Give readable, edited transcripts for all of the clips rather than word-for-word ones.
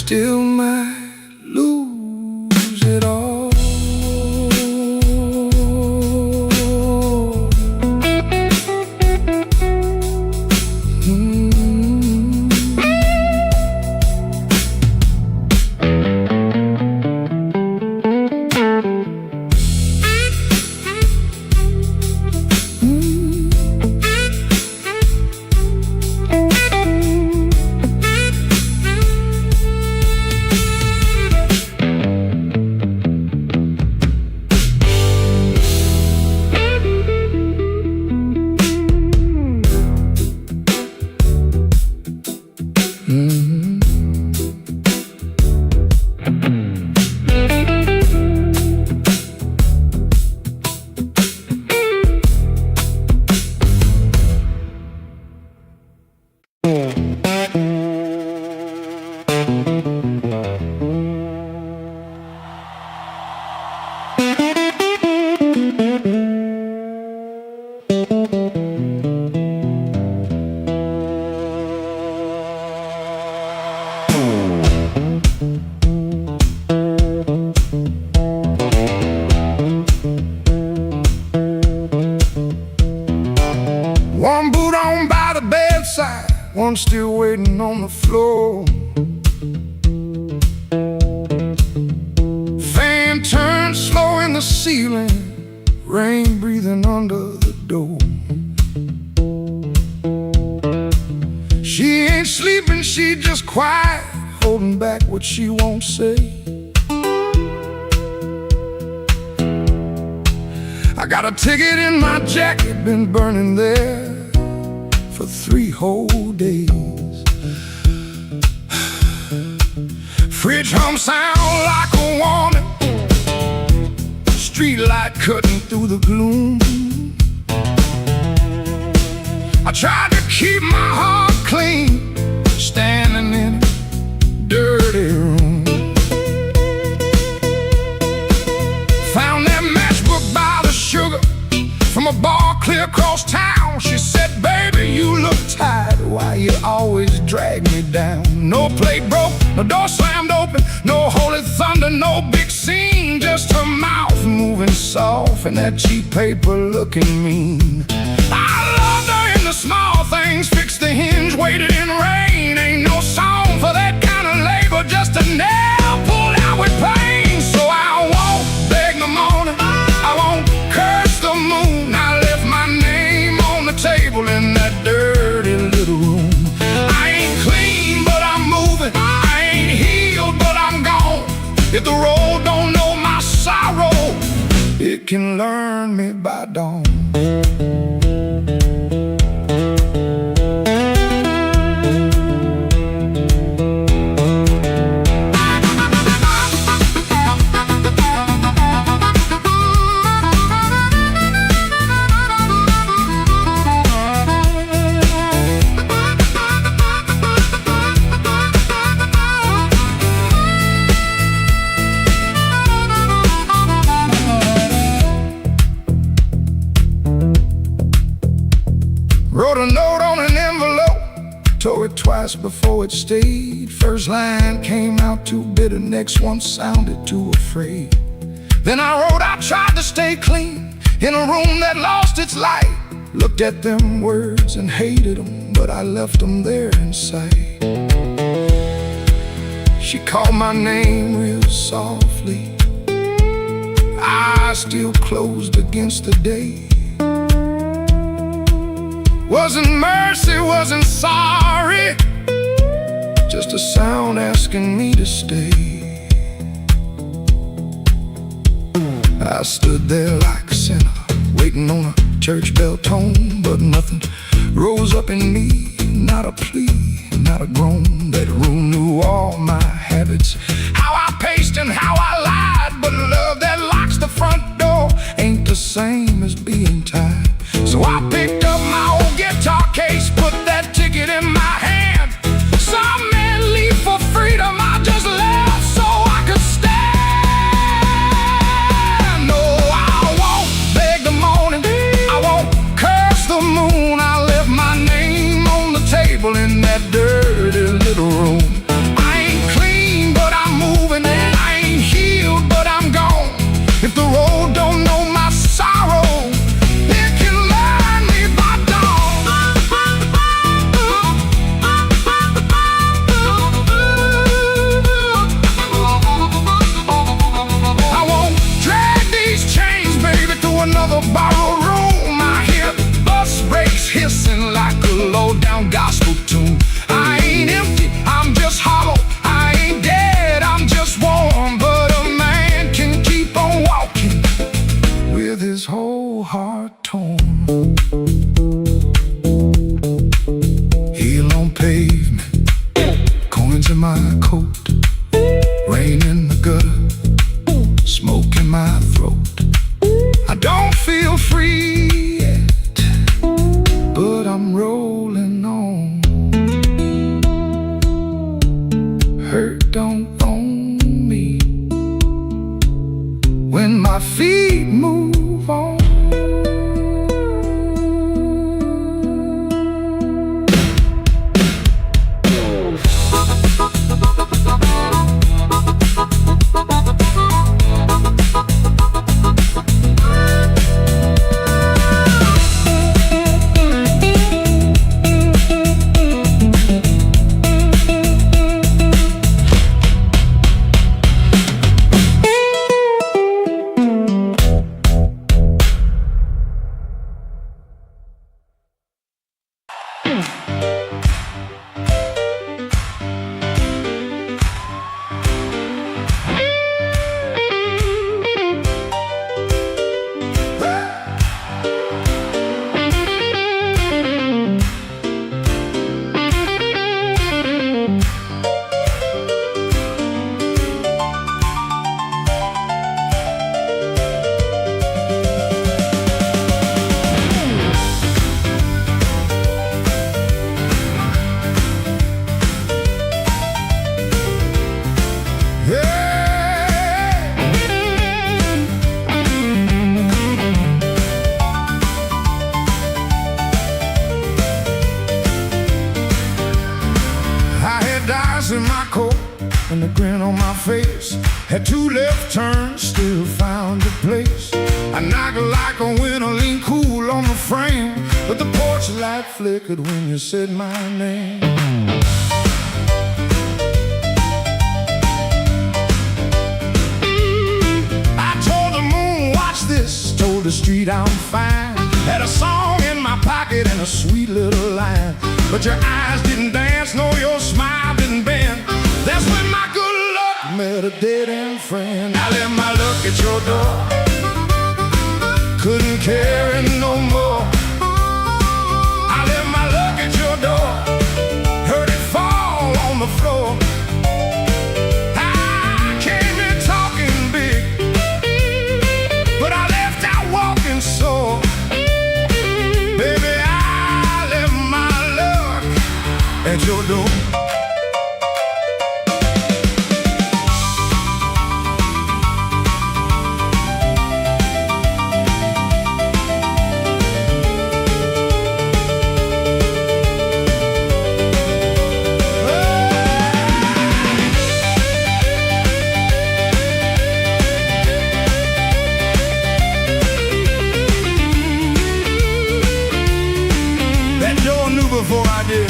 still might lose it all. One boot on by the bedside, one still waiting on the floor. Fan turned slow in the ceiling, rain breathing under the door. She ain't sleeping, she just quiet, holding back what she won't say. I got a ticket in my jacket, been burning there for 3 whole days. Fridge hum sound like a warning, street light cutting through the gloom. I tried to keep my heart clean, standing in a dirty room. Found that matchbook by the sugar from a bar clear across town. She said, baby, you look tired, why you always drag me down? No plate broke, no door slammed open, no holy thunder, no big scene, just her mouth moving soft and that cheap paper looking mean. I loved her in the small things, fixed the hinge, waited in rain. Ain't no song for that kind of labor, just a nail pulled out with pain. So I won't beg the morning, I won't curse the moon. I left my name on the table in that dirty little room. I ain't clean, but I'm moving. I ain't healed, but I'm gone. If the road don't know my sorrow, it can learn me by dawn. Wrote a note on an envelope, tore it twice before it stayed. First line came out too bitter, next one sounded too afraid. Then I wrote, I tried to stay clean in a room that lost its light. Looked at them words and hated them, but I left them there inside. She called my name real softly, eyes still closed against the day. Wasn't mercy, wasn't sorry, just a sound asking me to stay. I stood there like a sinner, waiting on a church bell tone, but nothing rose up in me, not a plea, not a groan. That room knew all my habits, how I paced and how I lied, but love that locks the front door ain't the same as being tied. So I picked up my old guitar case, put that ticket in my hand. Some men leave for freedom, I just left so I could stand. No, I won't beg the morning, I won't curse the moon. I left my name on the table in that dirty little room. I ain't clean, stains in my coat, rain in the gutter, smoke in my throat. I don't feel free yet, but I'm rolling on. Hurt don't own me when my feet move on. In my coat and a grin on my face, had two left turns, still found a place. I knocked like a winter, lean cool on the frame, but the porch light flickered when you said my name. I told the moon, watch this, told the street I'm fine. Had a song in my pocket and a sweet little line, but your eyes didn't dance, no, your smile didn't bend. That's when my good luck met a dead-end friend. I left my luck at your door, couldn't carry no more. I left my luck at your door, heard it fall on the floor. I came in talking big, but I left out walking sore. Baby, I left my luck at your door. Before I did.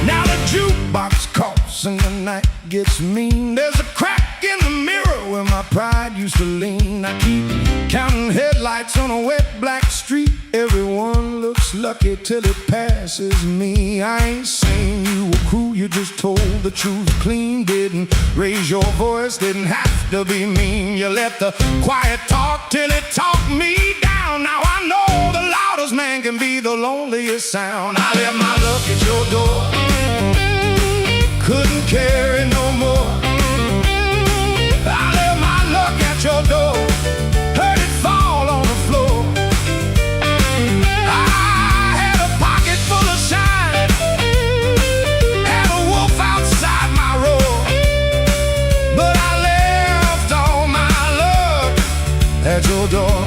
Now the jukebox coughs and the night gets mean. There's a crack in the mirror where my pride used to lean. I keep counting headlights on a wet black street. Everyone looks lucky till it passes me. I ain't saying you were cruel, you just told the truth clean. Didn't raise your voice, didn't have to be mean. You let the quiet talk till it talked me down. Now I know the loudest man can be the loneliest sound. I left my luck at your door, couldn't carry no more. I left my luck at your door, heard it fall on the floor. I had a pocket full of shine, had a wolf outside my door, but I left all my luck at your door.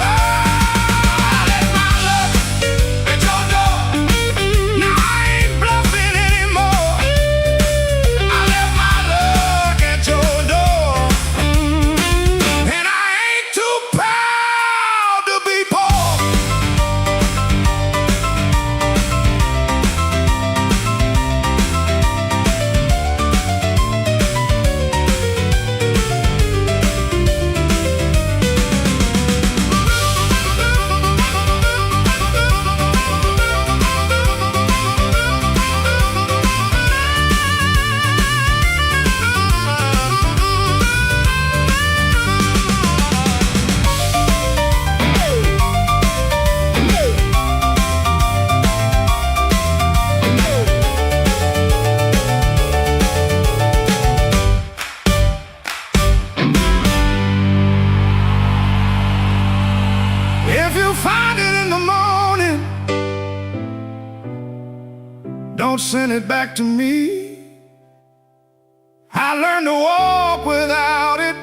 I left my luck at your door. Now I ain't blind. don't send it back to me. I learned to walk without it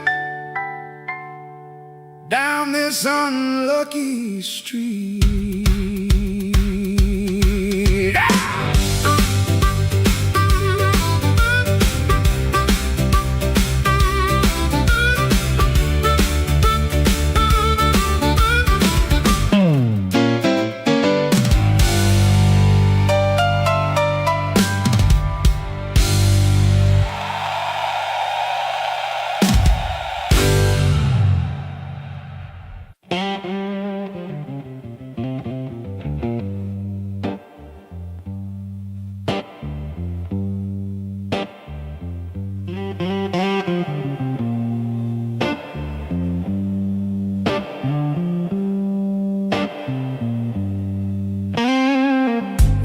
down this unlucky street.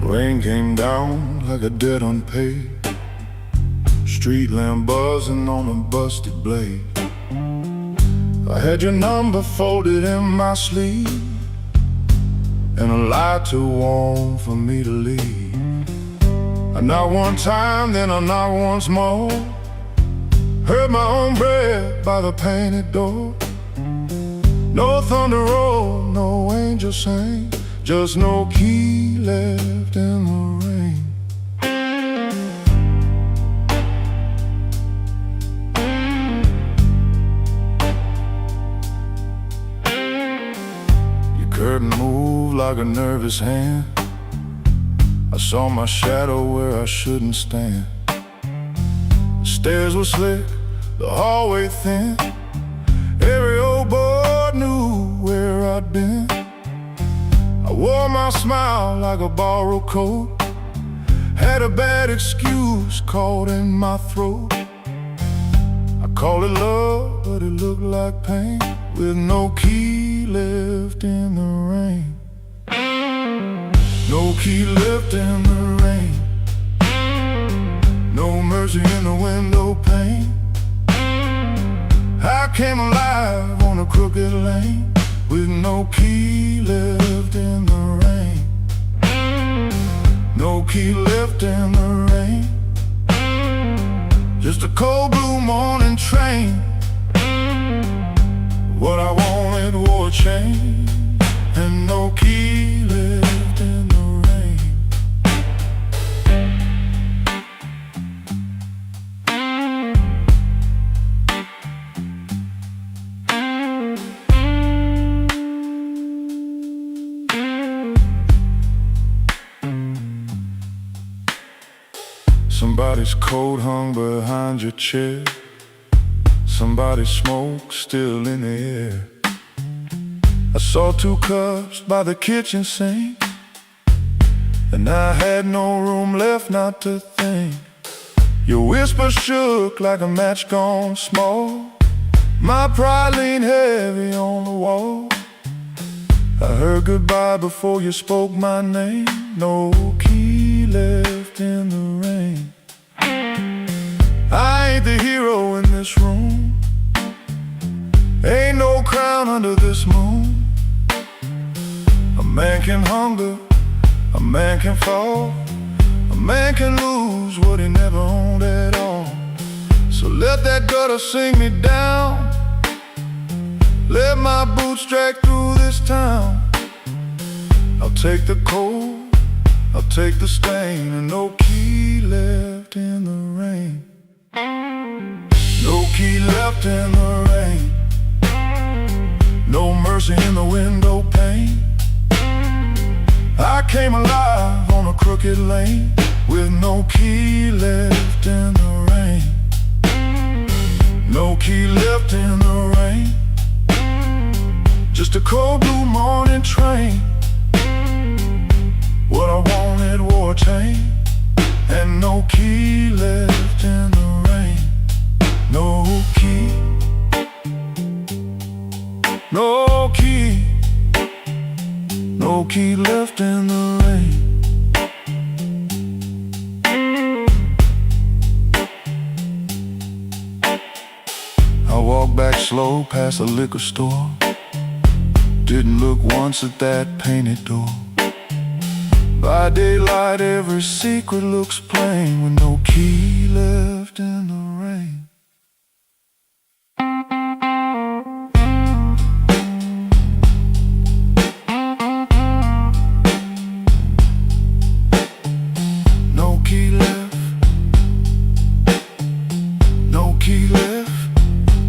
Rain came down like a debt unpaid, street lamp buzzing on a busted blade. I had your number folded in my sleeve, and a lie too warm for me to leave. I knocked one time, then I knocked once more, heard my own breath by the painted door. No thunder roll, no angel sang, just no key left in the rain. Your curtain moved like a nervous hand. I saw my shadow where I shouldn't stand. The stairs were slick, the hallway thin. Every old boy knew where I'd been. I wore my smile like a borrowed coat, had a bad excuse caught in my throat. I called it love, but it looked like pain, with no key left in the rain. No key left in the rain, no mercy in the window pane. I came alive on a crooked lane, with no key left in the rain. No key left in the rain, just a cold blue morning train. What I wanted wore a chain, and no key left in the rain. Somebody's coat hung behind your chair, somebody's smoke still in the air. I saw 2 cups by the kitchen sink, and I had no room left not to think. Your whisper shook like a match gone small, my pride leaned heavy on the wall. I heard goodbye before you spoke my name, no key left in the rain. I ain't the hero in this room, ain't no crown under this moon. A man can hunger, a man can fall, a man can lose what he never owned at all. So let that gutter sing me down, let my boots drag through this town. I'll take the cold, I'll take the stain, and no key left in the rain. No key left in the rain, no mercy in the window pane. I came alive on a crooked lane, with no key left in the rain. No key left in the rain, just a cold blue morning train. What I wanted wore a chain, and no key left in the rain. No key, no key, no key left in the rain. I walked back slow past the liquor store, didn't look once at that painted door. By daylight every secret looks plain, with no key left in the rain. No key left, no key left,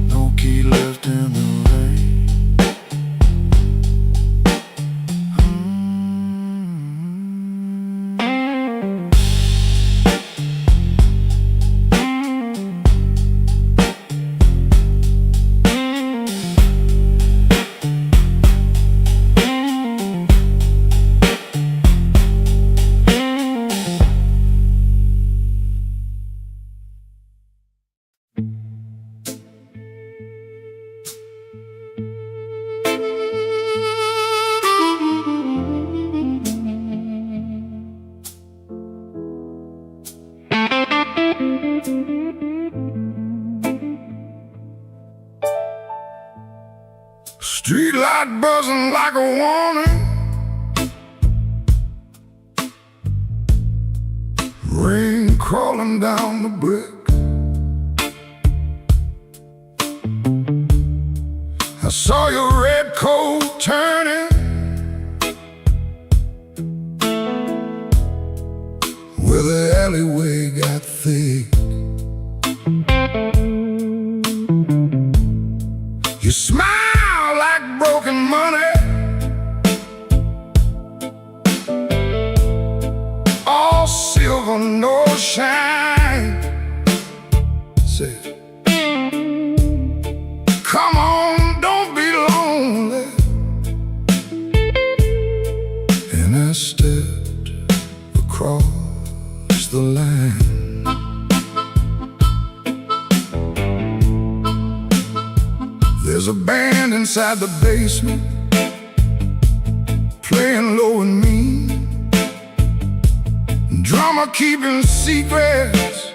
no key left in the rain. Street light buzzing like a warning, rain crawling down the brick. I saw your red coat turning where the alleyway got thick. You smile like broken money, all silver, no shine. Say, come on, don't be lonely. And I stepped across the line. There's a band inside the basement, playing low and mean, drummer keeping secrets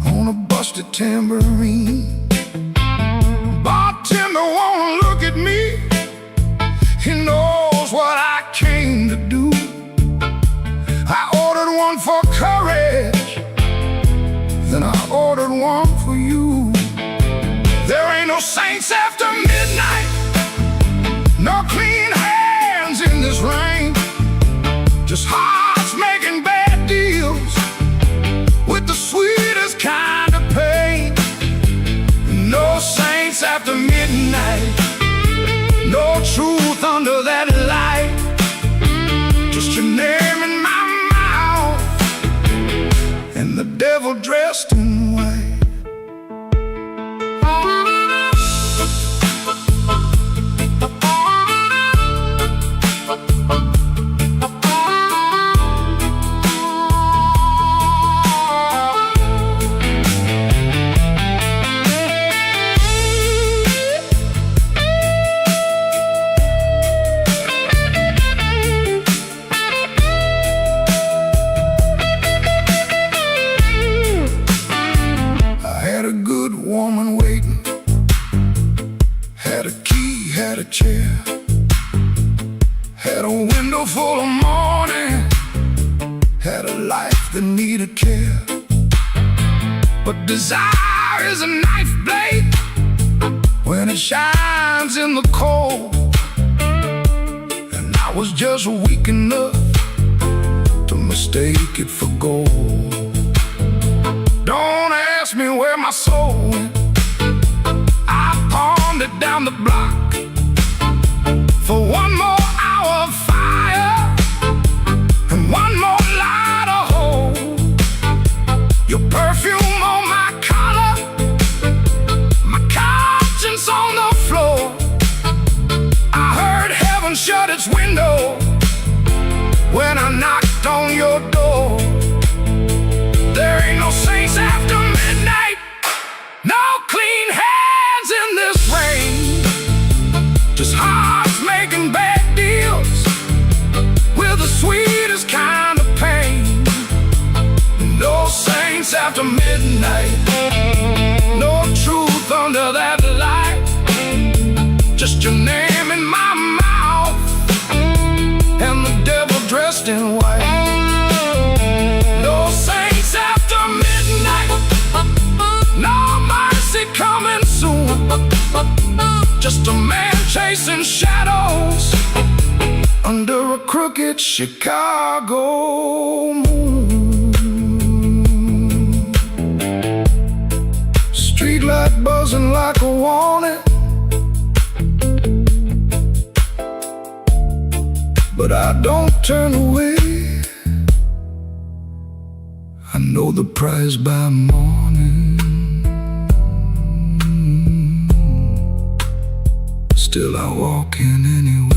on a busted tambourine. Bartender won't look at me, he knows what I came to do. I ordered one for courage, then I ordered one for you. There ain't no saints after midnight, no clean hands in this rain, just hearts making bad deals with the sweetest kind of pain. No saints after midnight, no truth under that light, just your name in my mouth and the devil dressed in white. Woman waiting, had a key, had a chair, had a window full of morning, had a life that needed care. But desire is a knife blade when it shines in the cold, and I was just weak enough to mistake it for gold. Don't ask me where my soul went, I pawned it down the block for one more hour of fire and one more light of hope. Your perfume on my collar, my conscience on the floor. I heard heaven shut its window when I knocked on your door. There ain't no saints after midnight, no clean hands in this rain, just hearts making bad deals with the sweetest kind of pain. No saints after midnight, no truth under that light, just your name in my mouth and the devil dressed in white. Chicago moon. Streetlight buzzing like a warning, but I don't turn away. I know the prize by morning. Still I walk in anyway.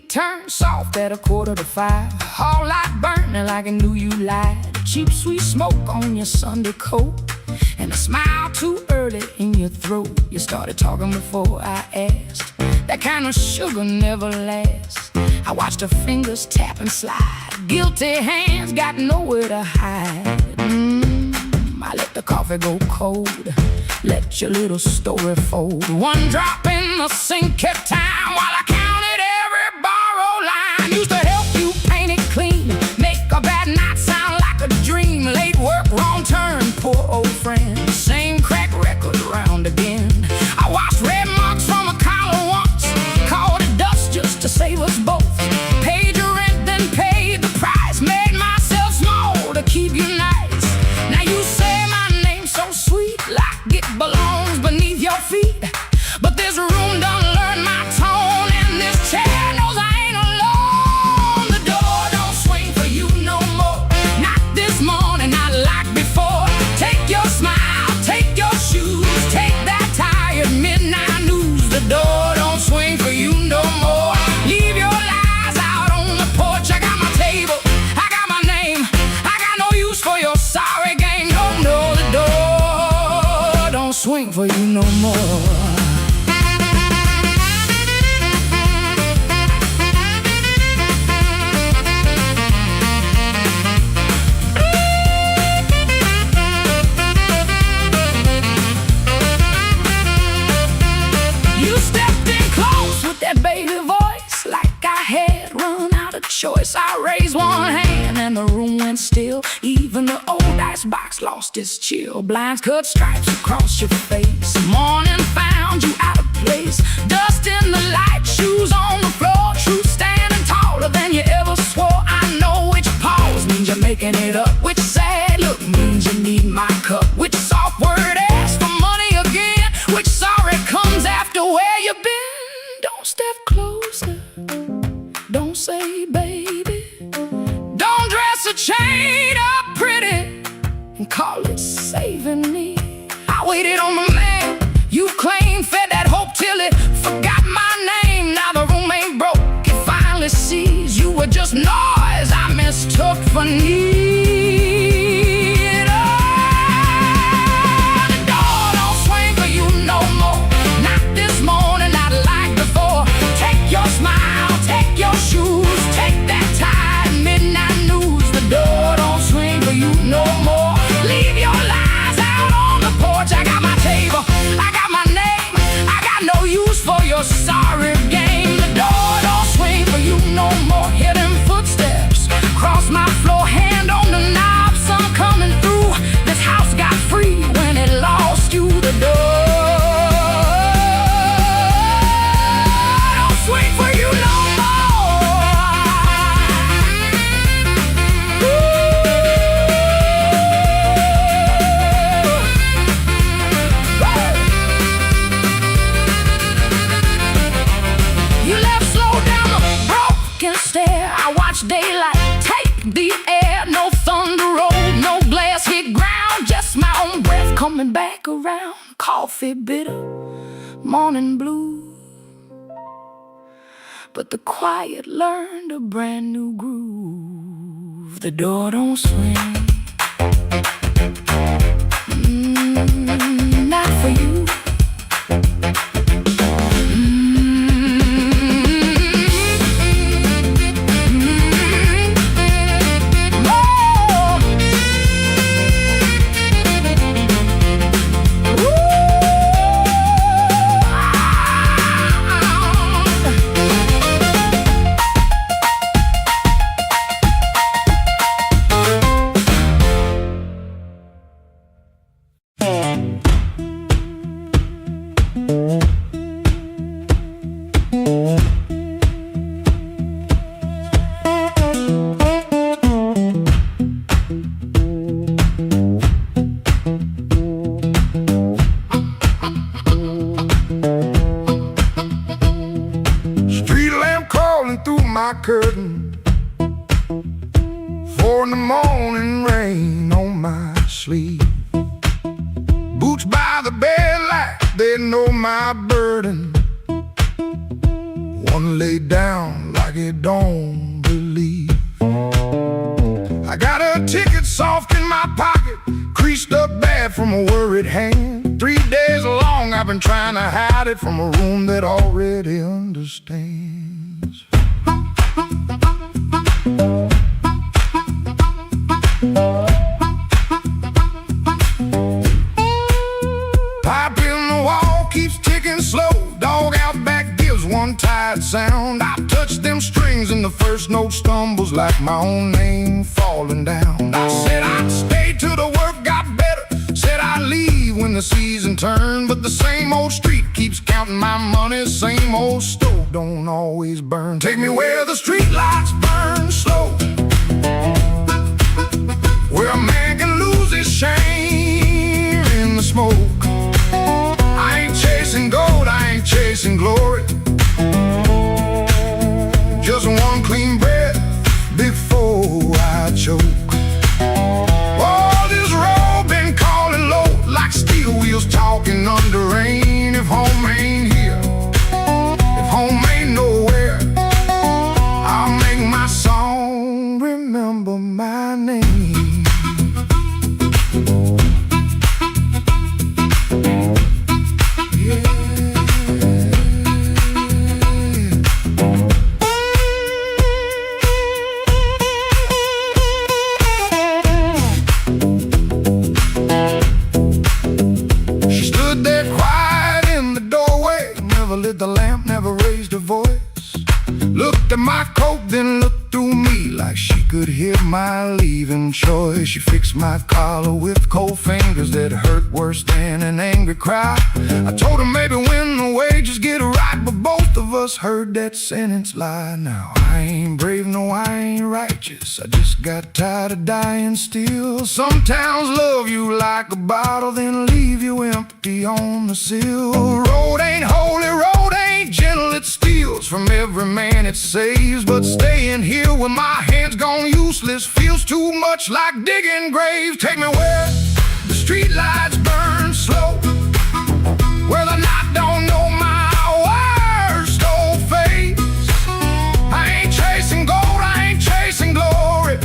Turn soft at 4:45. Hall light burning like I knew you lied. Cheap sweet smoke on your Sunday coat, and a smile too early in your throat. You started talking before I asked. That kind of sugar never lasts. I watched her fingers tap and slide. Guilty hands got nowhere to hide. I let the coffee go cold. Let your little story fold. One drop in the sink kept time while I counted every borrowed line. Used to help you paint it clean, make a bad night sound like a dream. Late work, wrong turn, poor old friend. Same crack record round again. I washed red marks from a collar once, called it dust just to save us both. Paid your rent, then paid the price. Made myself small to keep you nice. Now you say my name so sweet, like it belongs beneath your feet. But this room done learn my tone, and this chair knows I ain't alone. The door don't swing for you no more. Not this morning, not like before. Take your smile, take your shoes, take that tired midnight news. The door don't swing for you no more. Leave your lies out on the porch. I got my table, I got my name. I got no use for your sorry game. No, no, the door don't swing for you no more. Baby voice, like I had run out of choice. I raised one hand and the room went still. Even the old icebox lost its chill. Blinds cut stripes across your face. Morning found you out of place. Dust in the light, shoes on the floor. Truth standing taller than you ever swore. I know which pause means you're making it up. Which sad look means you need my cup. Which soft word asks for money again. Which sorry comes after where you've been. Don't step closer, don't say baby. Don't dress a chain up pretty and call it saving me. I waited on the man you claimed, fed that hope till it forgot my name. Now the room ain't broke, it finally sees you were just noise I mistook for need. Oh, the door don't swing for you no more. Not this morning, not like before. Take your smile, take your shoes, take that tired midnight news. The door don't swing for you no more. Leave your lies out on the porch. I got my table, I got my name. I got no use for your sorry game. The door don't swing for you no more. Hear them footsteps cross my floor, hand on coming back around. Coffee bitter, morning blue, but the quiet learned a brand new groove. The door don't swing, not for you. Curtain, 4 in the morning, rain on my sleeve. Boots by the bed like they know my burden. One laid down like it don't believe. I got a ticket soft in my pocket, creased up bad from a worried hand. 3 days long I've been trying to hide it from a room that already understands. Pipe in the wall keeps ticking slow. Dog out back gives one tired sound. I touch them strings and the first note stumbles like my own name falling down. I said I'd stay till the work got better, said I'd leave when the season turned, but the same old street keeps counting my money, same old stove don't always burn. Take me where the street lights burn slow, where a man can lose his shame in the smoke. I ain't chasing gold, I ain't chasing glory, just one clean breath before I choke. Oh, this road been calling low like steel wheels talking under rain. If home ain't here, if home ain't nowhere, I'll make my song remember my name. Lit the lamp, never raised her voice, looked at my coat, then looked through me like she could hear my leaving choice. She fixed my collar with cold fingers that hurt worse than an angry cry. I told her maybe when the wages get right, but both of us heard that sentence lie. Now I ain't brave, no I ain't righteous, I just got tired of dying still. Some towns love you like a bottle, then leave you empty on the sill. Road ain't holy, road ain't gentle, it steals from every man it saves. But staying here with my hands gone useless feels too much like digging graves. Take me where the street lights burn slow, where the night don't know my worst old face. I ain't chasing gold, I ain't chasing glory,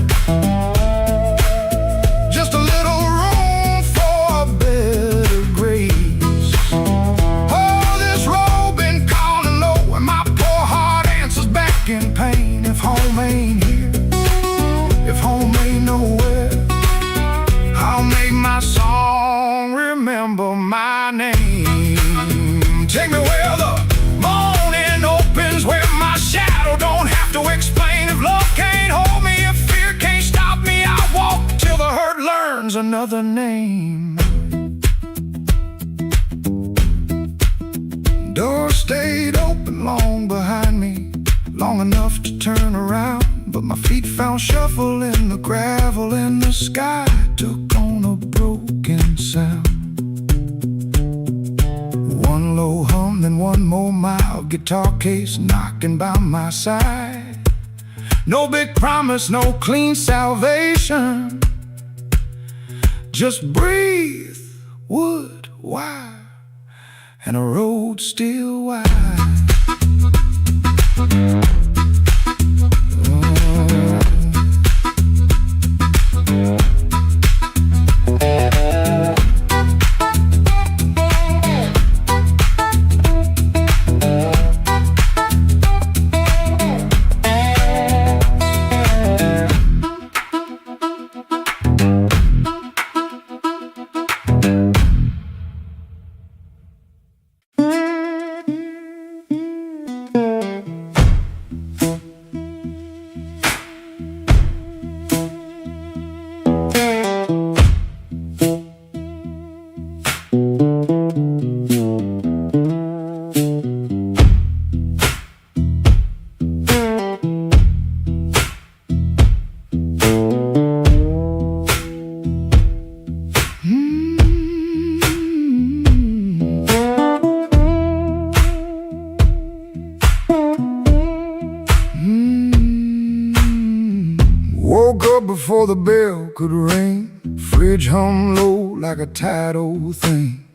just a little room for a better grace. Oh, this road been calling low, and my poor heart answers back in pain. If home ain't here, if home ain't nowhere, I'll make my song remember my name. Take me where the morning opens, where my shadow don't have to explain. If love can't hold me, if fear can't stop me, I'll walk till the hurt learns another name. Door stayed open long behind me, long enough to turn around, but my feet found shuffle in the gravel, and the sky took on a broken sound. One low hum, then one more mild guitar case knocking by my side. No big promise, no clean salvation, just breathe wood wire, and a road still wide. Woke up before the bell could ring. Fridge hum low like a tired old thing.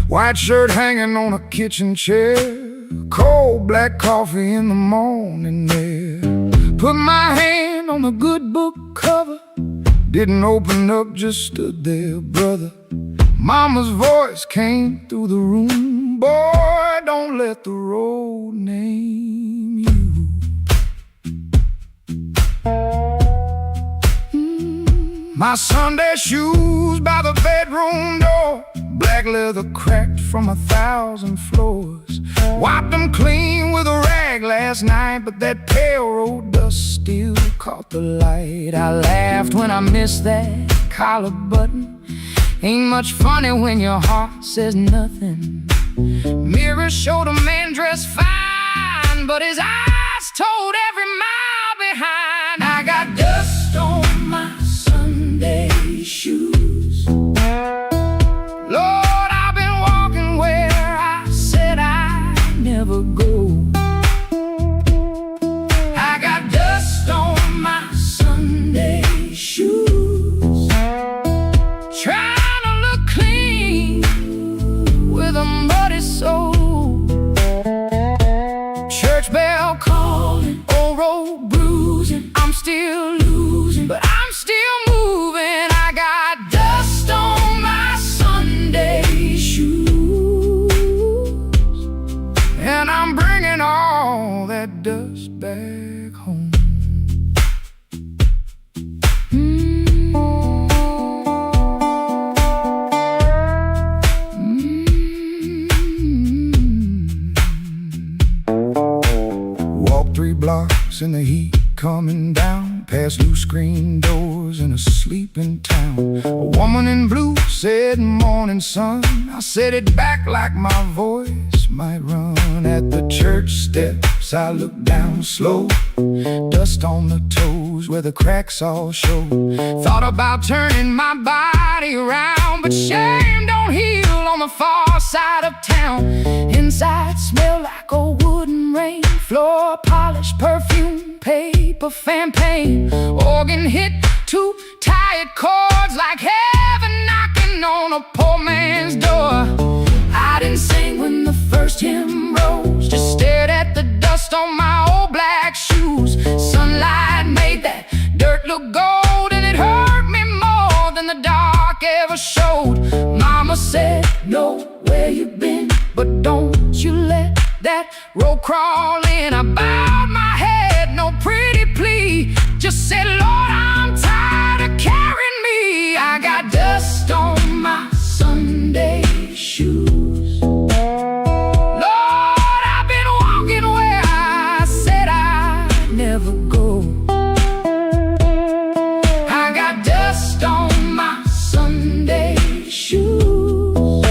White shirt hanging on a kitchen chair. Cold black coffee in the morning air. Put my hand on the good book cover. Didn't open up, just stood there, brother. Mama's voice came through the room. Boy, don't let the road name you. My Sunday shoes by the bedroom door. Black leather cracked from 1,000 floors. Wiped them clean with a rag last night, but that pale road dust still caught the light. I laughed when I missed that collar button. Ain't much funny when your heart says nothing. Mirror showed a man dressed fine, but his eyes told every mile behind. I got dust on my Sunday shoes. Lord, I've been walking where I said I'd never go. I got dust on my Sunday shoes. Trying to look clean with a muddy soul. Church bell calling, old road bruising. I'm still losing, but I'm still moving. I got dust on my Sunday shoes, and I'm bringing all that dust back home. Walk 3 blocks in the heat coming down, past loose screen doors in a sleeping town. A woman in blue said, "Morning, son." I said it back like my voice might run. At the church steps I looked down slow. Dust on the toes where the cracks all show. Thought about turning my body around, but shame don't heal on the far side of town. Inside smell like old wood and rain. Floor polish, perfume, paper, fan paint. Organ hit 2 tired chords like heaven knocking on a poor man's door. I didn't sing when the first hymn rose, just stared at the dust on my old black shoes. Sunlight made that dirt look gold, and it hurt me more than the dark ever showed. Mama said, "Know where you've been, but don't you let that road crawl in." I bowed my head, no pretty plea, just said, "Lord, I'm tired of carrying me." I got dust on my Sunday shoes. Lord, I've been walking where I said I'd never go. I got dust on my Sunday shoes.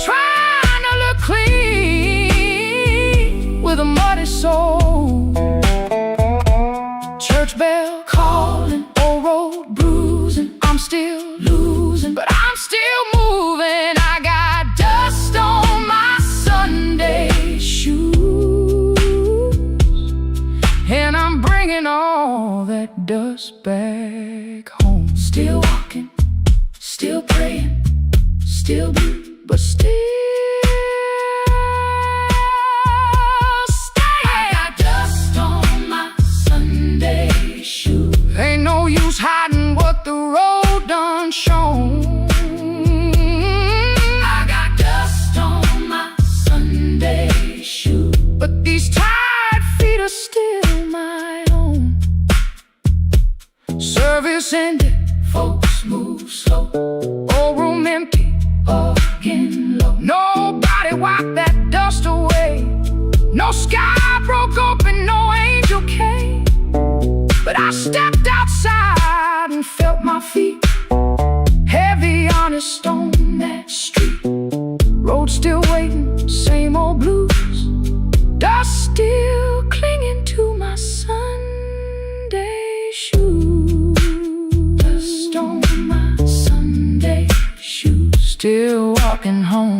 Trying to look clean with a muddy soul. Church bell calling, old road bruising. I'm still losing, but I'm still moving. I got dust on my Sunday shoes, and I'm bringing all that dust back home. Still walking, still praying, still still blue, but still staying. I got dust on my Sunday shoes. Ain't no use hiding what the road done shown. I got dust on my Sunday shoes, but these tired feet are still my own. Service ended, folks move slow, old room empty, organ low. nobody wiped that dust away. No sky broke open, no angel came. But I stepped outside and felt my feet heavy on a stone, that street. Road still waiting, same old blues. Dust still clinging to my Sunday shoes. Dust on my Sunday shoes. Still walking home.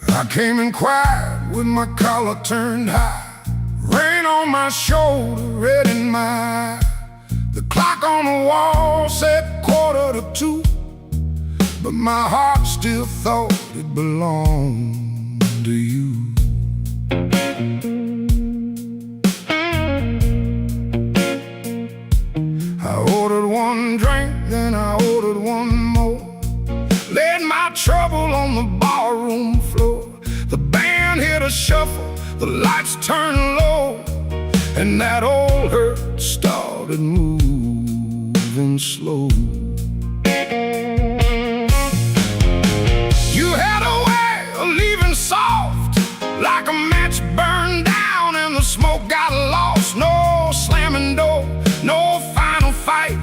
I came in quiet with my collar turned high, rain on my shoulder, red in my eye. The clock on the wall said 1:45, but my heart still thought it belonged to you. I ordered one drink, then I ordered one more, laid my trouble on the barroom floor. The band hit a shuffle, the lights turned low, and that old hurt started moving slow. You had a way of leaving soft, like a match burned down and the smoke got lost. No slamming door, no final fight,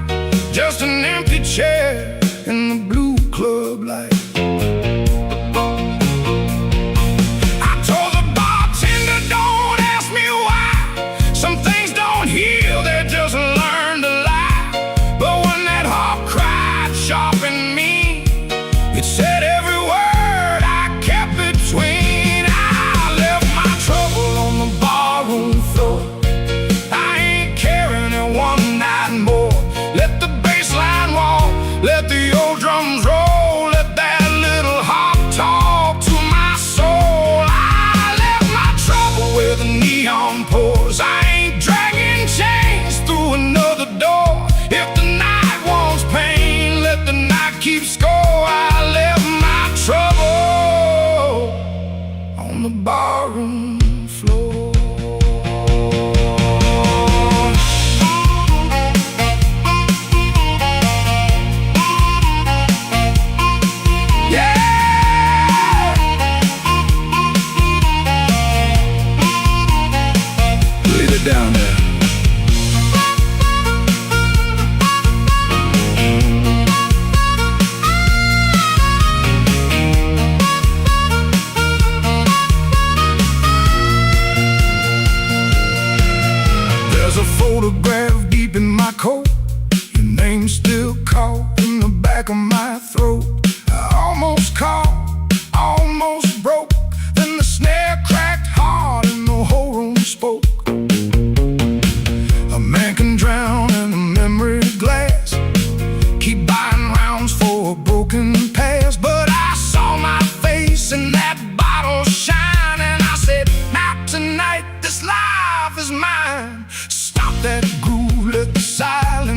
just an empty chair in the blue club light. Keep score, I left my trouble on the barroom floor. Yeah! Leave it down there. Photograph deep in my coat, your name still caught in the back of my throat. I almost caught, almost broke, then the snare cracked hard and the whole room spoke. A man can drown in a memory glass, keep buying rounds for a broken past. But I saw my face in that bottle shine, and I said, not tonight, this life is mine. That groove, let the silence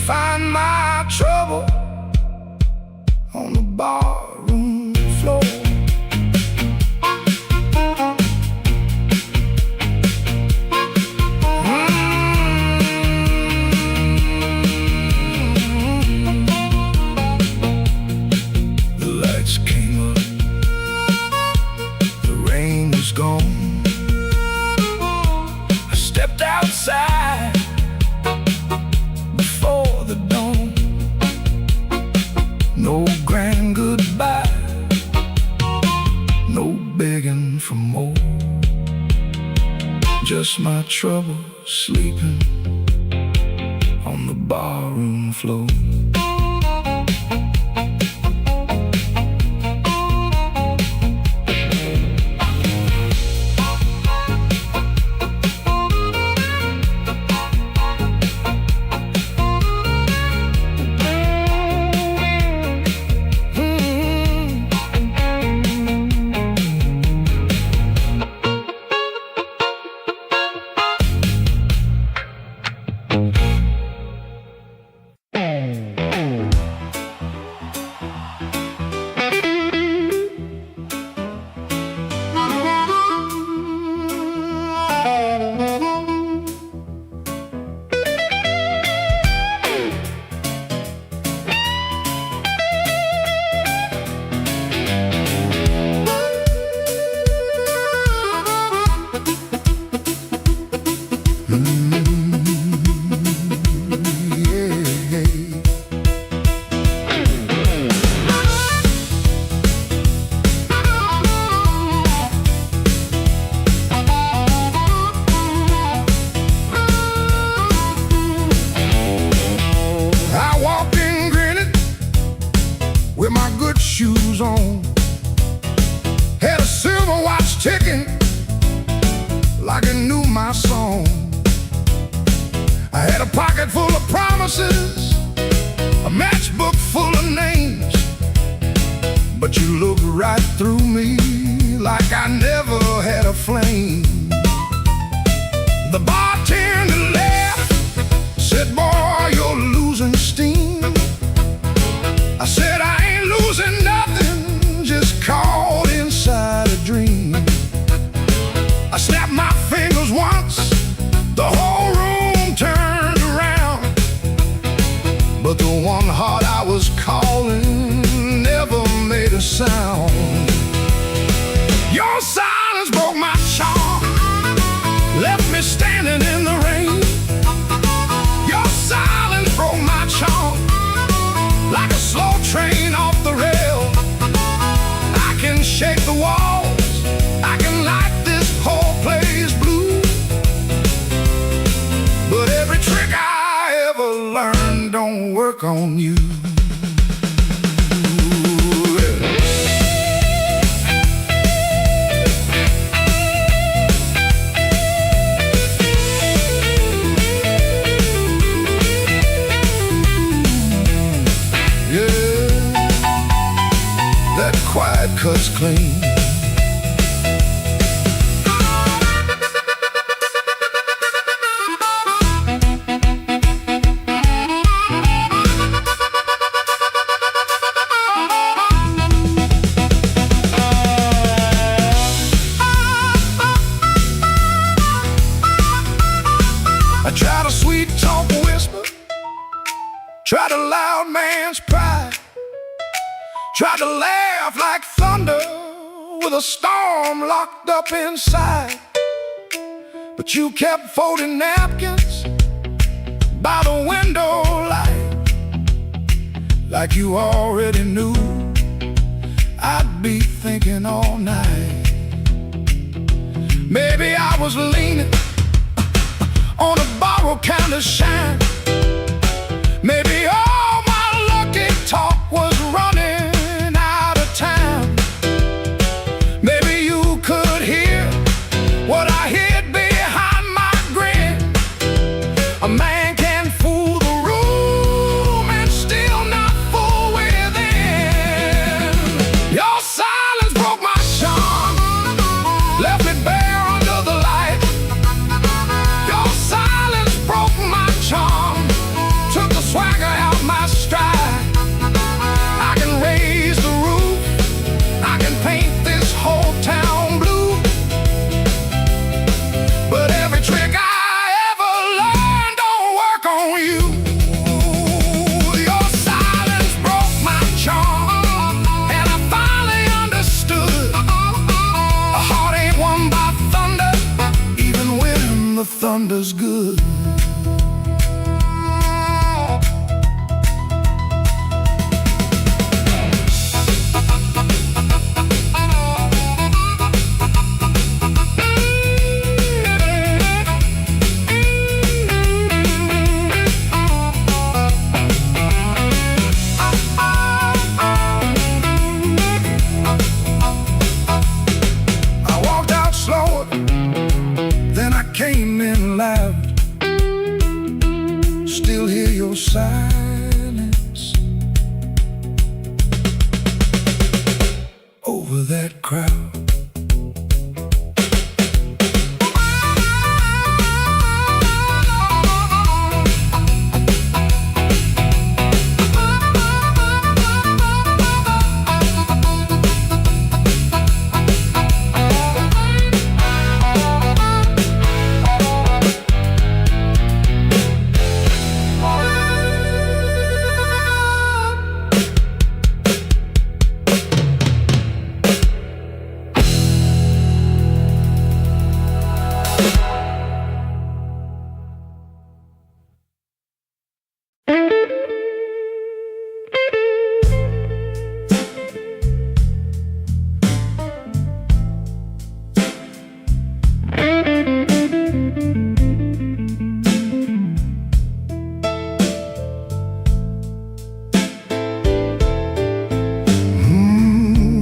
find my trouble on the barroom floor. The lights came up, the rain was gone. I stepped outside before the dawn. No grand goodbye, no begging for more. Just my trouble sleeping on the barroom floor. With my good shoes on, had a silver watch ticking like it knew my song. I had a pocket full of promises, a matchbook full of names, but you looked right through me like I never had a flame. The bartender laughed, said, "Boy, you're losing steam." I said, "I ain't losing nothing, just caught inside a dream." I snapped my fingers once, the whole room turned around, but the one heart I was calling never made a sound. Your silence broke my charm, left me standing in the rain. Your silence broke my charm, like a slow train off the rail. I can shake the walls, I can light this whole place blue, but every trick I ever learned don't work on you. Quiet cuts clean. I tried a sweet talk whisper, tried a loud man's pride, tried to laugh like thunder with a storm locked up inside. But you kept folding napkins by the window light, like you already knew I'd be thinking all night. Maybe I was leaning on a borrowed kind of shine. Maybe all my lucky talk was running out of time. Maybe you could hear what I hid behind my grin. A man can fool the room and still not fool within. Your silence broke my charm, left me bare under the light. Your silence broke my charm, thunder's good. Came in loud, still hear your silence over that crowd.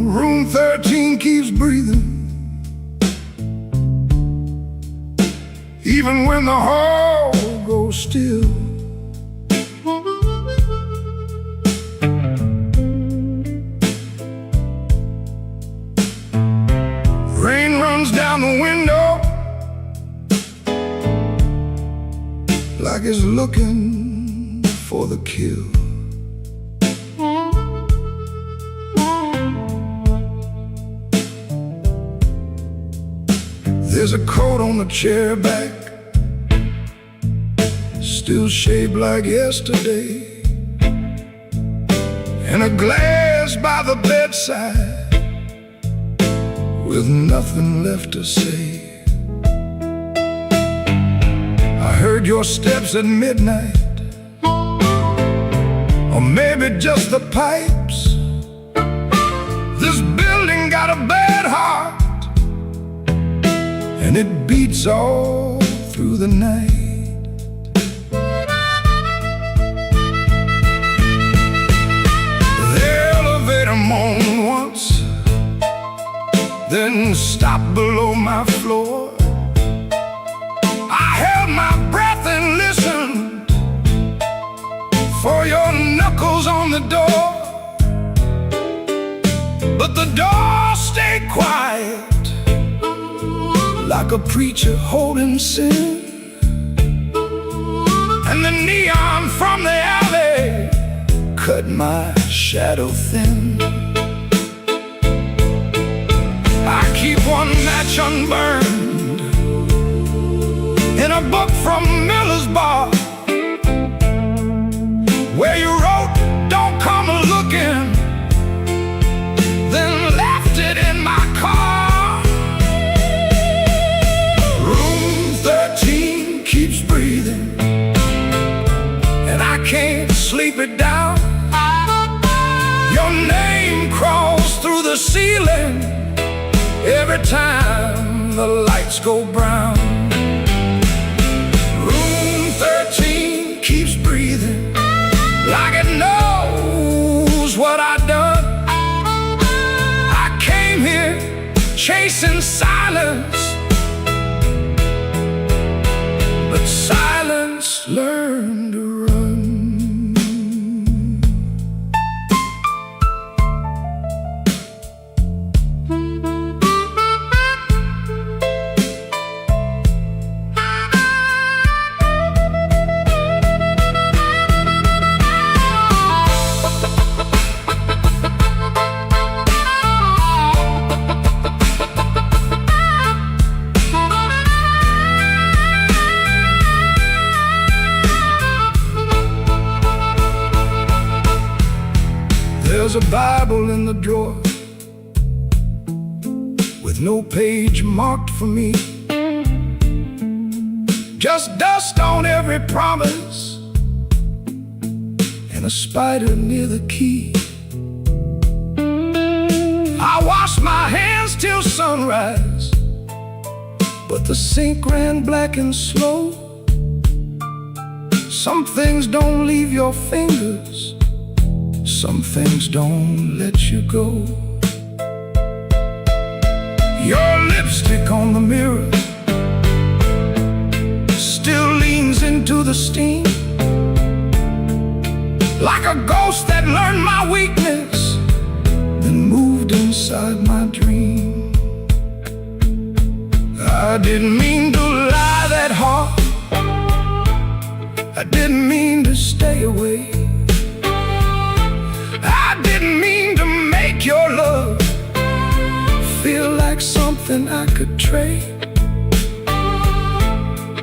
Room 13 keeps breathing, even when the hall goes still. Rain runs down the window like it's looking for the kill. There's a coat on the chair back, still shaped like yesterday, and a glass by the bedside with nothing left to say. I heard your steps at midnight, or maybe just the pipes. This building got a bad heart, and it beats all through the night. The elevator moaned once, then stopped below my floor. I held my breath and listened for your knuckles on the door, but the door stayed quiet, like a preacher holding sin. And the neon from the alley cut my shadow thin. I keep one match unburned in a book from Miller's Bar, where you wrote, "Don't come looking," then left it in my car. Room 13 keeps breathing, and I can't sleep it down. Your name crawls through the ceiling every time the lights go brown. Room 13 keeps breathing, like it knows what I've done. I came here chasing silence, but silence learned to run. There's a Bible in the drawer with no page marked for me. just dust on every promise, and a spider near the key. I washed my hands till sunrise, but the sink ran black and slow. Some things don't leave your fingers, some things don't let you go. Your lipstick on the mirror still leans into the steam, like a ghost that learned my weakness, then moved inside my dream. I didn't mean to lie that hard, I didn't mean to stay away, I didn't mean to make your love feel like something I could trade.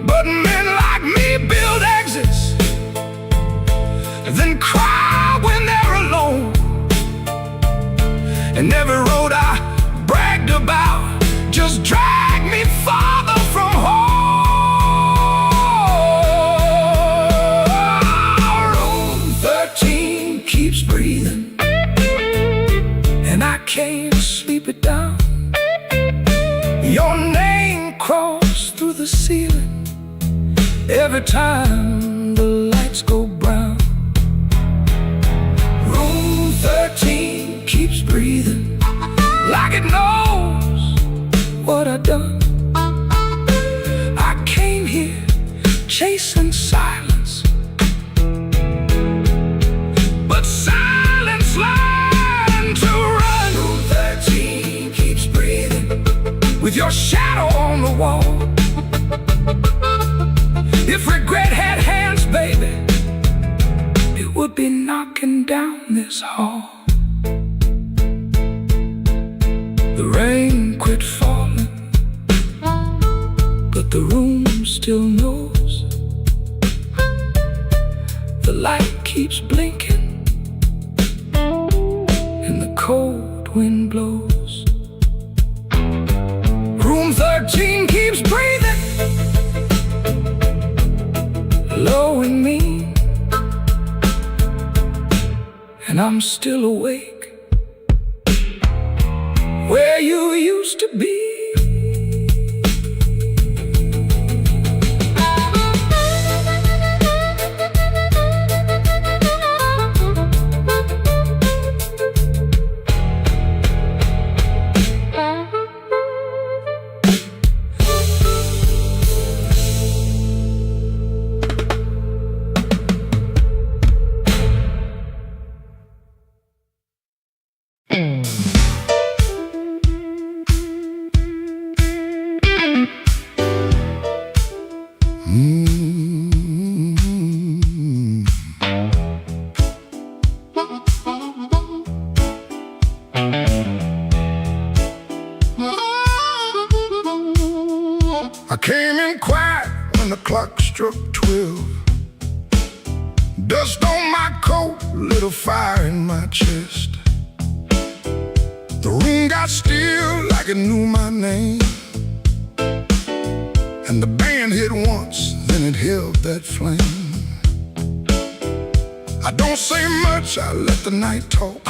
But men like me build exits, then cry when they're alone. And every road I bragged about just dragged me farther from home. Room 13 keeps breathing, and I can't sleep it down. Your name crawls through the ceiling every time the lights go brown. Room 13 keeps breathing, like it knows what I've done. I came here chasing silence, but silence learned to run. Room 13 keeps breathing, with your shadow on the wall. If regret had hands, baby, it would be knocking down this hall. The rain quit falling, but the room still knows. The light keeps blinking, and the cold wind blows. Room 13 keeps breathing, low and mean, and I'm still awake where you used to be. I came in quiet when the clock struck 12. Dust on my coat, lit a fire in my chest. The room got still like it knew my name, and the band hit once, then it held that flame. I don't say much, I let the night talk.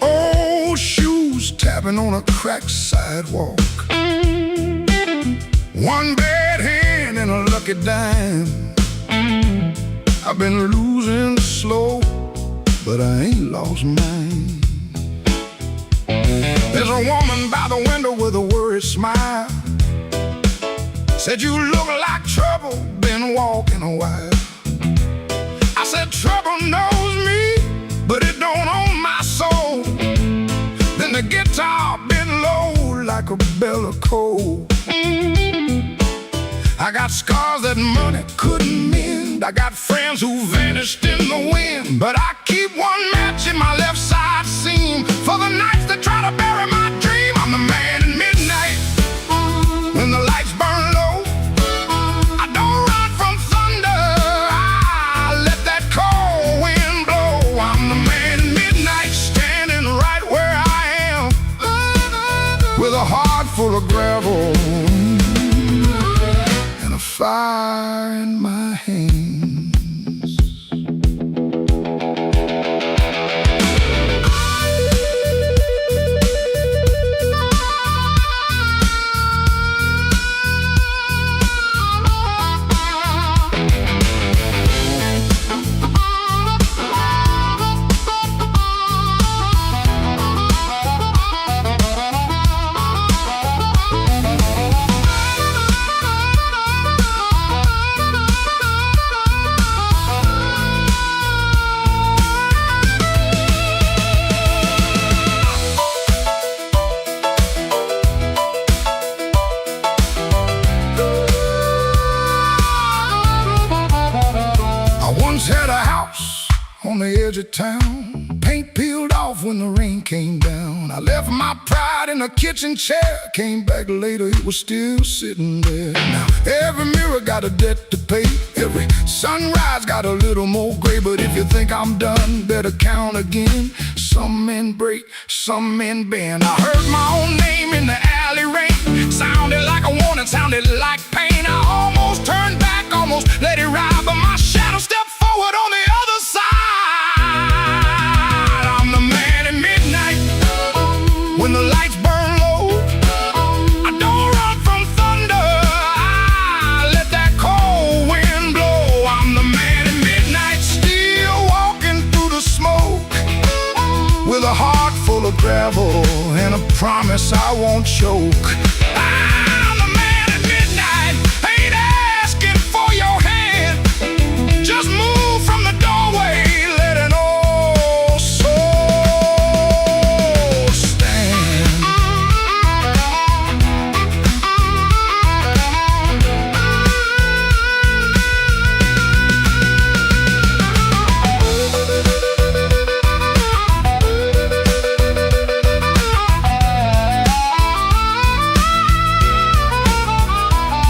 Old shoes tapping on a cracked sidewalk. One bad hand and a lucky dime. I've been losing slow, but I ain't lost mine. There's a woman by the window with a worried smile. Said, you look like trouble, been walking a while. I said, trouble knows me, but it don't own my soul. Then the guitar bent low like a bell of coal. I got scars that money couldn't mend. I got friends who vanished in the wind, but I keep one match in my left side seam for the nights that try to bury my dream. I'm the man in midnight when the lights burn low. I don't run from thunder, I let that cold wind blow. I'm the man in midnight, standing right where I am, with a heart full of gravel edge of town. Paint peeled off when the rain came down. I left my pride in a kitchen chair. Came back later, it was still sitting there. Now every mirror got a debt to pay. Every sunrise got a little more gray. But if you think I'm done, better count again. Some men break, some men bend. I heard my own name in the alley rain. Sounded like a warning, sounded like pain. I almost turned back, almost let it ride, but my shadow stepped forward on the other side. I'm the man at midnight, when the lights burn low. I don't run from thunder, I let that cold wind blow. I'm the man at midnight, still walking through the smoke, with a heart full of gravel and a promise I won't choke. I'm the man at midnight, ain't asking for your hand. Just move from the doorway, let an old soul stand.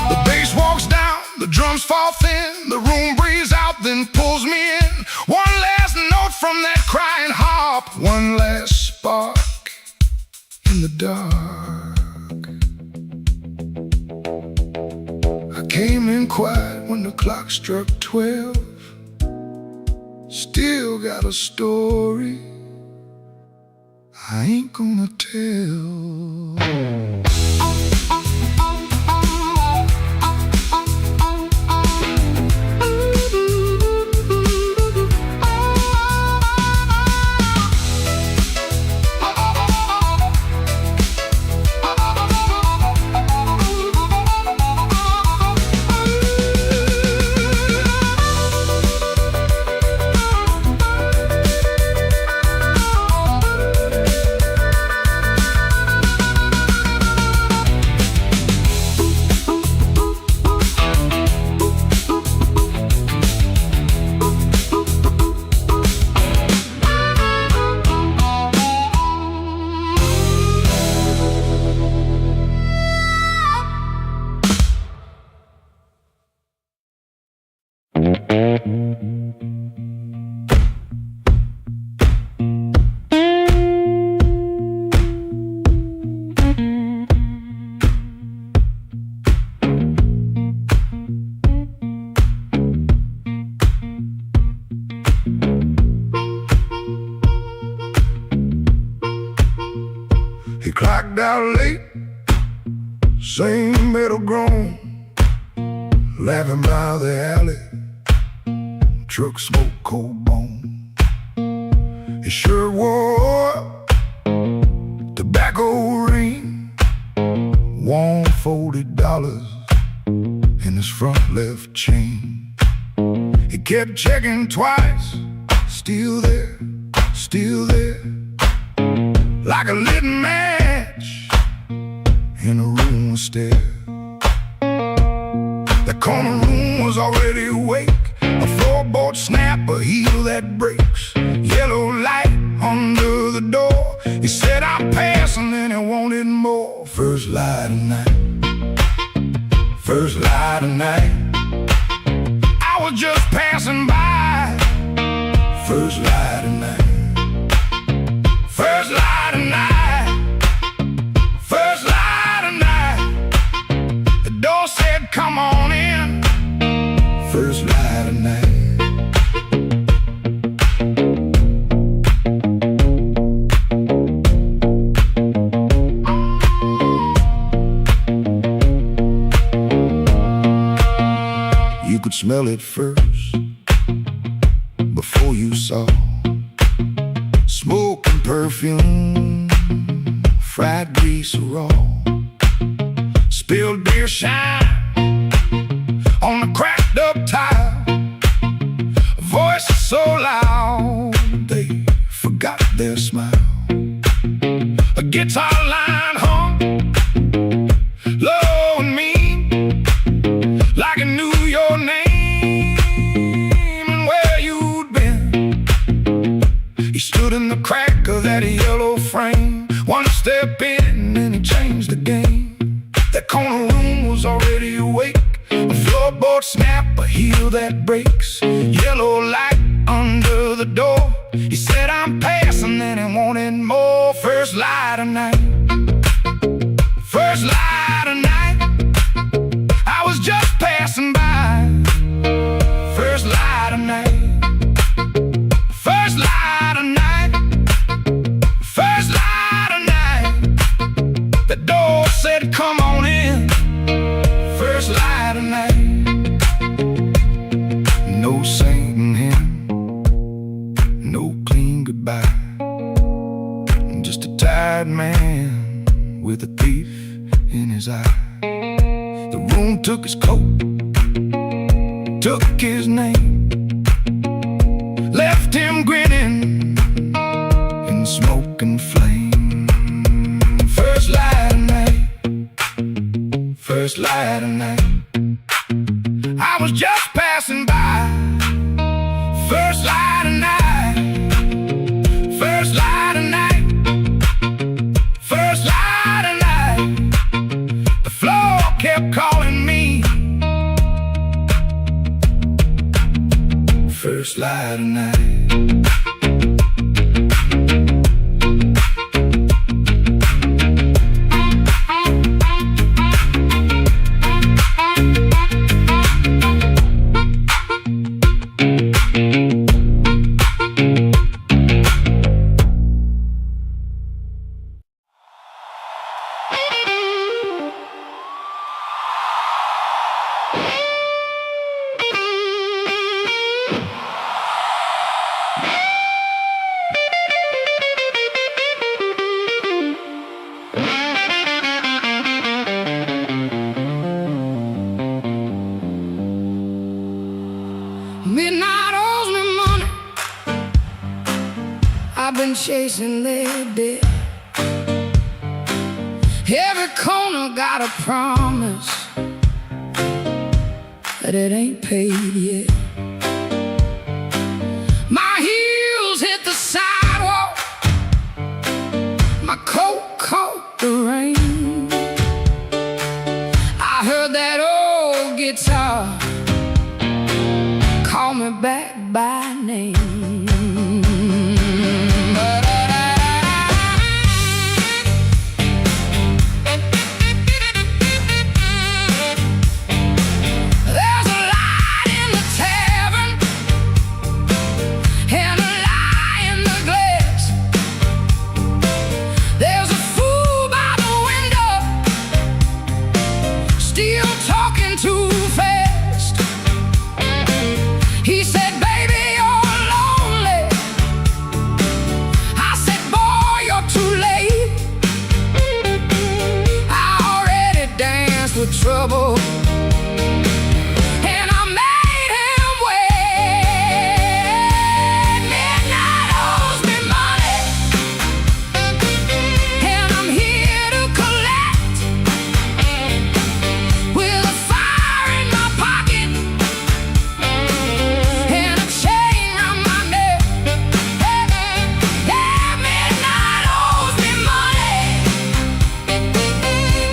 The bass walks down, the drums fall thin, the room breathes out, then pulls me in. One last note from that crying harp, one last spark in the dark. I came in quiet when the clock struck 12. Still got a story I ain't gonna tell. He clocked out late, same metal groan, laughing by the alley, truck smoke, cold bone. His shirt wore up, tobacco ring, warm folded dollars in his front left chain. He kept checking twice, still there, like a lit match in a room stair. The corner room was already awake, a floorboard snap, a heel that breaks, yellow light under the door. He said, I'm passing, then he wanted more. First light of night, first light of night, I was just passing by. First light of night, first light of night, first light of night. The door said, come on in. First light of night. You could smell it first, before you saw smoke and perfume, fried grease raw, spilled beer shine on the cracked up tile, a voice so loud they forgot their smile. A guitar line hung low and mean, like I knew your name and where you'd been. heel that breaks. Yellow light under the door. He said I'm passing, then he wanted more. First light of night, first light of night. I was just passing by. First light of night, first light of night, first light of night. The door said come on in. First light of night. No singing hymn, no clean goodbye. Just a tired man with a thief in his eye. The room took his coat, took his name, left him grinning in smoke and flame. First light of night, first light of night. I was just passing by. First light of night, first light of night, first light of night. The floor kept calling me. First light of night. Midnight owes me money. I've been chasing their debt. Every corner got a promise, but it ain't paid yet. My heels hit the sidewalk, my coat caught the rain. I heard that old guitar call me back by name. There's a light in the tavern and a lie in the glass. There's a fool by the window, still talking too fast. He said, baby, you're lonely. I said, boy, you're too late. I already danced with trouble, and I made him wait. Midnight owes me money, and I'm here to collect. With a fire in my pocket and a chain round my neck. Yeah, midnight owes me money.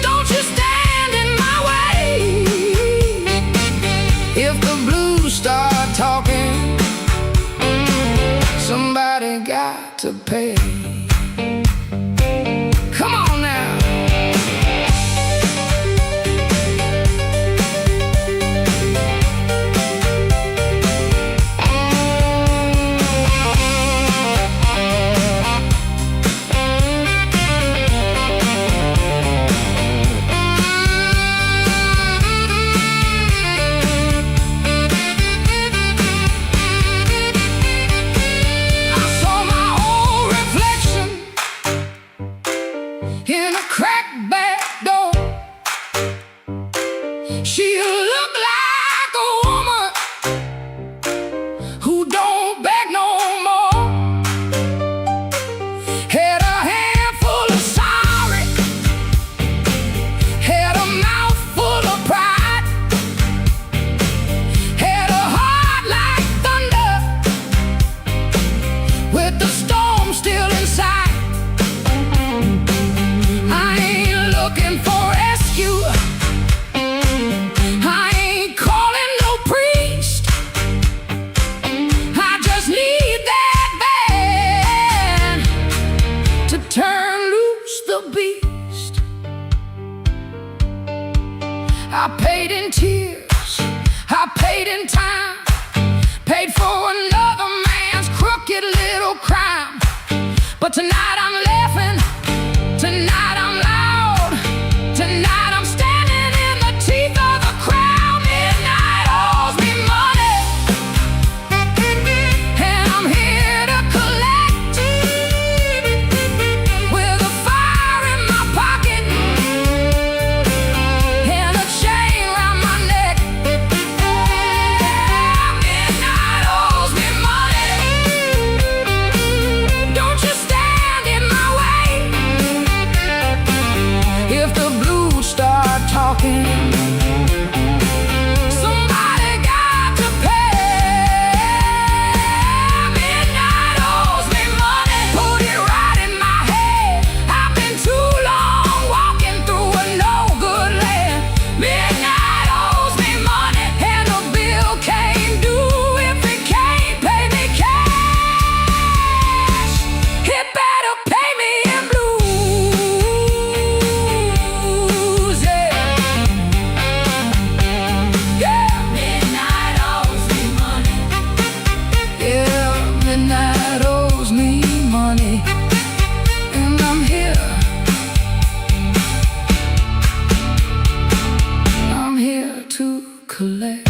Don't you stand in my way. If the blues start talking, somebody got to pay. Come on now. I saw my old reflection in a cracked back door. She looked like a woman who don't beg no more. Had a handful of sorry, had a mouth full of pride, had a heart like thunder with the storm still inside. I ain't looking for rescue, I I paid in tears, I paid in time, paid for another man's crooked little crime. But tonight I'm laughing, tonight I'm loud, tonight I'm standing in the teeth of the crowd. Midnight owes me money, and I'm here to collect. With a fire in my pocket and a chain round my neck. Midnight owes me money. Don't you stand in my way. If the blues start talking, somebody got to pay. Midnight owes me money. Put it right in my head. I've been too long walking through a no good land. Midnight owes me money, and the bill came due. If it can't pay me cash, it better pay me in blues. Yeah. Yeah. Midnight owes me money. Yeah, midnight owes me money, and I'm here. I'm here to collect.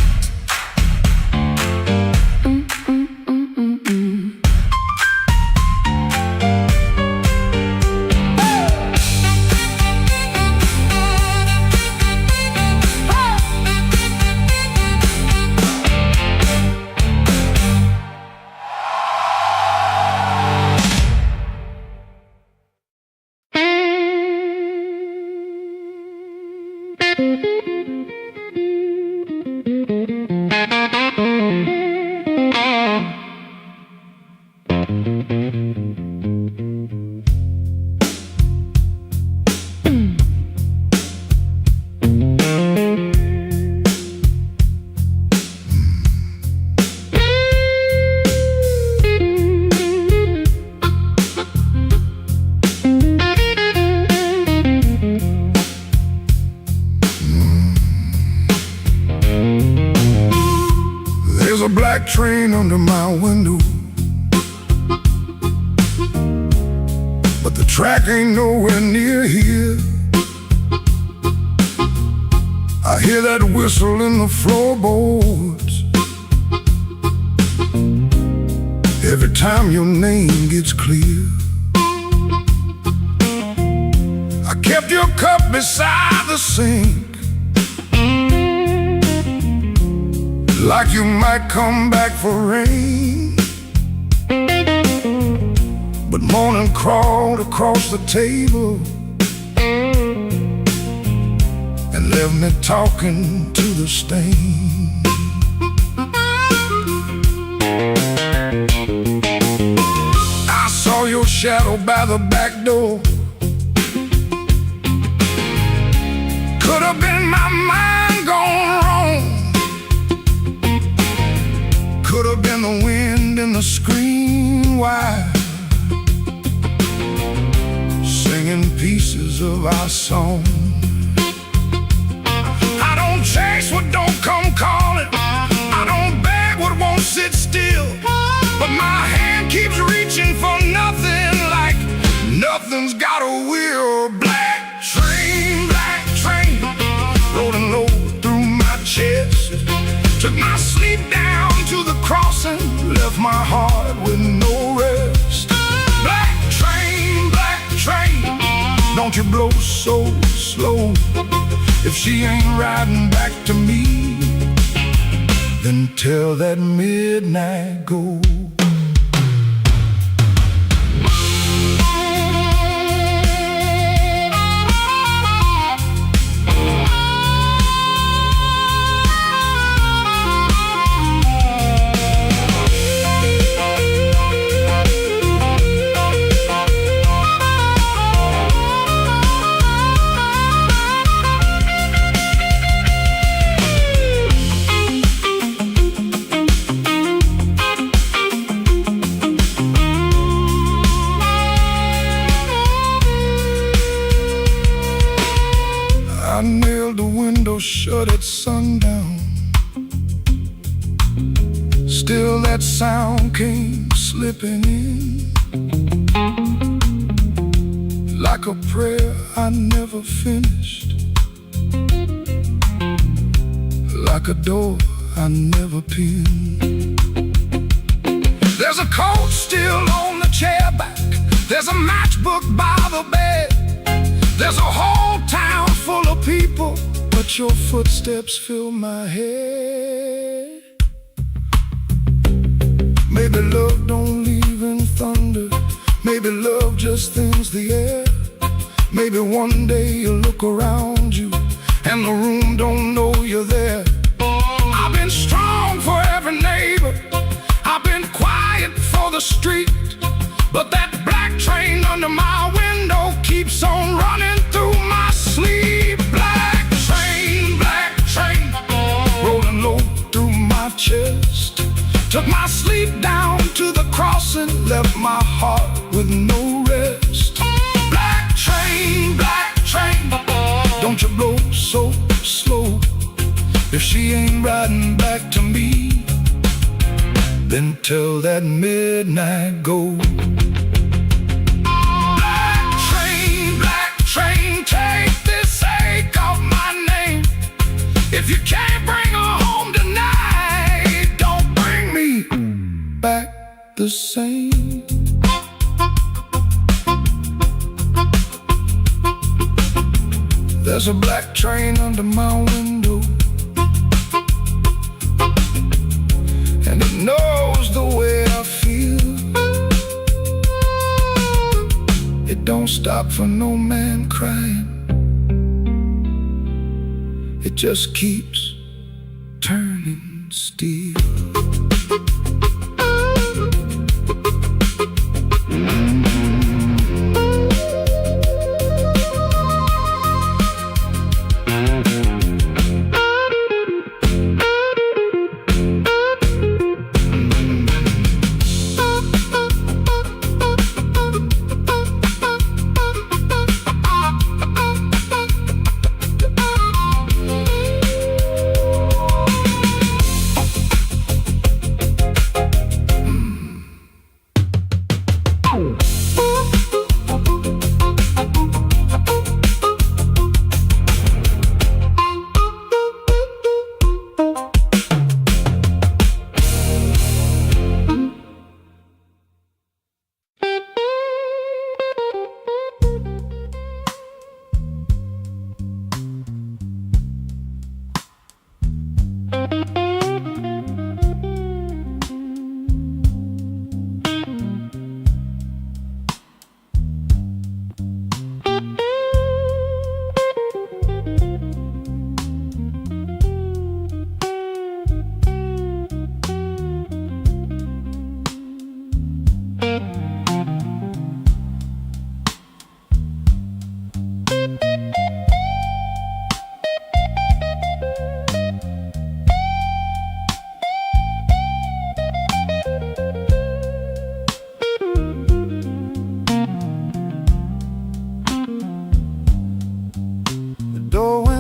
There's a black train under my window, but the track ain't nowhere near here. I hear that whistle in the floorboards every time your name gets clear. I kept your cup beside the sink, like you might come back for rain. But morning crawled across the table and left me talking to the stain. I saw your shadow by the back door. Could have been my mind gone wrong. Could have been the wind in the screen wire, singing pieces of our song. I don't chase what don't come calling. I don't beg what won't sit still. But my hand keeps reaching for nothing, like nothing's got a will. Black train, rolling low through my chest. Took my sleep down to the crossing, left my heart with no rest. Black train, don't you blow so slow. If she ain't riding back to me, then tell that midnight go. window shut at sundown. Still that sound came slipping in, like a prayer I never finished, like a door I never pinned. There's a coat still on the chair back, there's a matchbook by the bed, there's a whole town full of people, but your footsteps fill my head. Maybe love don't leave in thunder, maybe love just thins the air. Maybe one day you look around you and the room don't know you're there. I've been strong for every neighbor, I've been quiet for the street, but that black train under my window keeps on running through my sleep. Black train, rolling low through my chest, took my sleep down to the crossing, left my heart with no rest. Black train, don't you blow so slow. If she ain't riding back to me, then tell that midnight go. Black train, take this ache off my name. If you can't bring her home tonight, don't bring me back the same. There's a black train under my window, and it knows the way I feel. It don't stop for no man crying, it just keeps turning steel.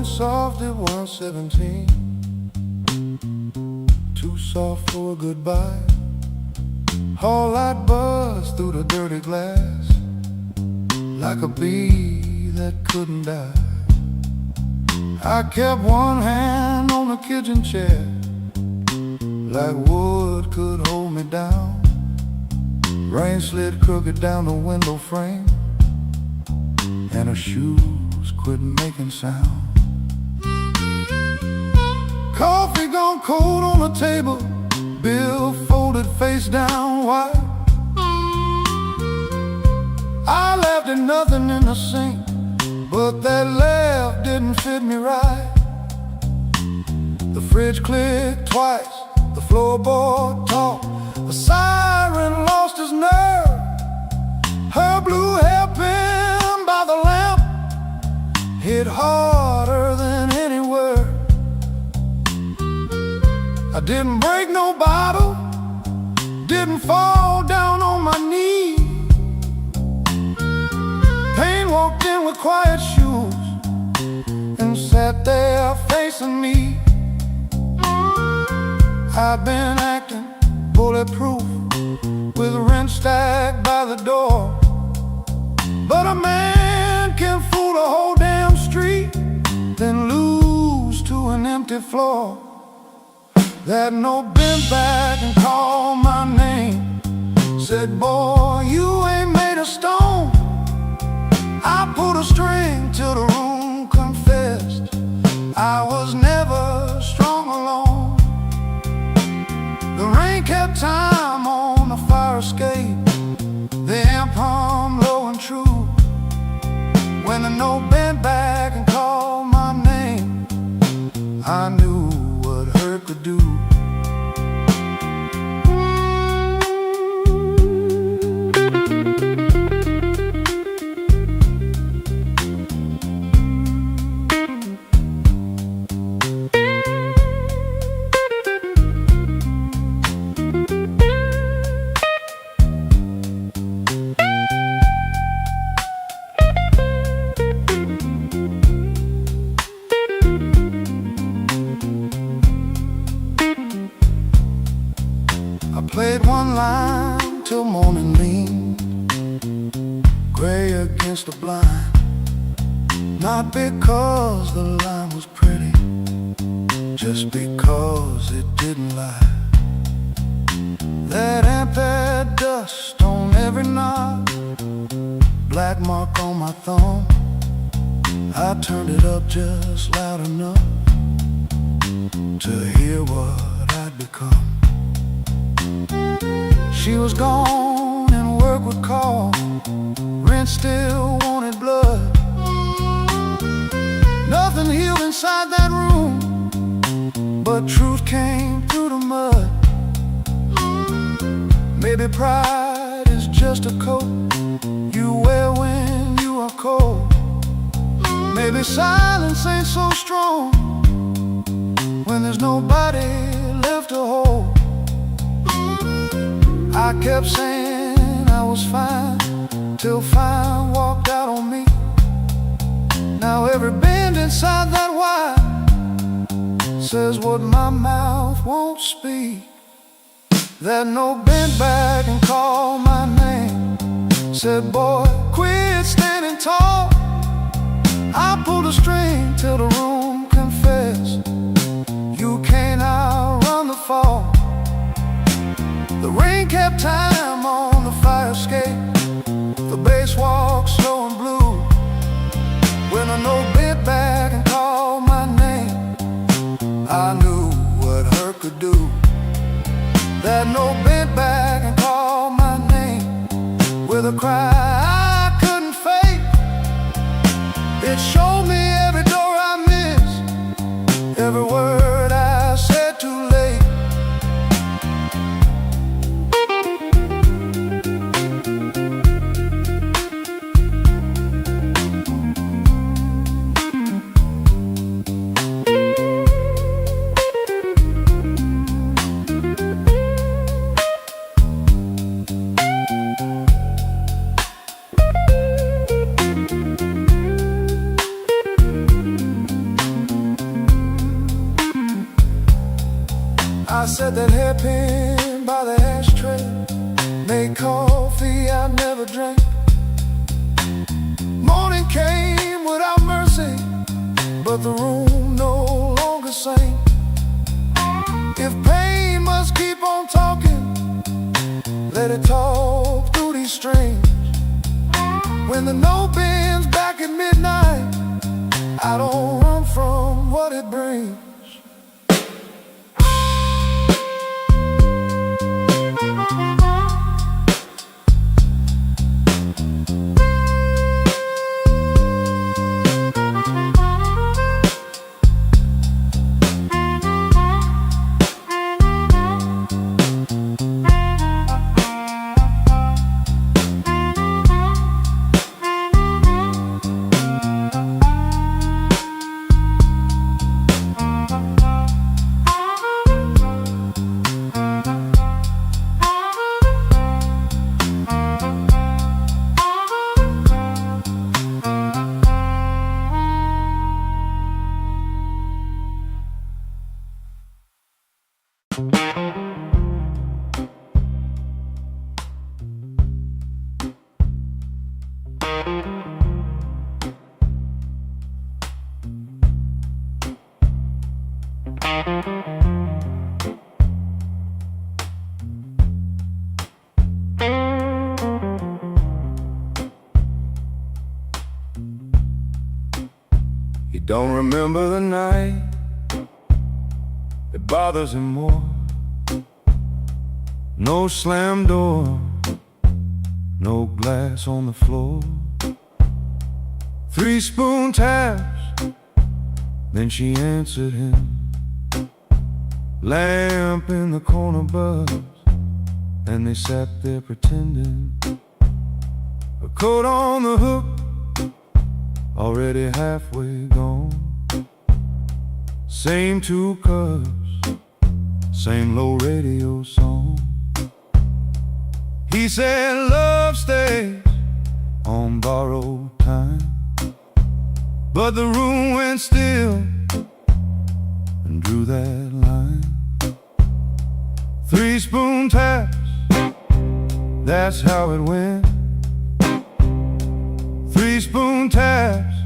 Soft at 117, too soft for a goodbye. Whole light buzzed through the dirty glass, like a bee that couldn't die. I kept one hand on the kitchen chair, like wood could hold me down. Rain slid crooked down the window frame, and her shoes quit making sound. Coffee gone cold on the table, bill folded face down wide. I laughed at nothing in the sink, but that laugh didn't fit me right. The fridge clicked twice, the floorboard talked, the siren lost his nerve. Her blue hairpin by the lamp hit harder than any word. I didn't break no bottle, didn't fall down on my knee. Pain walked in with quiet shoes and said, sat there facing me. I've been acting bulletproof with rent stacked by the door. But a man can fool a whole damn street, then lose to an empty floor. That note bent back and called my name, said, boy, you ain't made of stone. I pulled a string till the room confessed I was never strong alone. The rain kept time on the fire escape, the amp hummed low and true. When the note bent back and called my name, I knew what hurt could do. I played one line till morning leaned gray against the blind. Not because the line was pretty, just because it didn't lie. That amp had dust on every knob, black mark on my thumb. I turned it up just loud enough to hear what I'd become. She was gone and work would call, rent still wanted blood. Nothing healed inside that room, but truth came through the mud. Maybe pride is just a coat you wear when you are cold. Maybe silence ain't so strong when there's nobody left to hold. I kept saying I was fine, till fine walked out on me. Now every bend inside that wire says what my mouth won't speak. That note bent back and called my name, said, boy, quit standing tall. I pulled a string till the room confessed you can't outrun the fall. The rain kept time on the fire escape, the bass walked slow and blue. When the note bent back and called my name, I knew what hurt could do. That note bent back and called my name with a cry I couldn't fake. It showed me every door I missed, every word I said too late. I said that hairpin by the ashtray made coffee I never drank. Morning came without mercy, but the room no longer sang. If pain must keep on talking, let it talk through these strings. When the note bends back at midnight, I don't run from what it brings. He don't remember the night that bothers him more. No slam door, no glass on the floor. 3 spoon taps, then she answered him. Lamp in the corner buzzed, and they sat there pretending. A coat on the hook, already halfway gone. Same 2 cups, same low radio song. He said love stays on borrowed time, but the room went still and drew that line. 3 spoon taps, that's how it went. 3 spoon taps,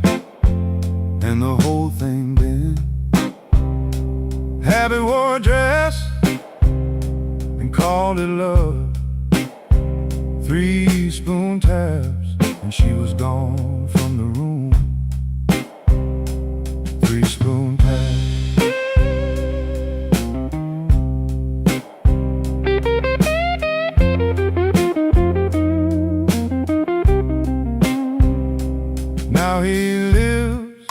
and the whole thing bent. Habit wore a dress and called it love. 3 spoon taps, and she was gone from the room. 3 spoon taps. Now he lives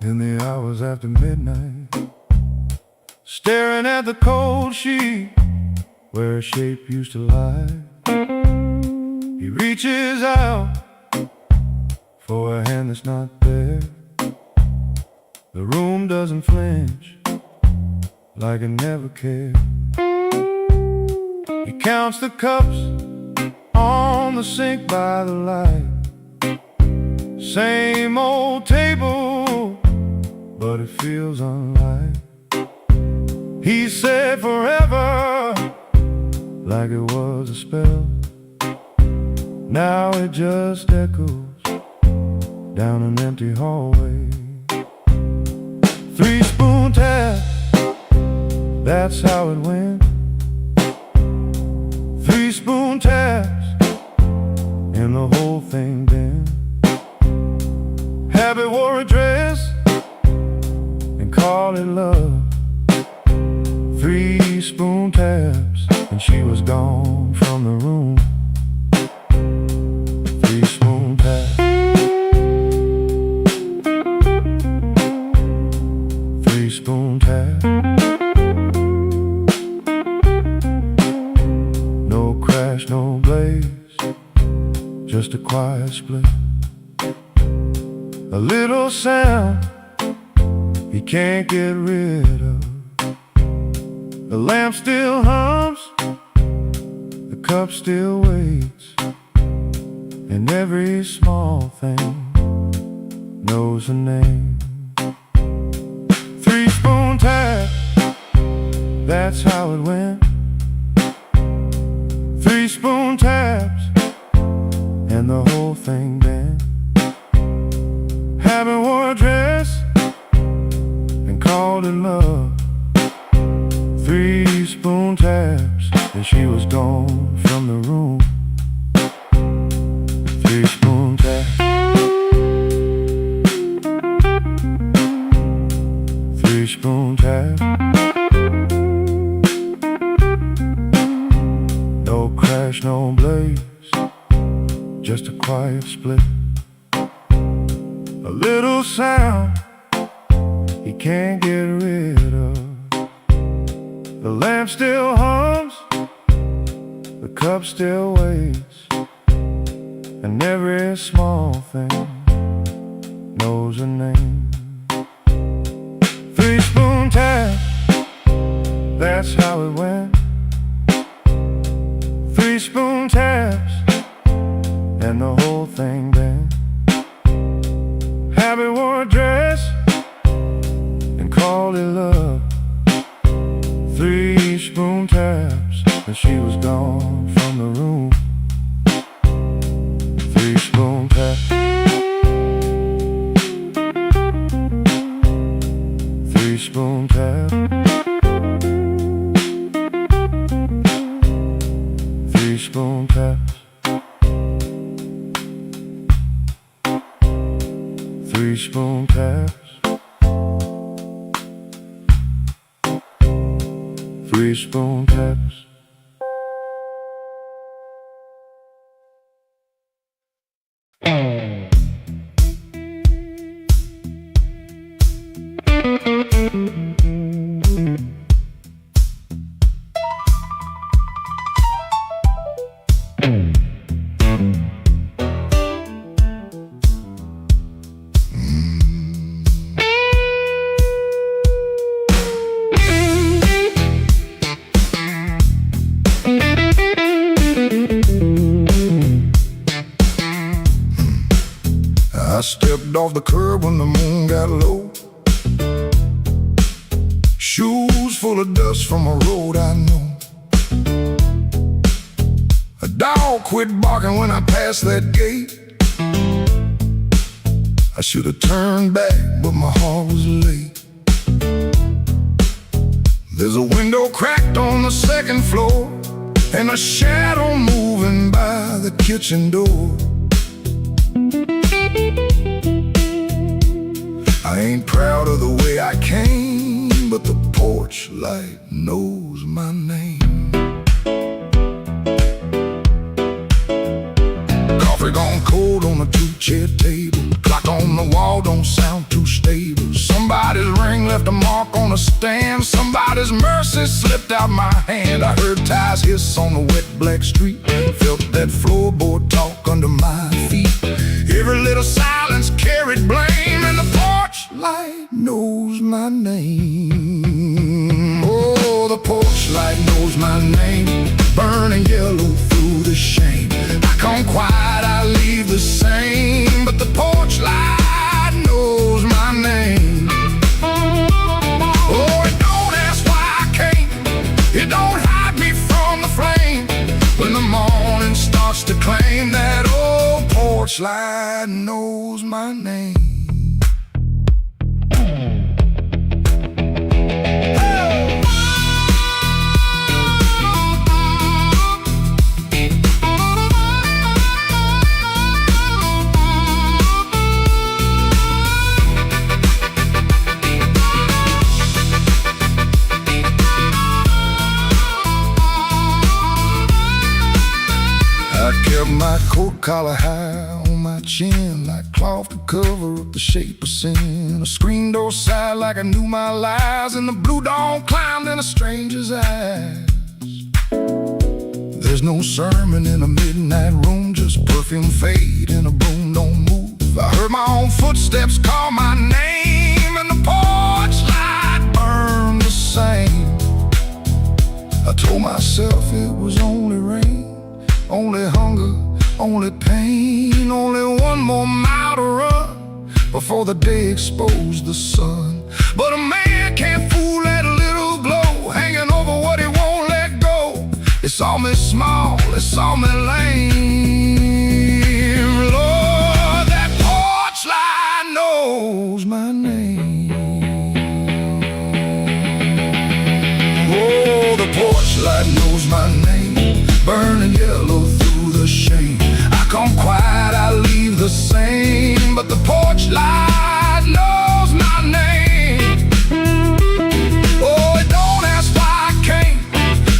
in the hours after midnight, staring at the cold sheet where a shape used to lie. He reaches out for a hand that's not there. The room doesn't flinch, like it never cared. He counts the cups on the sink by the light. Same old table, but it feels unlike. He said forever, like it was a spell. Now it just echoes down an empty hallway. 3 spoon tap, that's how it went. 3 spoon taps, and the whole thing bent. Habit wore a dress and called it love. 3 spoon taps, and she was gone from the room. 3 spoon taps. 3 spoon taps. No crash, no blaze, just a quiet split. A little sound he can't get rid of. The lamp still hums, the cup still waits, and every small thing knows a name. 3 spoon tap, that's how it went. 3 spoon taps, and the whole thing bent. Habit wore a dress and called it love. 3 spoon taps, and she was gone from the room. 3 spoon taps. 3 spoon taps. No crash, no blaze, just a quiet split. A little sound he can't get rid of. The lamp still hums, the cup still waits, and every small thing knows a name. 3 spoon tap, that's how it went. 3 spoon taps, and the whole thing bent. Habit wore a dress and called it love. 3 and she was gone from the room. 3 spoon pass, 3 spoon pass, 3 spoon pass, 3 spoon pass, 3 spoon pass. I stepped off the curb when the moon got low. Shoes full of dust from a road I know. A dog quit barking when I passed that gate. I should have turned back, but my heart was late. There's a window cracked on the 2nd floor, and a shadow moving by the kitchen door. I ain't proud of the way I came, but the porch light knows my name. Coffee gone cold on a 2-chair table. Clock on the wall don't sound too stable. Somebody's ring left a mark on a stand. Somebody's mercy slipped out my hand. I heard tires hiss on the wet black street. Felt that floorboard talk under my feet. Every little silence carried blame, and the porch light knows my name. Oh, the porch light knows my name. Burning yellow through the shame. I come quiet, I leave the same, but the porch light knows my name. Oh, it don't ask why I came. It don't hide me from the flame. When the morning starts to claim, that old porch light knows my name. I kept my coat collar high on my chin, like cloth to cover up the shape of sin. A screen door side like I knew my lies, and the blue dawn climbed in a stranger's eyes. There's no sermon in a midnight room, just perfume fade and a broom don't move. I heard my own footsteps call my name, and the porch light burned the same. I told myself it was only rain, only hunger, only pain, only one more mile to run before the day exposed the sun. But a man can't fool that little glow hanging over what he won't let go. It saw me small, it saw me lame. Lord, that porch light knows my name. Oh, the porch light knows my name. Burning yellow through the shame. I come quiet, I leave the same, but the porch light knows my name. Oh, it don't ask why I came.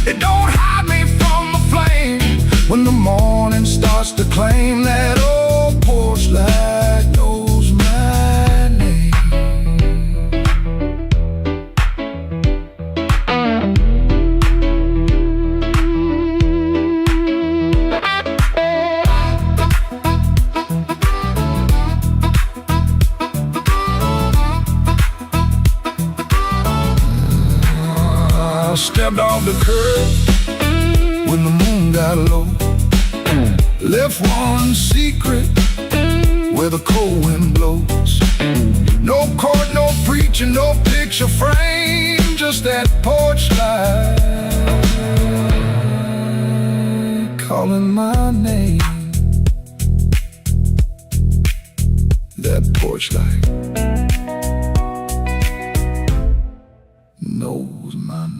It don't hide me from the flame. When the morning starts to claim, that old porch light knows my name. I stepped off the curb when the moon got low. Left one secret where the cold wind blows. No court, no preacher, no picture frame, just that porch light calling my name. That porch light knows my name.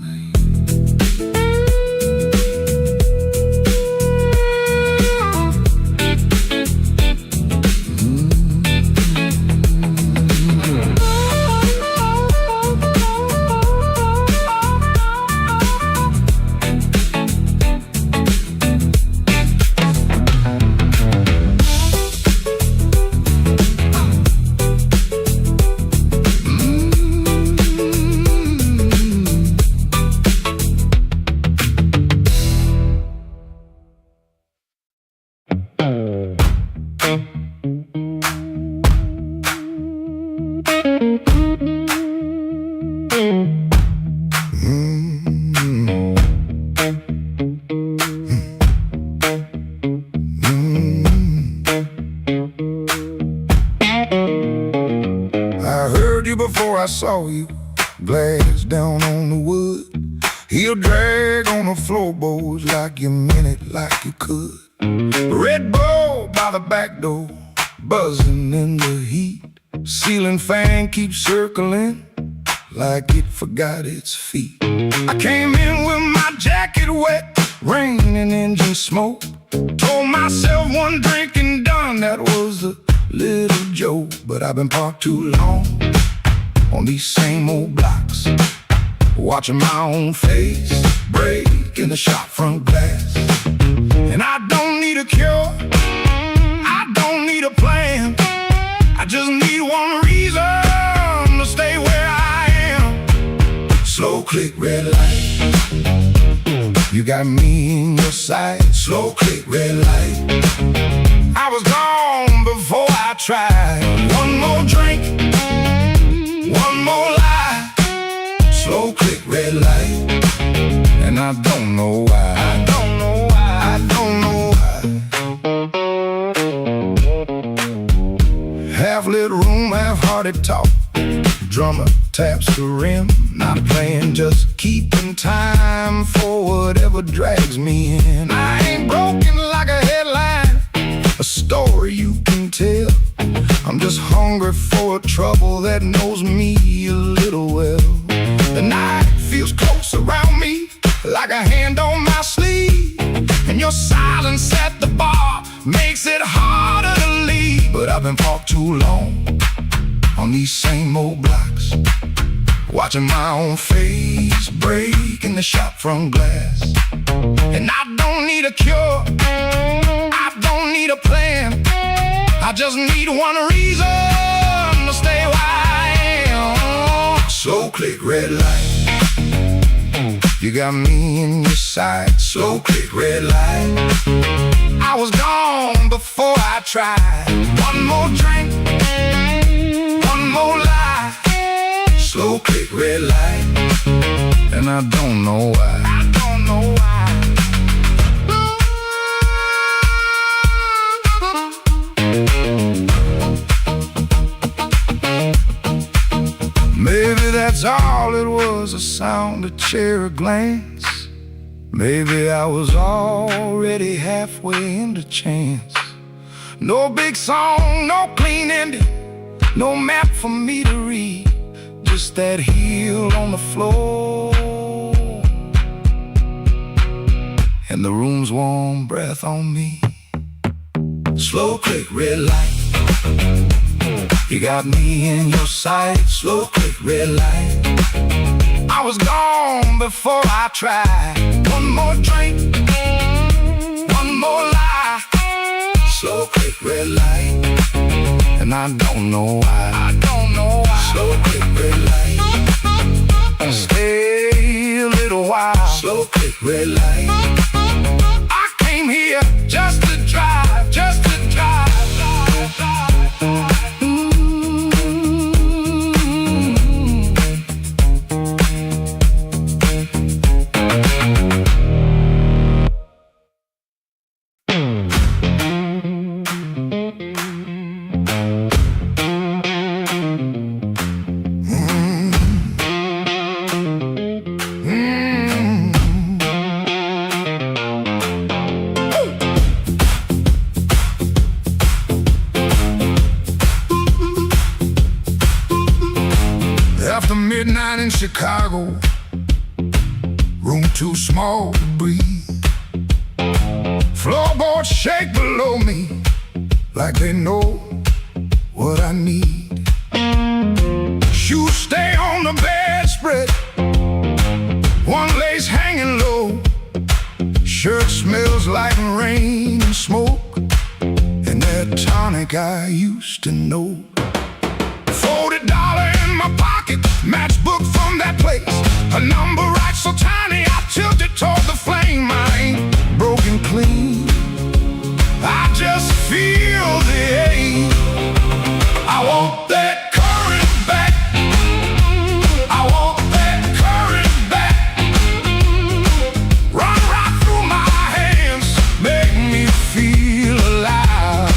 Before I saw you, glass down on the wood. He'll drag on the floorboards like you meant it, like you could. Red Bull by the back door, buzzing in the heat. Ceiling fan keeps circling like it forgot its feet. I came in with my jacket wet, rain and engine smoke. Told myself one drink and done, that was a little joke. But I've been parked too long on these same old blocks, watching my own face break in the shop front glass. And I don't need a cure, I don't need a plan, I just need one reason to stay where I am. Slow click, red light, you got me in your sight. Slow click, red light, I was gone before I tried. One more drink, one more lie. Slow click, red light, and I don't know why. I don't know why. I don't know why. Half lit room, half-hearted talk. Drummer taps the rim, not playing, just keeping time for whatever drags me in. I ain't broken like a headline, a story you can tell. I'm just hungry for a trouble that knows me a little well. The night feels close around me, like a hand on my sleeve. And your silence at the bar makes it harder to leave. But I've been parked too long on these same old blocks, watching my own face break in the shop front glass. And I don't need a cure, I don't need a plan, I just need one reason to stay where I am. Slow click, red light, you got me in your sight. Slow click, red light, I was gone before I tried. One more drink, one more lie. Slow click, red light, and I don't know why. I don't know why. Maybe that's all it was, a sound, a chair, a glance. Maybe I was already halfway into chance. No big song, no clean ending, no map for me to read, just that heel on the floor and the room's warm breath on me. Slow click, red light, you got me in your sight. Slow click, red light, I was gone before I tried. One more drink, one more lie. Slow click, red light, and I don't know why. I don't know why. Slow click, red light, stay a little while. Slow click, red light, I came here just to drive, just to drive. Chicago, room too small to breathe. Floorboards shake below me like they know what I need. Shoes stay on the bedspread, one lace hanging low. Shirt smells like rain and smoke, and that tonic I used to know. $40 in my pocket, matchbook from that place. A number right so tiny, I tilt it toward the flame. I ain't broken clean, I just feel the ache. I want that current back, I want that current back. Run right through my hands, make me feel alive.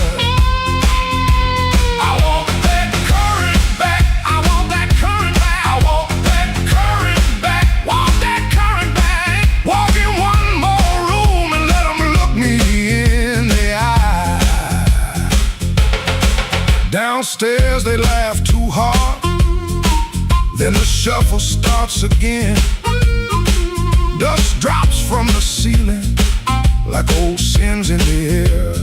I want that current back, I want that current back, I want that current back, want that current back. Walk in one more room and let them look me in the eye. Downstairs they laugh too hard, then the shuffle starts again. Dust drops from the ceiling like old sins in the air.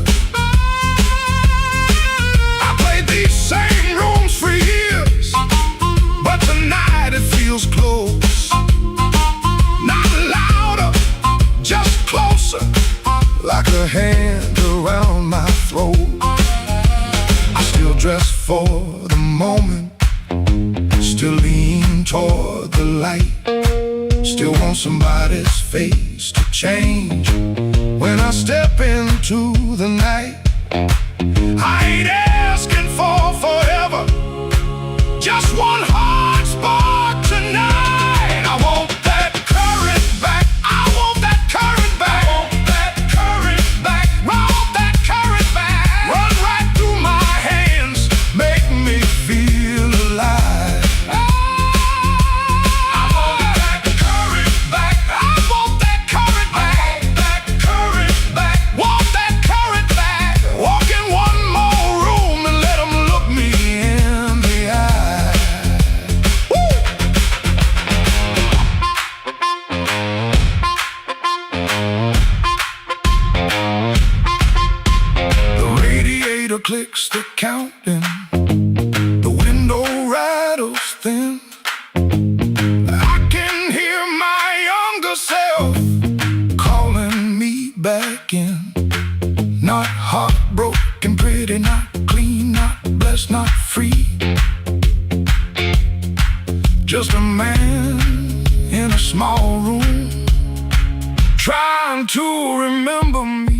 I played these same rooms for years, but tonight it feels close. Not louder, just closer, like a hand around my throat. I still dress for the moment, still lean toward the light, still want somebody's face to change when I step into the night. I ain't asking for forever, just one hard spark tonight. I want that current back, I want that current back, I want that current back, want that current back. Run right through my hands, make me feel alive. I want that current back, I want that current back, that current back, want that current back. Walk in one more room and let them look me in the eye. Woo! The radiator clicks the counting, the window rattles thin. I can hear my younger self calling me back in. Not heartbroken, pretty, not clean, not blessed, not free. Just a man in a small room, trying to remember me.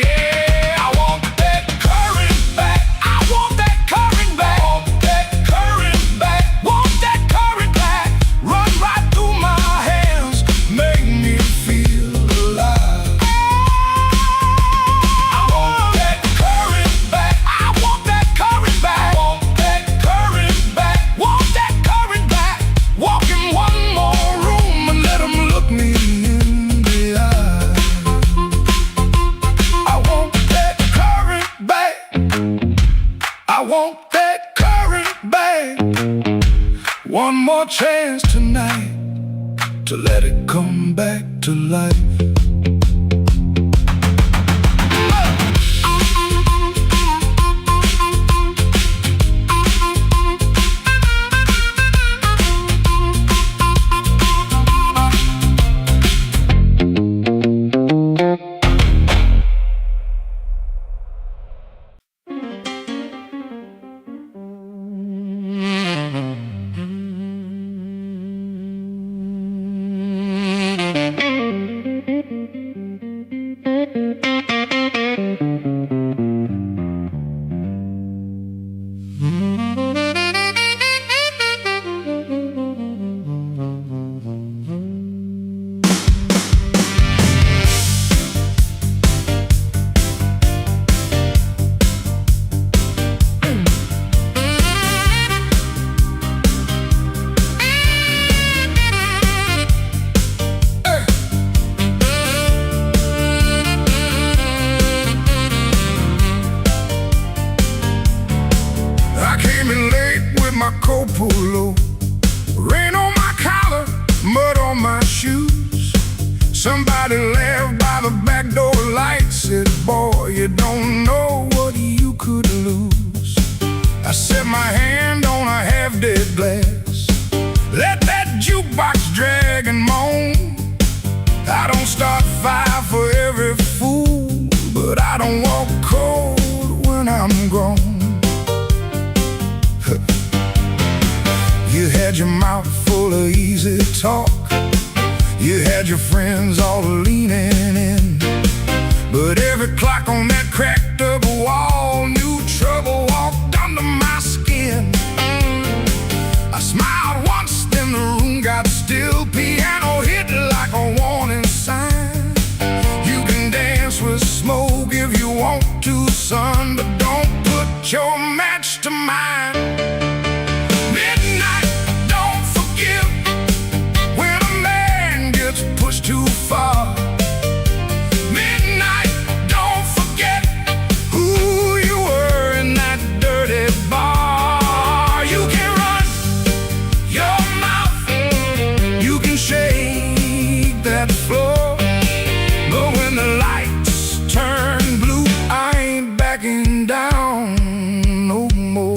Yeah, I want that current back, I want that current back, want that current back, want that current back. Run right through my hands, make me feel alive. I want that current back, I want that current back, want that current back, want that current back. Walk in one more room and let them look me in the eye. I want that current back, I want that current back. One more chance tonight to let it come back to life. your mouth full of easy talk. You had your friends all leaning in, but every clock on that cracked up wall knew trouble walked under my skin. I smiled once, then the room got still. Piano hit like a warning sign. You can dance with smoke if you want to, son, but don't put your match to mine. Midnight, don't forgive when a man gets pushed too far. Midnight, don't forget who you were in that dirty bar. You can run your mouth, you can shake that floor, but when the lights turn blue, I ain't backing down no more.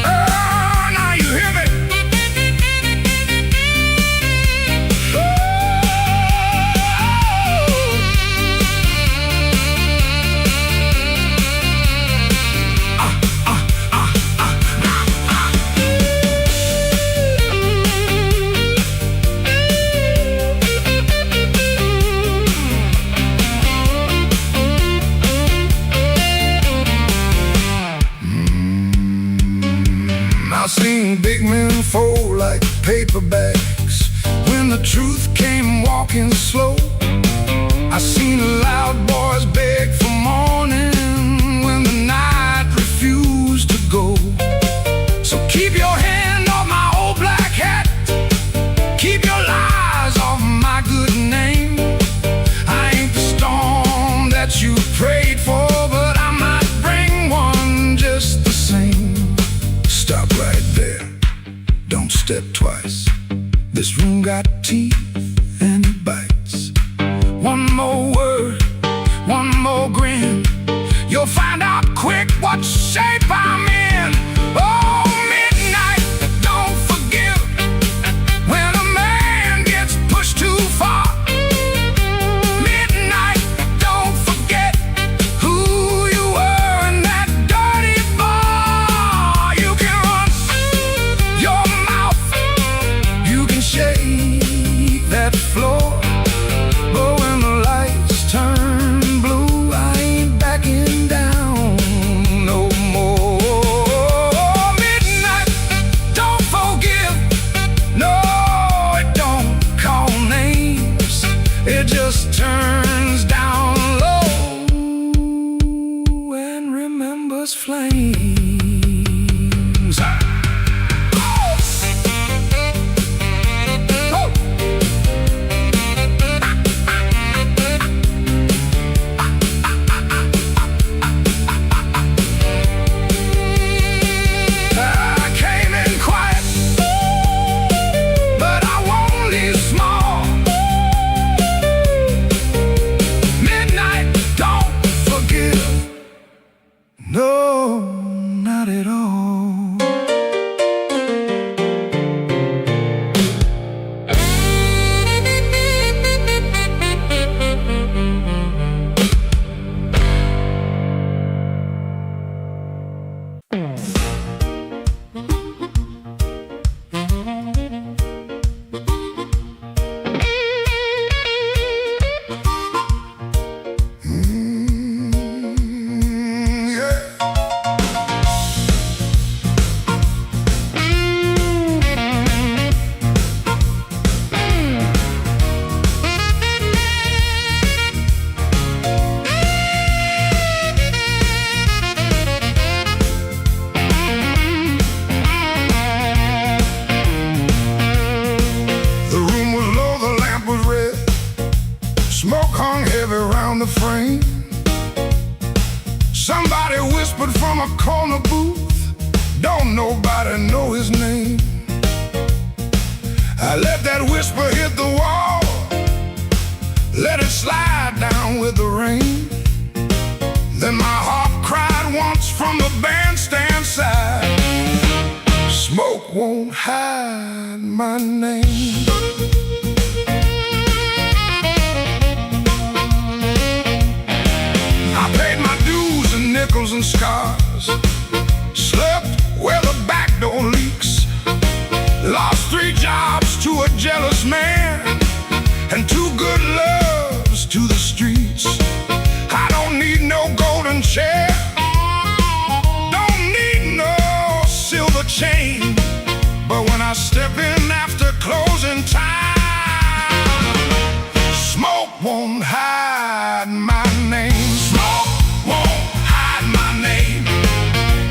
Oh, now you hear me? I've seen big men fold like paper bags when the truth came walking slow. I seen loud boys beg for morning when the night refused to go. So keep your hand off my old black hat, keep your lies off my good name. I ain't the storm that you prayed for, but I might bring one just the same. Stop right there, don't step twice. This room got teeth and it bites. One more word, one more grin, you'll find out quick what shape I'm in. Oh, midnight, don't forgive when a man gets pushed too far. Midnight, don't forget who you were in that dirty bar. You can run your mouth, you can shake that floor, but when the lights turn blue, I ain't backing down no more. Midnight, don't forgive, no, it don't call names, it just turns down low and remembers flames. I came in quiet, but I won't leave small. Midnight, don't forgive, no, not at all. Yeah. The room was low, the lamp was red, smoke hung heavy around the frame. Somebody whispered from a corner booth, don't nobody know his name. I let that whisper hit the wall, let it slide down with the rain. Then my heart cried once from the bandstand side, smoke won't hide my name. I paid my dues. and scars. Slept where the back door leaks. Lost 3 jobs to a jealous man, and 2 good loves to the streets. I don't need no golden chair, don't need no silver chain, but when I step in after closing time, smoke won't hide my name. Smoke won't hide my name.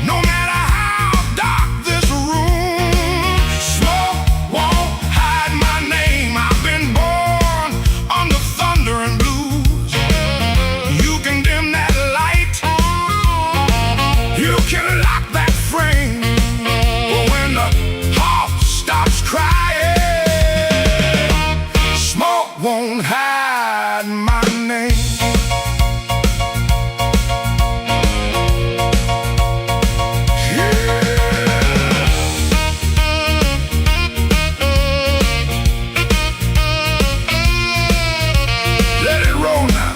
No matter how dark this room, smoke won't hide my name. I've been born under thunder and blues. You can dim that light, you can lock that frame, but when the heart stops crying, smoke won't hide my name. Let it roll now.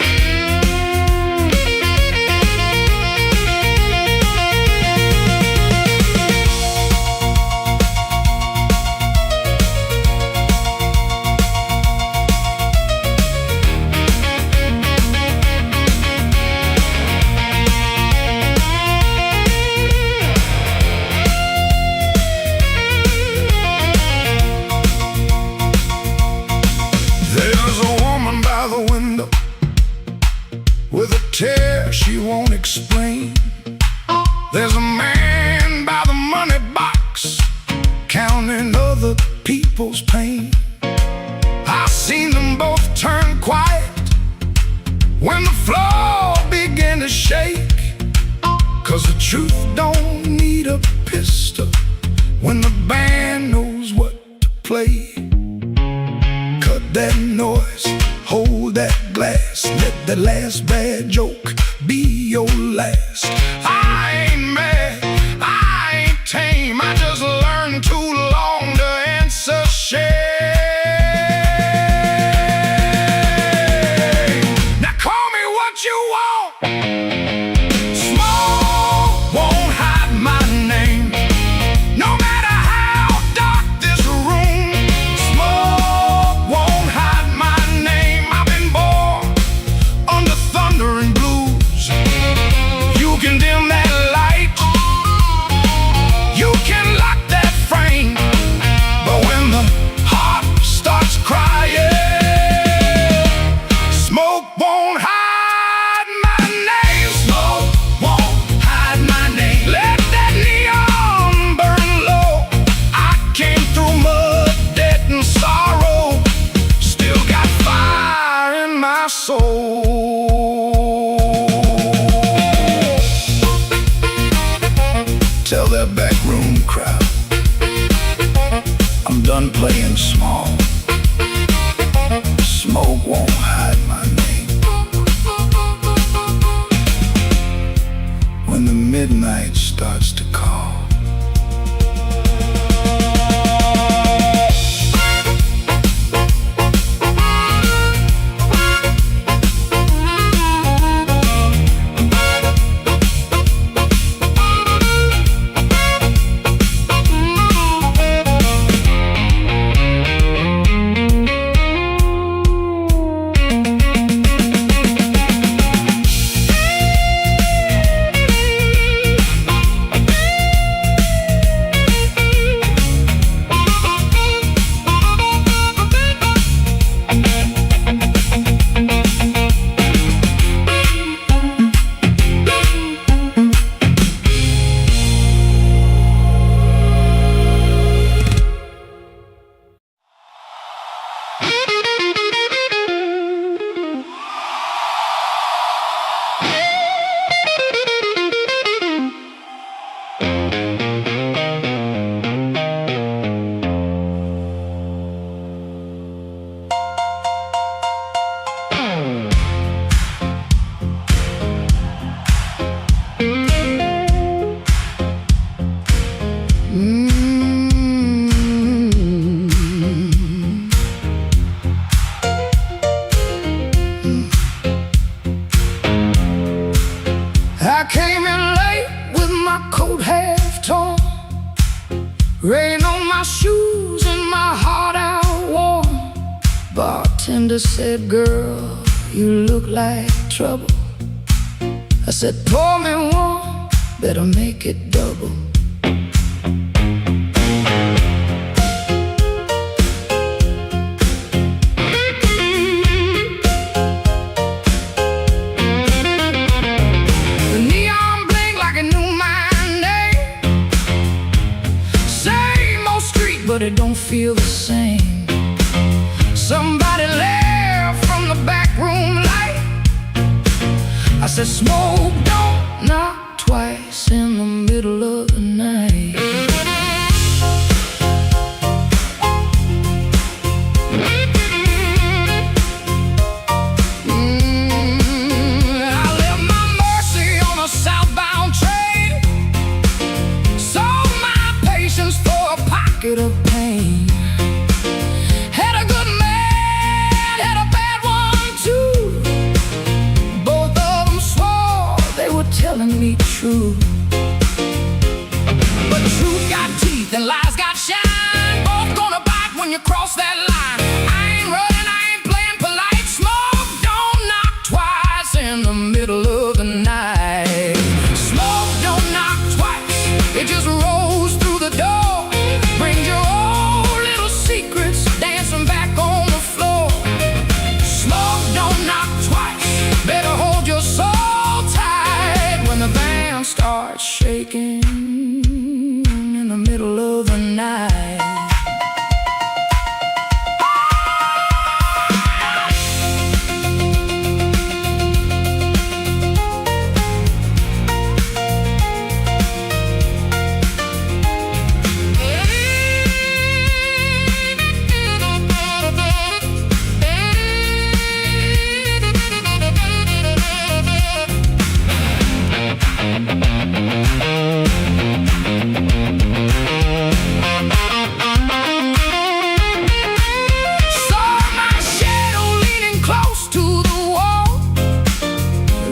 There's a woman by the window with a tear she won't explain. There's a man by the money box counting other people's pain. I've seen them both turn quiet when the floor began to shake, 'cause the truth don't need a pistol when the band knows what to play. Cut that noise, hold that glass, let that last bad joke be your last. I ain't mad, I ain't tame, I just learned too long to answer shame. Now call me what you want, smoke won't hide my name. No matter how dark this room, smoke won't hide my name. I've been born under thunder and blues. You can dim that light, you can lock that frame, but when the heart starts crying, smoke won't hide my name. Smoke won't hide my name. Let that neon burn low. I came through mud, debt, and sorrow, still got fire in my soul. Tell that backroom crowd I'm done playing small. Smoke won't hide my name. When the midnight starts to call, I came in late with my coat half torn, rain on my shoes and my heart out warm. Bartender said, girl, you look like trouble. I said, pour me one, better make it double. The neon blinked like it knew my name. Same old street, but it don't feel the same. Somebody left from the back room light. I said, smoke, don't knock twice in the middle of the night. I left my Mercy on a southbound train, sold my patience for a pocket of pain. Had a good man, had a bad one too. Both of them swore they were telling me true. But truth got teeth and lies got shine. Both gonna bite when you cross that line. I ain't running, I ain't playing polite. Smoke, don't knock twice in the middle of the night. Smoke, don't knock twice, it just rolls through the door. Brings your old little secrets dancing back on the floor. Smoke, don't knock twice, better hold your soul tight when the band starts shaking in the middle of the night.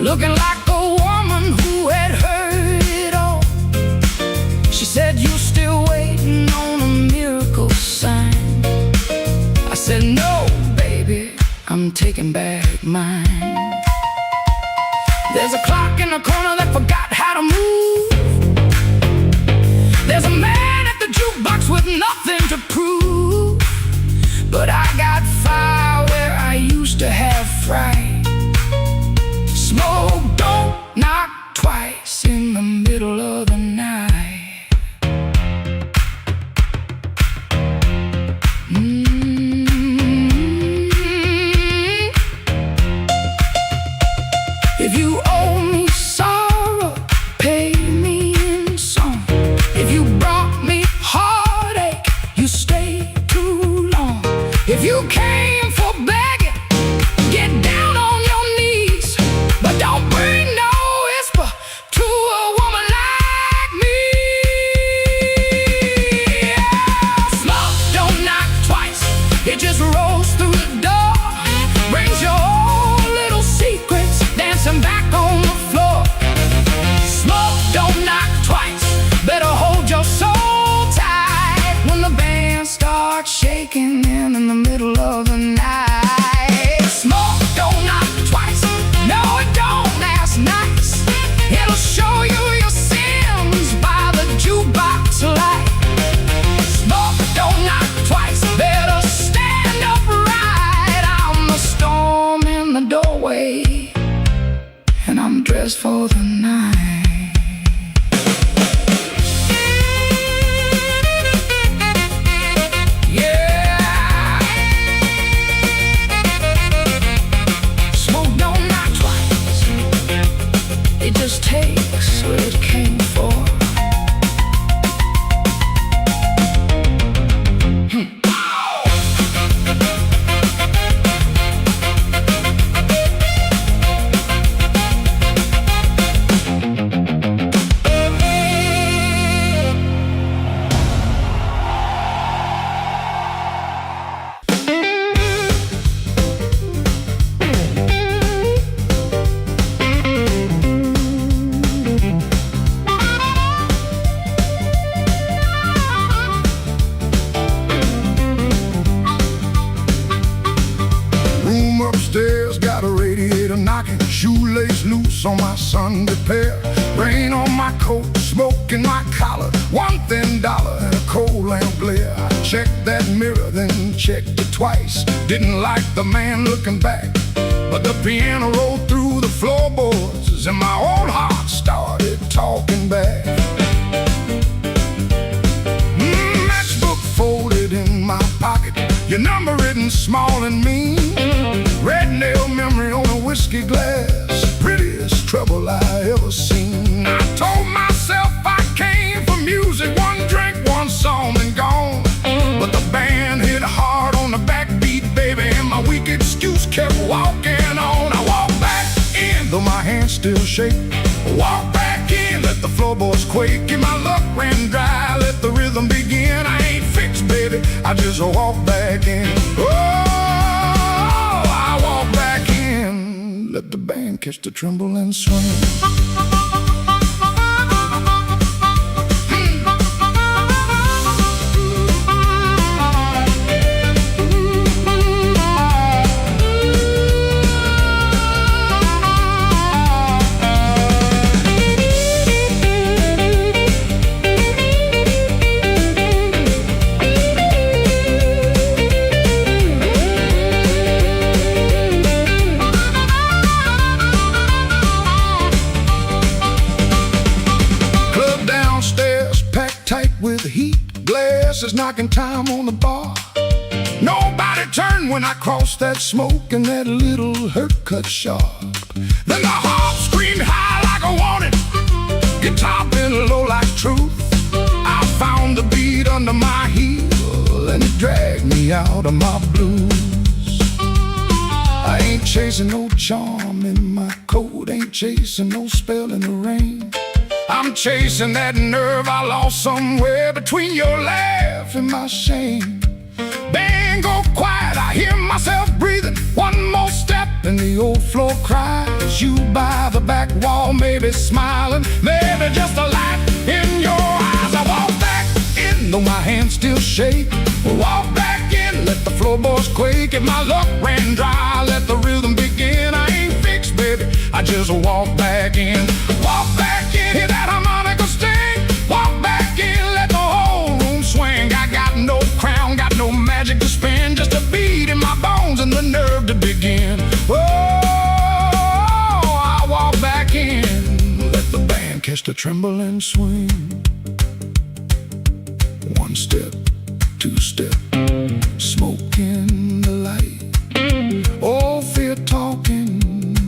Looking like a woman who had heard it all. She said, you still waiting on a miracle sign. I said, no, baby, I'm taking back mine. There's a clock in the corner that forgot how to move. There's a man at the jukebox with nothing to prove. But I got fire where I used to have fright. Smoke, don't knock twice in the middle of the night. If you owe me sorrow, pay me in song. If you brought me heartache, you stayed too long. If you came for begging, get down on your knees. But don't bring no whisper to a woman like me. Yeah. Smoke, don't knock twice, it just rolls through the door. Brings your old little secrets dancing back on the floor. Smoke, don't knock twice, better hold your soul tight when the band starts shaking in the middle of the night. Smoke, don't knock twice, no it don't last nice. It'll show you your sins by the jukebox light. Smoke, don't knock twice, better stand upright. I'm the storm in the doorway, and I'm dressed for the night. Yeah. Smoke, don't knock twice, it just takes what it came for. on my Sunday pair, rain on my coat, smoke in my collar, one thin dollar and a cold lamp glare. I checked that mirror, then checked it twice. Didn't like the man looking back, but the piano rolled through the floorboards and my old heart started talking back. Matchbook folded in my pocket, your number written small and mean. Red nail memory on a whiskey glass, prettiest trouble I ever seen. I told myself I came for music, one drink, one song and gone. But the band hit hard on the backbeat, baby, and my weak excuse kept walking on. I walked back in, though my hands still shake. Walk back in, let the floorboards quake. And my luck ran dry, let the rhythm begin. I ain't fixed, baby, I just walk back in. Oh, I walk back in, let the band catch the tremble and swing. With heat, glasses knocking time on the bar. Nobody turned when I crossed that smoke, and that little hurt cut sharp. Then the harp screamed high like I wanted, guitar bent low like truth. I found the beat under my heel, and it dragged me out of my blues. I ain't chasing no charm in my coat, ain't chasing no spell in the rain. I'm chasing that nerve I lost somewhere between your laugh and my shame. Bang go quiet, I hear myself breathing. One more step and the old floor cries. You by the back wall, maybe smiling, maybe just a light in your eyes. I walk back in, though my hands still shake. Walk back in, let the floorboards quake. If my luck ran dry, let the rhythm begin. I ain't fixed, baby, I just walk back in. Walk back in, hear that harmonica sting. Walk back in, let the whole room swing. I got no crown, got no magic to spin, just a beat in my bones and the nerve to begin. Oh, I walk back in, let the band catch the tremble and swing. One step, two step, smoke in the light. Oh, fear talking,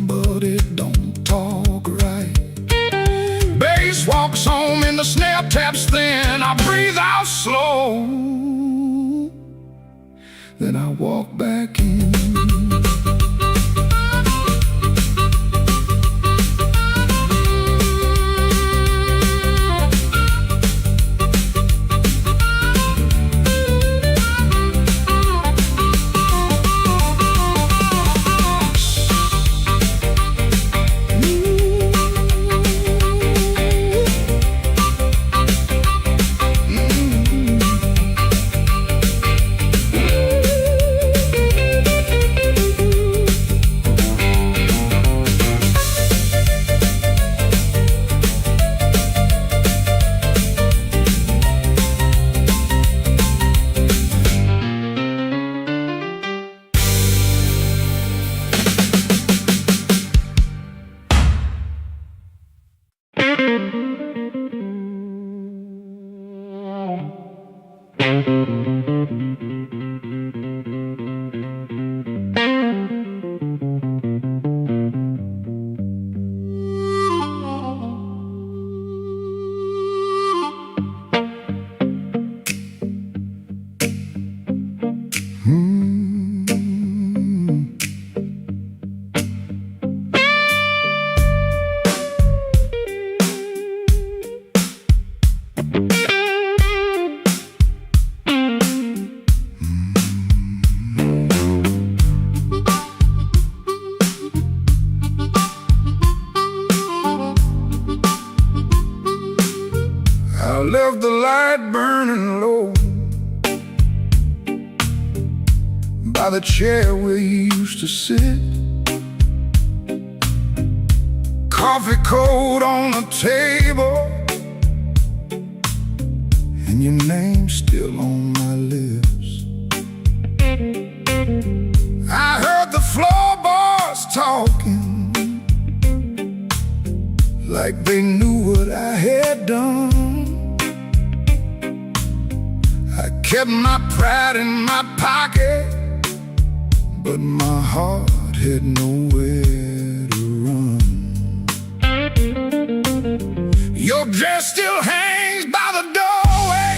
but it don't talk right. Bass walks home and the snare taps thin. I breathe out slow, then I walk back in. I left the light burning low by the chair where you used to sit. coffee cold on the table, and your name's still on my lips. I heard the floorboards talking like they knew what I had done. I kept my pride in my pocket, but my heart had nowhere to run. Your dress still hangs by the doorway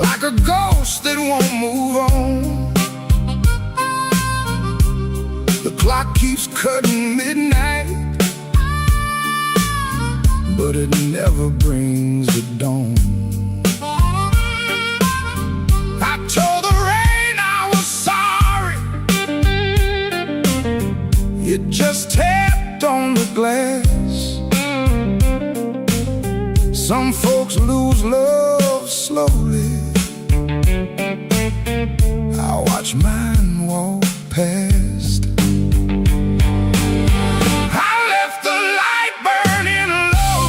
like a ghost that won't move on. The clock keeps cutting midnight, but it never brings the dawn. I told the rain I was sorry. It just tapped on the glass. Some folks lose love slowly. I watch mine walk past. I left the light burning low,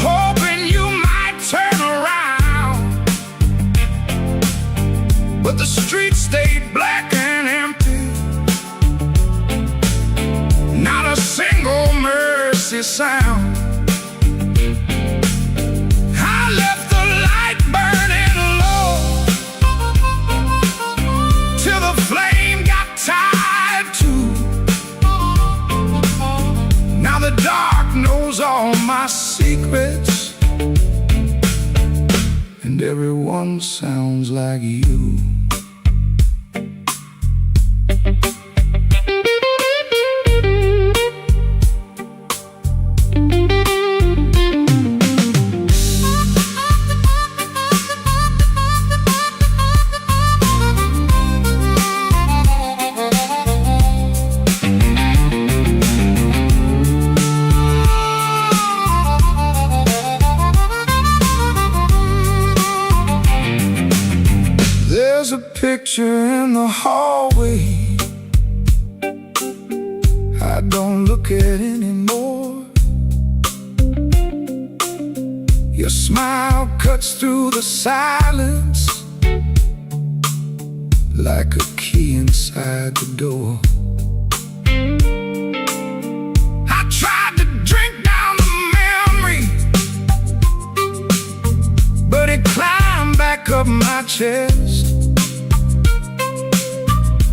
hoping you might turn around. But the street stayed black and empty. Not a single mercy sound. All my secrets, and everyone sounds like you. There's a picture in the hallway I don't look at anymore. Your smile cuts through the silence like a key inside the door. I tried to drink down the memory, but it climbed back up my chest.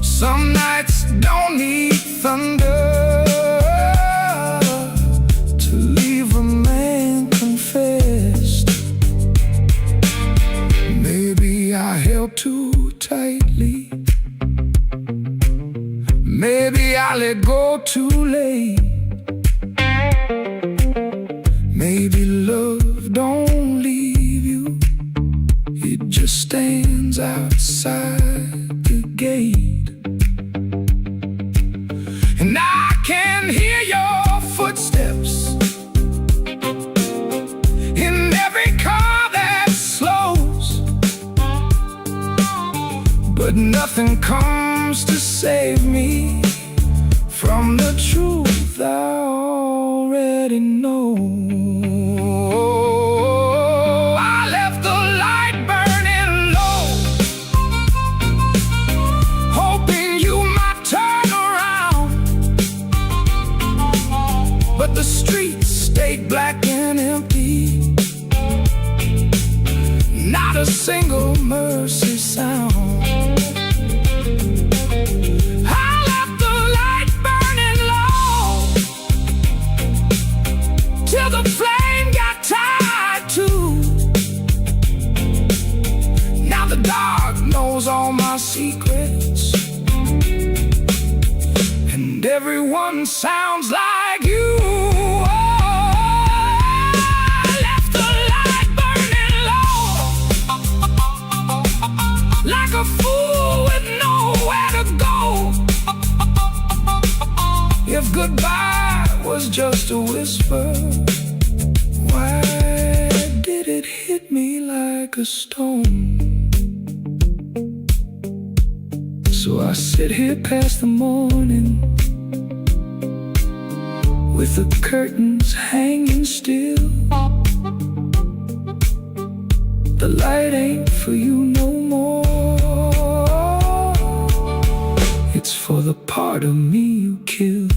Some nights don't need thunder to leave a man confessed. Maybe I held too tightly. Maybe I let go too late. Maybe love don't leave you, it just stands outside the gate. And I can hear your footsteps in every car that slows, but nothing comes to save me from the truth I already know. I left the light burning low, hoping you might turn around. But the streets stayed black and empty. Not a single mercy sound. I left the light burning low till the flame got tired too. Now the dark knows all my secrets, and everyone sounds like you. Like a fool with nowhere to go. If goodbye was just a whisper, why did it hit me like a stone? So I sit here past the morning, with the curtains hanging still. The light ain't for you no more. It's for the part of me you killed.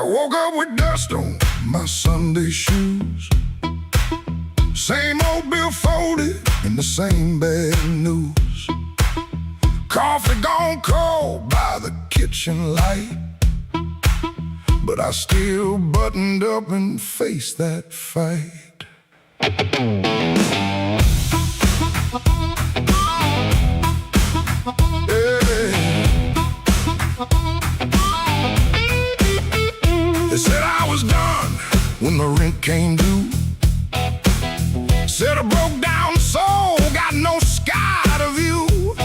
Woke up with dust on my Sunday shoes. Same old bill folded in the same bad news. Coffee gone cold by the kitchen light, but I still buttoned up and faced that fight. They said I was done when the rent came due. Said I broke down soul, got no sky to view.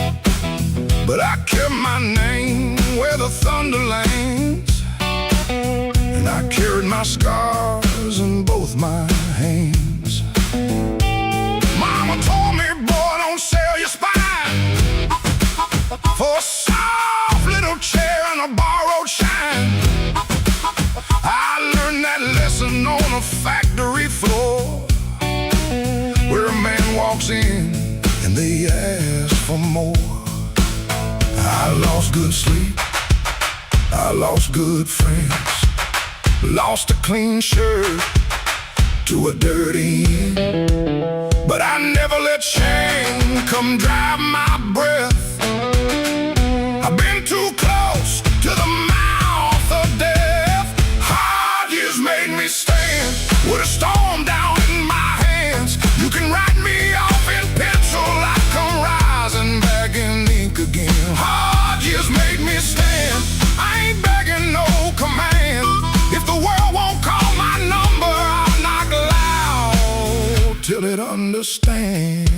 But I kept my name where the thunder lands, and I carried my scars in both my hands. Mama told me, boy, don't sell your spine for a soft little chair and a borrowed shine. I learned that lesson on a factory floor, where a man walks in and they ask for more. I lost good sleep, I lost good friends, lost a clean shirt to a dirty end. But I never let shame come drive my breath. I've been too close to the mouth of death. Hard years made me stand with a storm down in my hands. You can write me off in pencil, I come rising back in ink again. Hard years made me stand, I ain't begging no command. If the world won't call my number, I'll knock loud till it understands.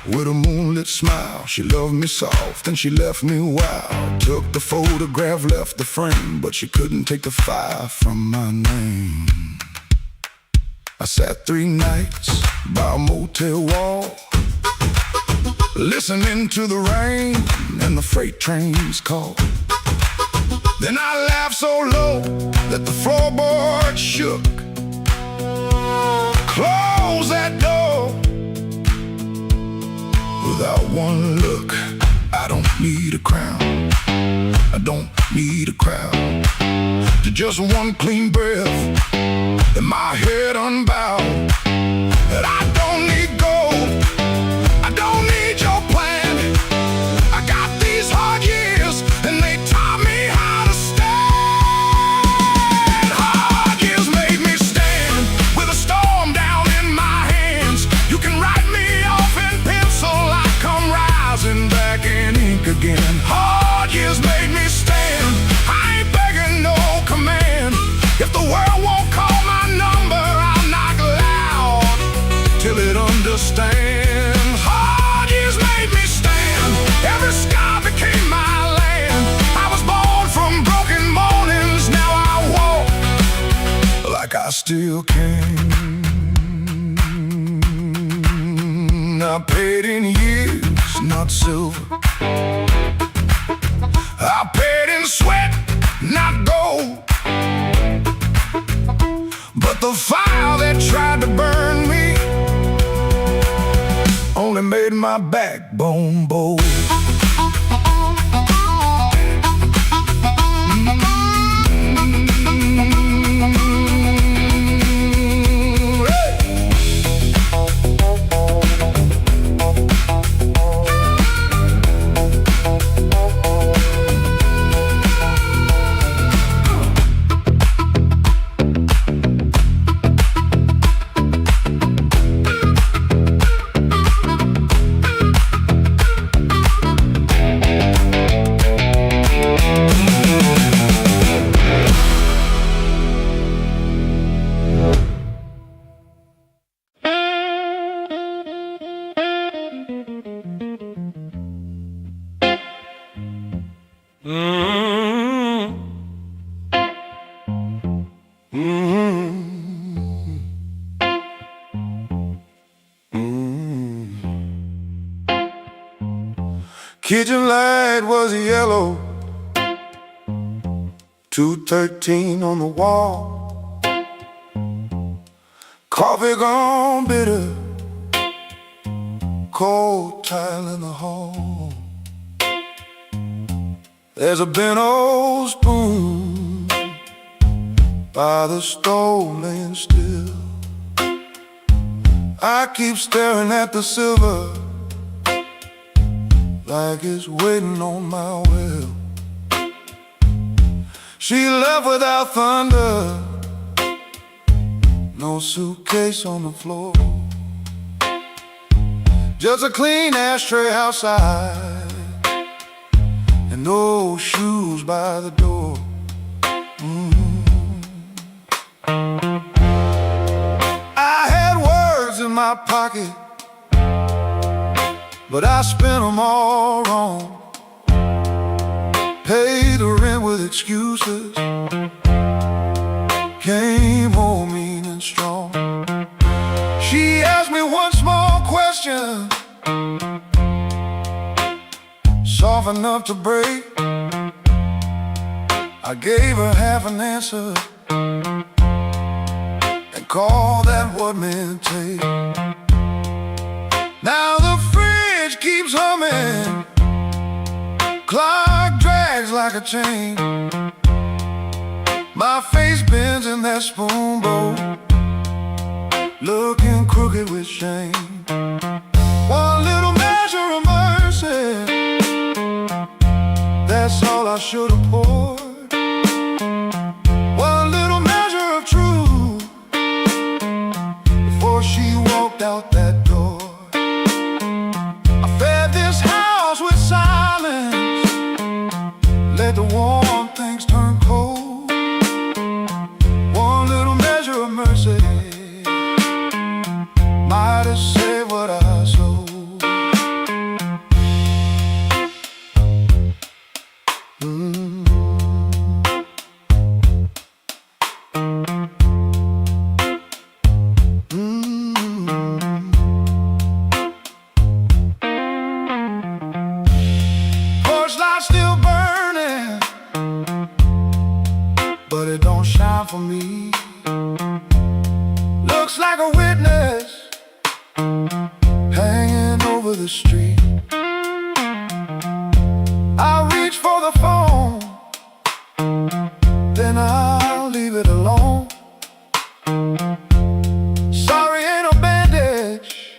With a moonlit smile, she loved me soft and she left me wild. Took the photograph, left the frame, but she couldn't take the fire from my name. I sat 3 nights by a motel wall, listening to the rain and the freight trains call. Then I laughed so low that the floorboard shook. Close that door. Without one look, I don't need a crown, I don't need a crowd, to just one clean breath and my head unbowed. And I don't need gold, I don't need your plan. I got these hard years and they taught me how to stand. Hard years made me stand with a storm down in my hands. You can write me off in pencil, rising back in ink again. Hard years made me stand, I ain't begging no command. If the world won't call my number, I'll knock loud till it understands. Hard years made me stand, every scar became my land. I was born from broken mornings, now I walk like I still can. I paid in years, not silver. I paid in sweat, not gold. But the fire that tried to burn me made my backbone bold. Kitchen light was yellow, 213 on the wall. Coffee gone bitter, cold tile in the hall. There's a bent old spoon by the stove laying still. I keep staring at the silver like it's waiting on my will. She left without thunder, no suitcase on the floor, just a clean ashtray outside and no shoes by the door. I had words in my pocket, but I spent them all wrong. Paid the rent with excuses, came home mean and strong. She asked me one small question, soft enough to break. I gave her half an answer and called that what men take. Now the fridge keeps humming, clock drags like a chain. My face bends in that spoon bowl, looking crooked with shame. One little measure of mercy, that's all I should have poured. One little measure of truth before she walked out that door. I fed this house with silence, let the warm things turn cold. One little measure of mercy might have saved what I sold. Porch light still burning, but it don't shine for me. Looks like a witness hanging over the street. I reach for the phone, then I'll leave it alone. Sorry ain't a bandage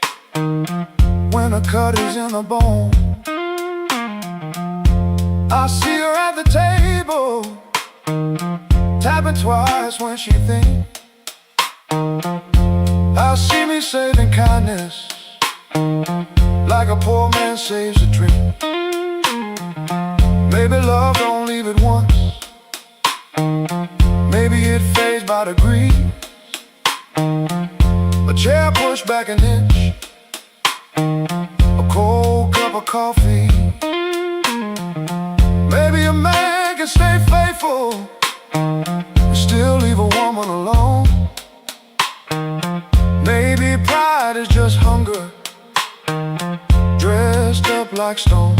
when a cut is in the bone. I see her at the table, tapping twice when she thinks. I see me saving kindness like a poor man saves a drink. Maybe love don't leave it once, maybe it fades by degrees. A chair pushed back an inch, a cold cup of coffee. Maybe a man can stay faithful and still leave a woman alone. Maybe pride is just hunger dressed up like stone.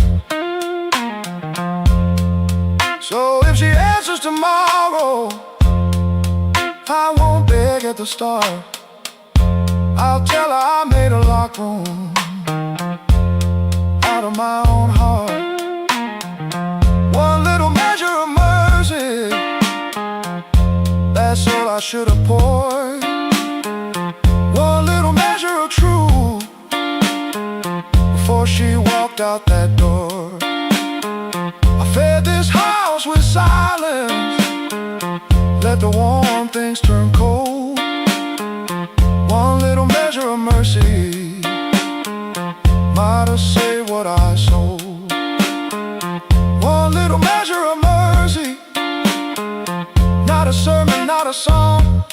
So if she answers tomorrow, I won't beg at the start. I'll tell her I made a locker room of my own heart. One little measure of mercy, that's all I should have poured. One little measure of truth before she walked out that door. I fed this house with silence, let the warm things turn cold. One little measure of mercy might have saved what I sold. One little measure of mercy, not a sermon, not a song,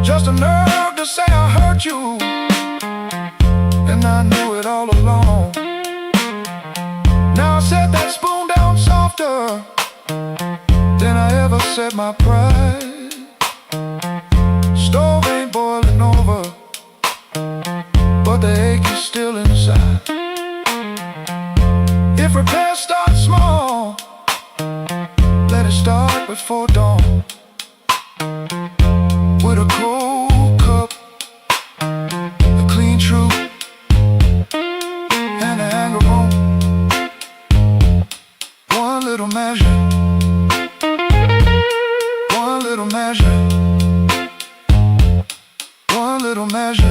just a nerve to say I hurt you, and I knew it all along. Now I set that spoon down softer than I ever set my pride. Stove ain't boiling over, but the ache is still inside. If repairs start small, let it start before dawn. With a cold cup, a clean truth, and an anger bone. One little measure, one little measure, one little measure.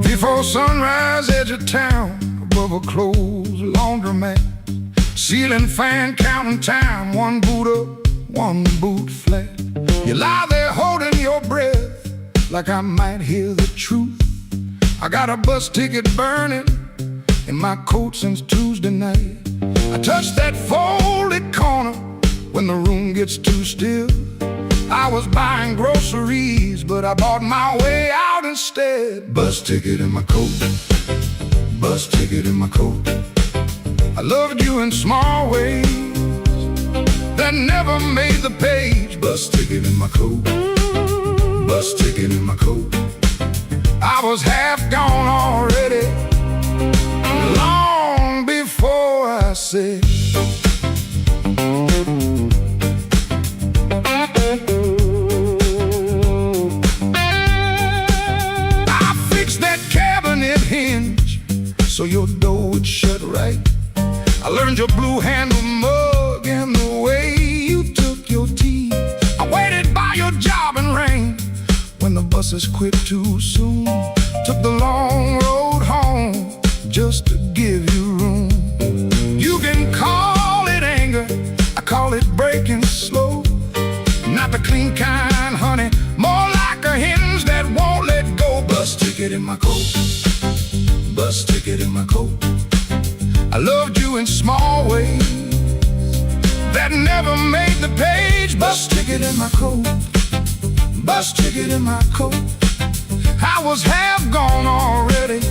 Before sunrise, edge of town, above a closed laundromat, ceiling fan counting time, one boot up, one boot flat. You lie there holding your breath, like I might hear the truth. I got a bus ticket burning in my coat since Tuesday night. I touch that folded corner when the room gets too still. I was buying groceries, but I bought my way out instead. Bus ticket in my coat, bus ticket in my coat. I loved you in small ways that never made the page. Bus ticket in my coat, bus ticket in my coat. I was half gone already, long before I said. So your door would shut right. I learned your blue handle mug and the way you took your tea. I waited by your job in rain when the buses quit too soon. Took the long road home just to give you room. You can call it anger, I call it breaking slow. Not the clean kind, honey, more like a hinge that won't let go. Bus ticket in my coat, bus ticket in my coat. I loved you in small ways that never made the page. Bus ticket in my coat, bus ticket in my coat. I was half gone already,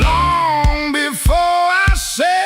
long before I said.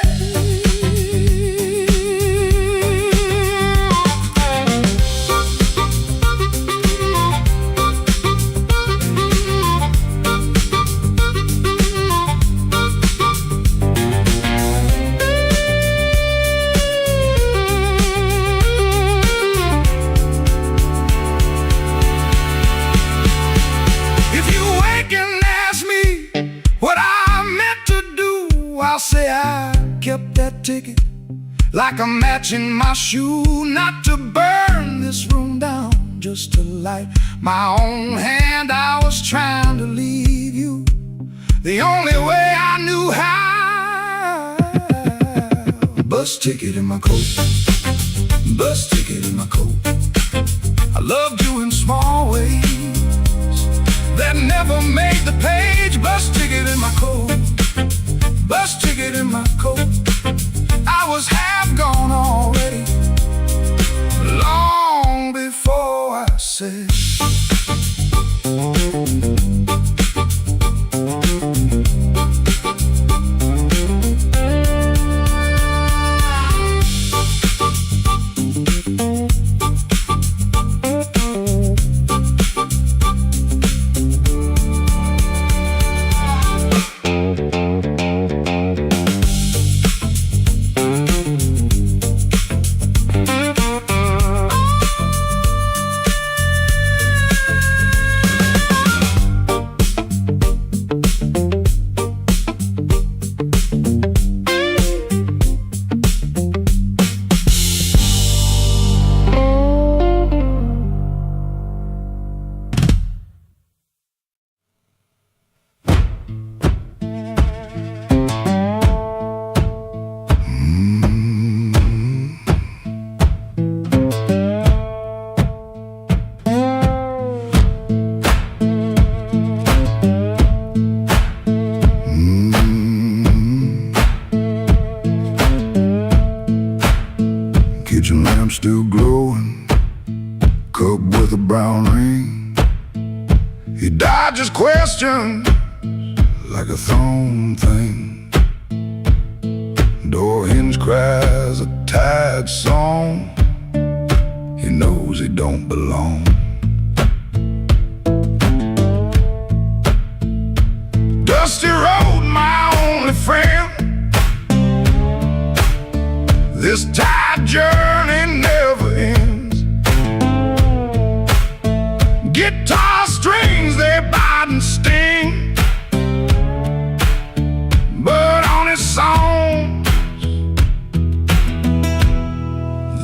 I'll say I kept that ticket like a match in my shoe, not to burn this room down, just to light my own hand. I was trying to leave you the only way I knew how. Bus ticket in my coat, bus ticket in my coat. I loved you in small ways that never made the page. Bus ticket in my coat, bus ticket in my coat. I was half gone already, long before I said. Kitchen lamp still glowing, cup with a brown ring. He dodges questions like a thrown thing. Door hinge cries a tired song. He knows he don't belong. Dusty road, my only friend. This tired journey never ends. Guitar strings, they bite and sting, but on his songs,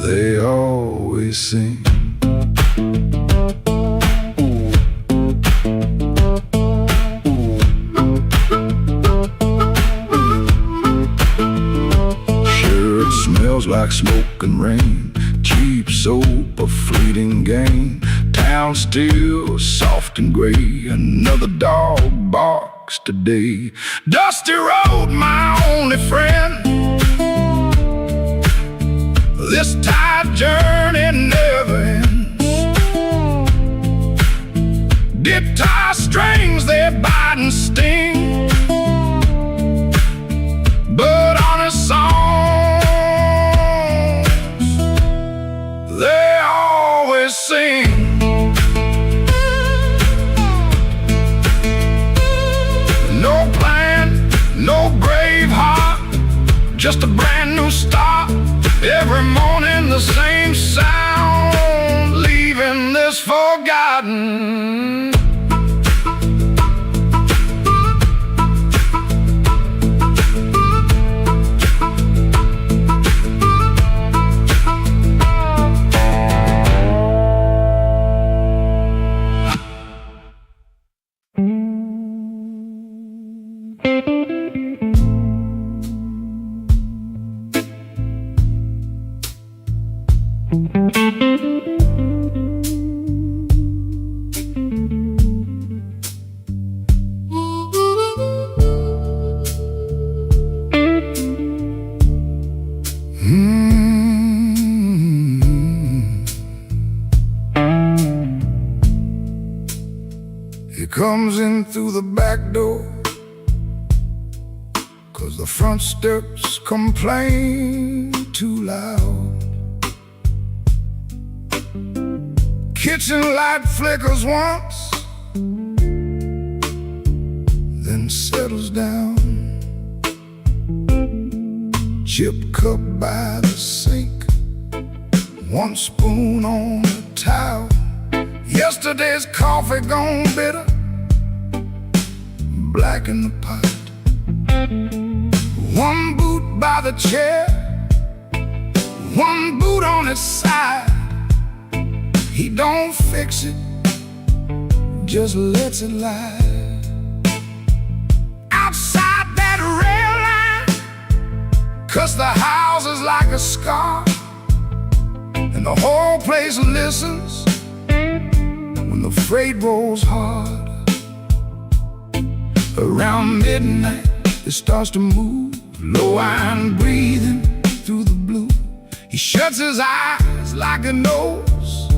they always sing. Like smoke and rain, cheap soap, a fleeting gain. Town still soft and gray, another dog barks today. Dusty road, my only friend. This tired journey never ends. Guitar strings, they bite and sting, but on his song, they always sing. No plan, no brave heart, just a brand new start. Every morning the same sound, leaving this forgotten. He comes in through the back door, 'cause the front steps complain too loud. Kitchen light flickers once, then settles down. Chip cup by the sink, one spoon on the towel. Yesterday's coffee gone bitter, black in the pot. One boot by the chair, one boot on its side. He don't fix it, just lets it lie. Outside that rail line, 'cause the house is like a scar, and the whole place listens when the freight rolls hard. Around midnight it starts to move, low and breathing through the blue. He shuts his eyes like he knows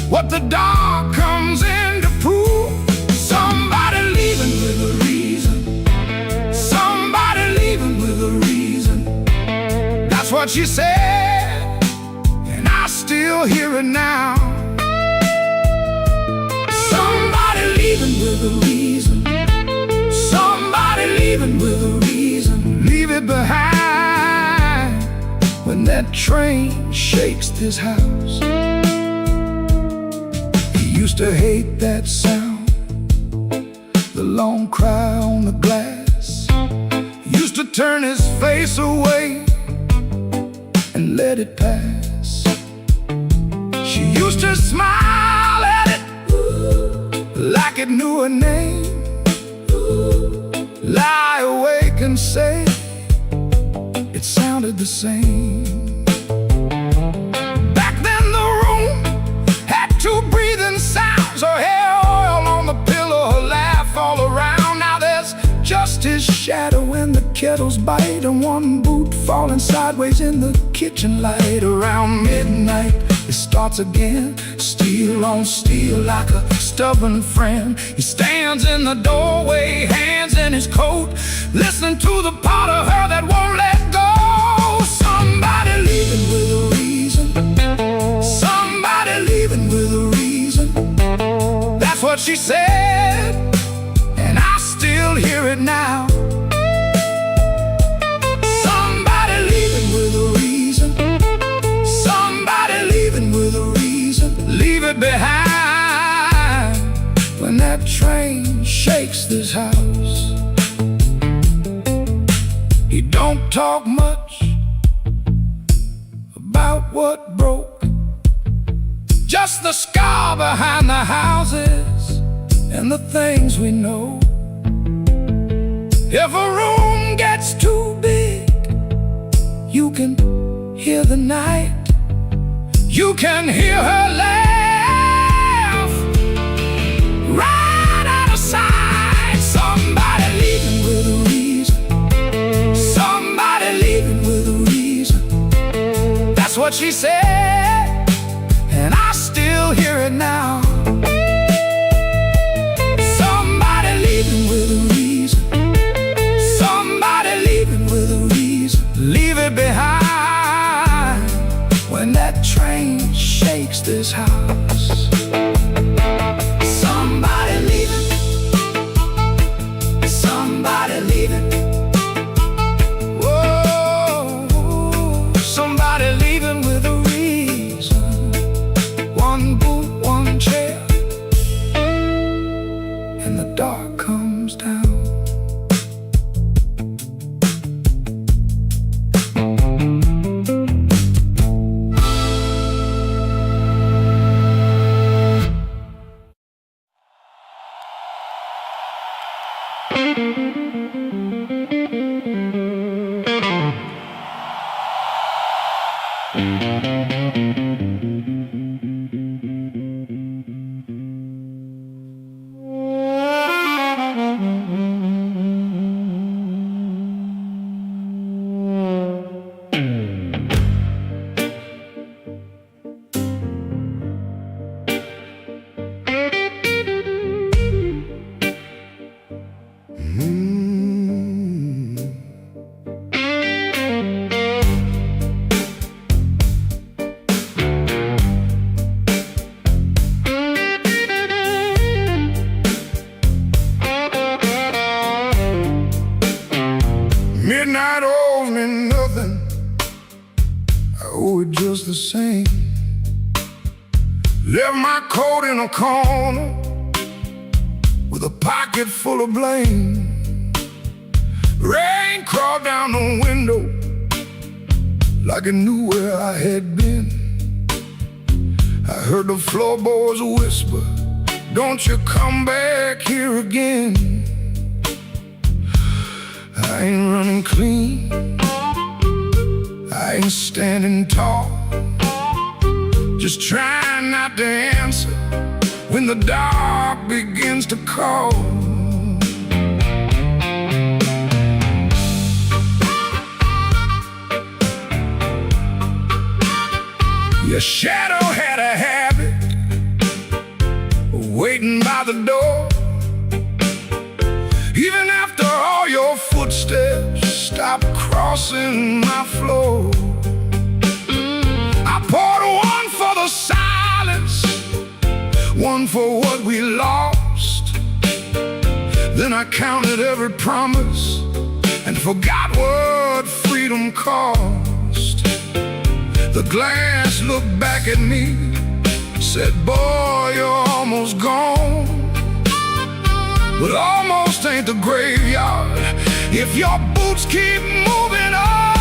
what the dark comes in to prove. Somebody leaving with a reason, somebody leaving with a reason. That's what she said, and I still hear it now. Somebody leaving with a reason, somebody leaving with a reason. Leave it behind when that train shakes this house. He used to hate that sound, the long cry on the glass. Used to turn his face away and let it pass. She used to smile at it like it knew her name, lie awake and say it sounded the same. Back then the room had two breathing sounds, her hair oil on the pillow, her laugh all around. Now there's just his shadow and the kettle's bite, and one boot falling sideways in the kitchen light. Around midnight it starts again, steel on steel like a stubborn friend. He stands in the doorway, hands in his coat, listening to the part of her that won't let go. Somebody leaving with a reason, somebody leaving with a reason. That's what she said, and I still hear it now. Somebody leaving with a reason, somebody leaving with a reason. Leave it behind when that train shakes this house. He don't talk much about what broke, just the scar behind the houses and the things we know. If a room gets too big, you can hear the night, you can hear her laugh right out of sight. Somebody leaving with a reason, somebody leaving with a reason. That's what she said, and I still hear it now. Somebody leaving with a reason, somebody leaving with a reason. Leave it behind when that train shakes this house. Somebody leaving, somebody leaving. Whoa, somebody leaving with a reason. One boot, one chair, and the dark comes down. Midnight owes me nothing, I owe it just the same. Left my coat in a corner with a pocket full of blame. Rain crawled down the window like it knew where I had been. I heard the floorboards whisper, don't you come back here again. I ain't running clean, I ain't standing tall, just trying not to answer when the dark begins to call. Your shadow had a habit of waiting by the door. Even after all your footsteps stopped crossing my floor, I poured one for the silence, one for what we lost. Then I counted every promise and forgot what freedom cost. The glass looked back at me, said, boy, you're almost gone. But almost ain't the graveyard if your boots keep moving on.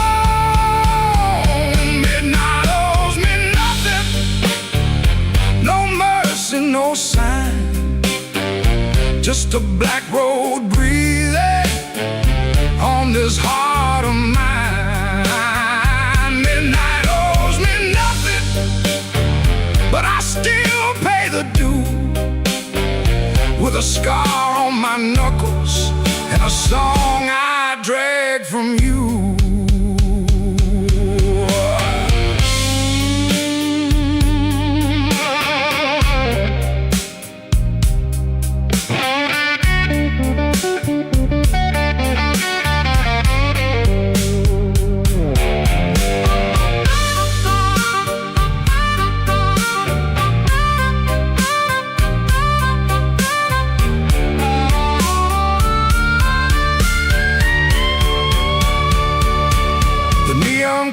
Midnight owes me nothing, no mercy, no sign, just a black road breathing on this heart of mine. Midnight owes me nothing, but I still pay the due, with a scar on my knuckles and a song I drag from you.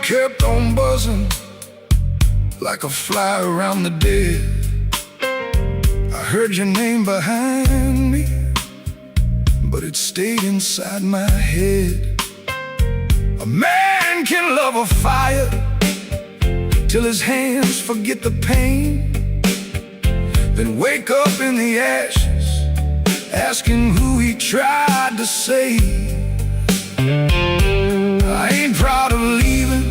Kept on buzzing like a fly around the dead. I heard your name behind me, but it stayed inside my head. A man can love a fire till his hands forget the pain, then wake up in the ashes asking who he tried to save. I ain't proud of leaving,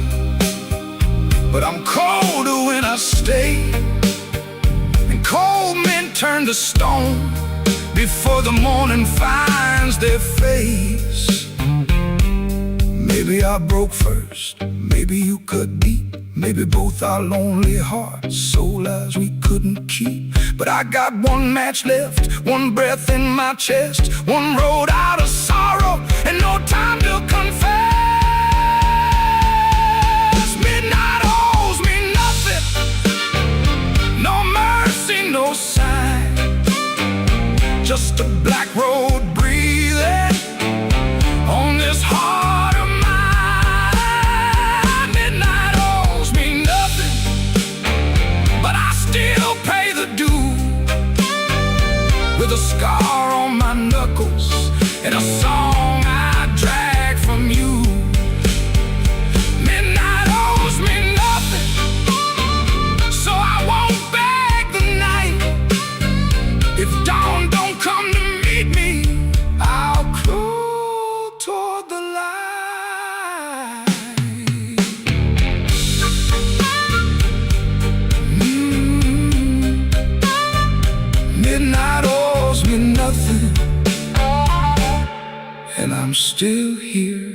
but I'm colder when I stay. And cold men turn to stone before the morning finds their face. Maybe I broke first, maybe you cut deep, maybe both our lonely hearts, soul lives we couldn't keep. But I got one match left, one breath in my chest, one road out of sorrow, and no time to confess. Midnight owes me nothing, no mercy, no sign, just a black road breathing on this heart of mine. Midnight owes me nothing, but I still pay the due, with a scar on my knuckles and a song I drag from you. Midnight owes me nothing, so I won't beg the night. If dawn don't come to meet me, I'll crawl toward the light. Midnight owes me nothing, and I'm still here.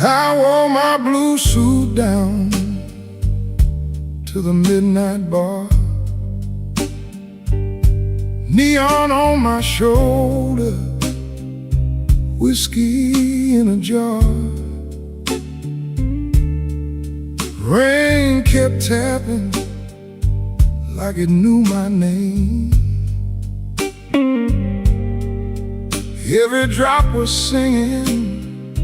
I wore my blue suit down midnight bar, neon on my shoulder, whiskey in a jar. Rain kept tapping like it knew my name. Every drop was singing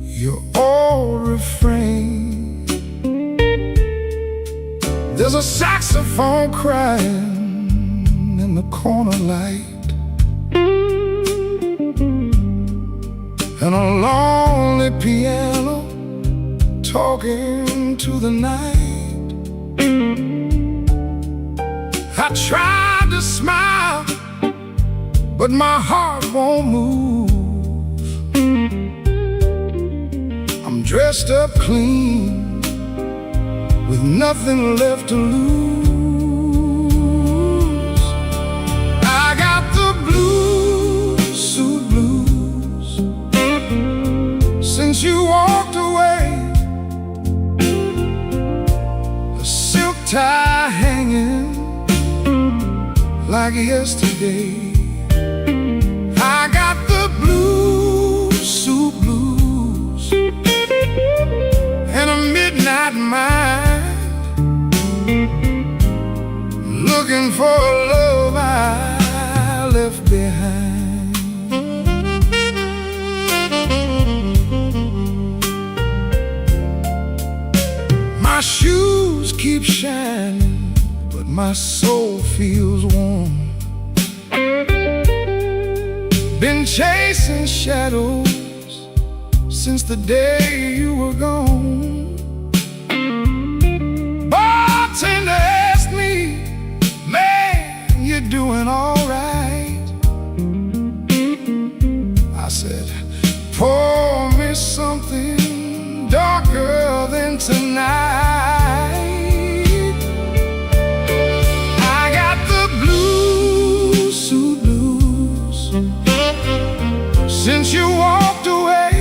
your old refrain. There's a saxophone crying in the corner light, and a lonely piano talking to the night. I tried to smile, but my heart won't move. I'm dressed up clean, with nothing left to lose. I got the blues, suit blues, since you walked away. A silk tie hanging like yesterday. I got the blues, suit blues, and a midnight mind, looking for a love I left behind. My shoes keep shining, but my soul feels warm. Been chasing shadows since the day you were gone. Bartender asked me, man, you're doing all right. I said, pour me something darker than tonight. I got the blues, suit blues, since you walked away.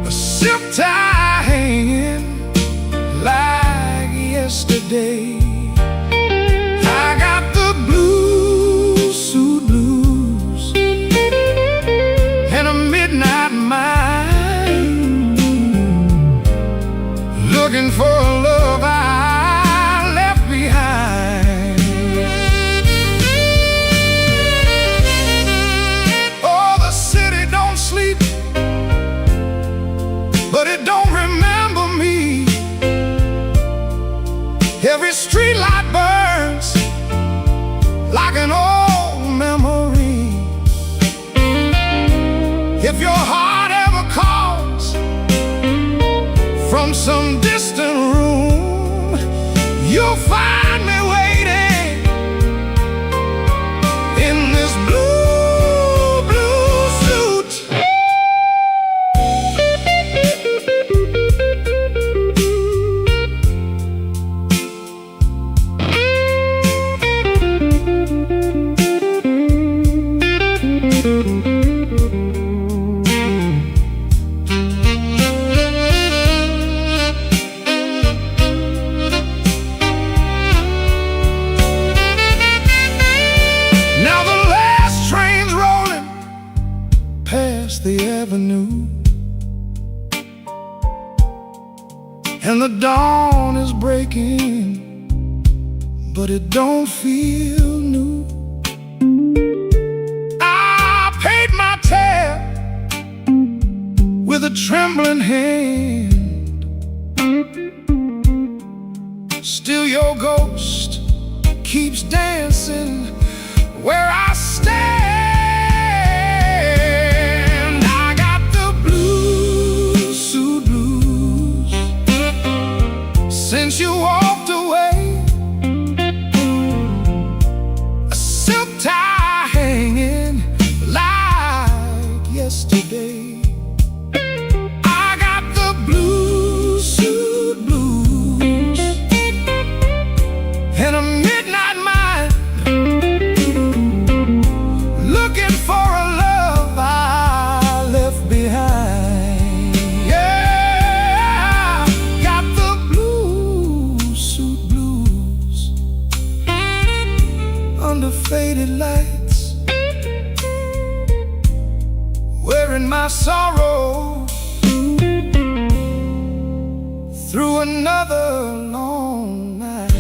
A silk tie hanging like yesterday. I got the blues, suit blues, and a midnight mind, looking for a love I left behind. Oh, the city don't sleep, but it don't remember me. Every street light burns like an old memory. If your heart ever calls from some distant room, you'll find me waiting in this blue, blue suit. Now the last train's rolling past the avenue, and the dawn is breaking, but it don't feel new. I paid my tab with a trembling hand. Still your ghost keeps dancing where I stand. I got the blues, suit blues, since you walked away. A silk tie hanging like yesterday. I got the blues, suit blues, and a midnight mind, looking for a love I left behind. Yeah, got the blues, faded lights, wearing my sorrow through another long night.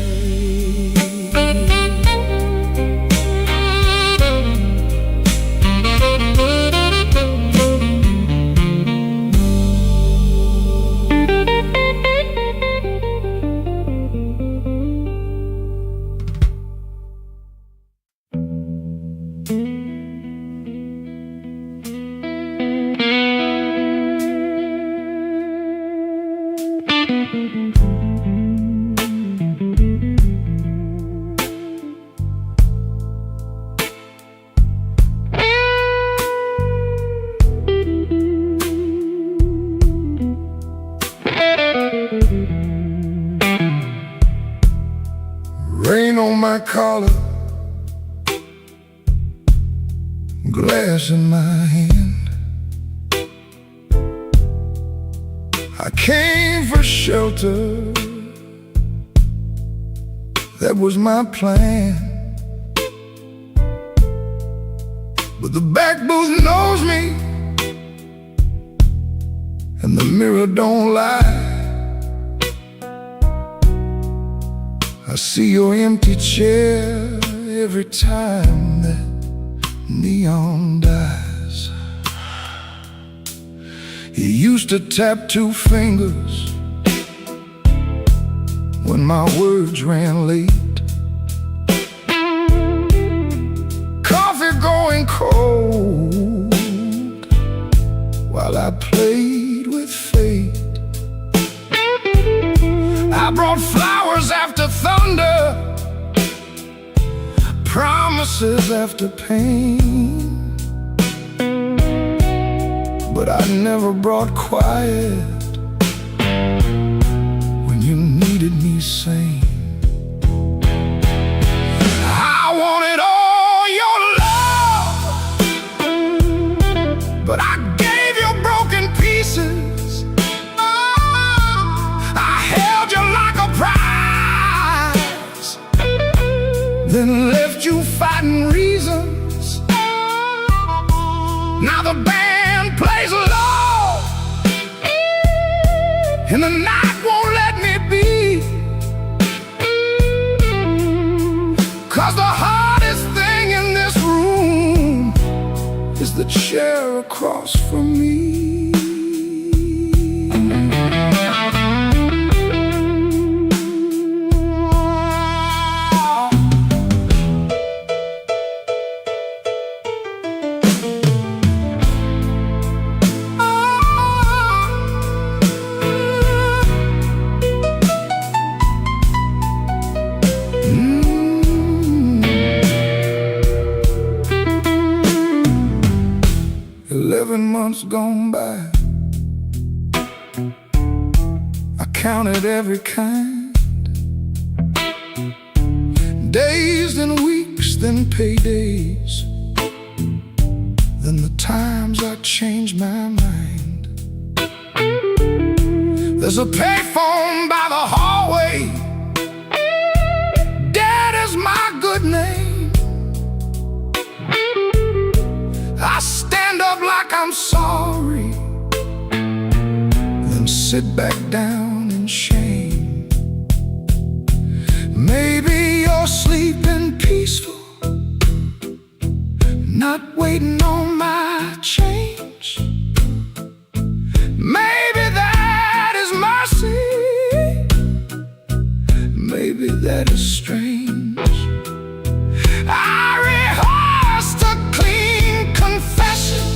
Rain on my collar, glass in my hand. I came for shelter, that was my plan. But the back booth knows me, and the mirror don't lie. I see your empty chair every time that neon dies. You used to tap two fingers when my words ran late. Coffee going cold while I played with fate. I brought flowers after thunder, promises after pain, but I never brought quiet when you needed me sane. I wanted all your love, but I gave you broken pieces. Then left you fighting reasons. Now the band plays low, and the night won't let me be. 'Cause the hardest thing in this room is the chair across from me. 11 months gone by, I counted every kind. Days, then weeks, then paydays, then the times I changed my mind. There's a payphone by the hallway, Dad is my good name. I stand up like I'm sorry, then sit back down in shame. Maybe you're sleeping peaceful, not waiting on my change. Maybe that is mercy, maybe that is strange. I rehearsed a clean confession,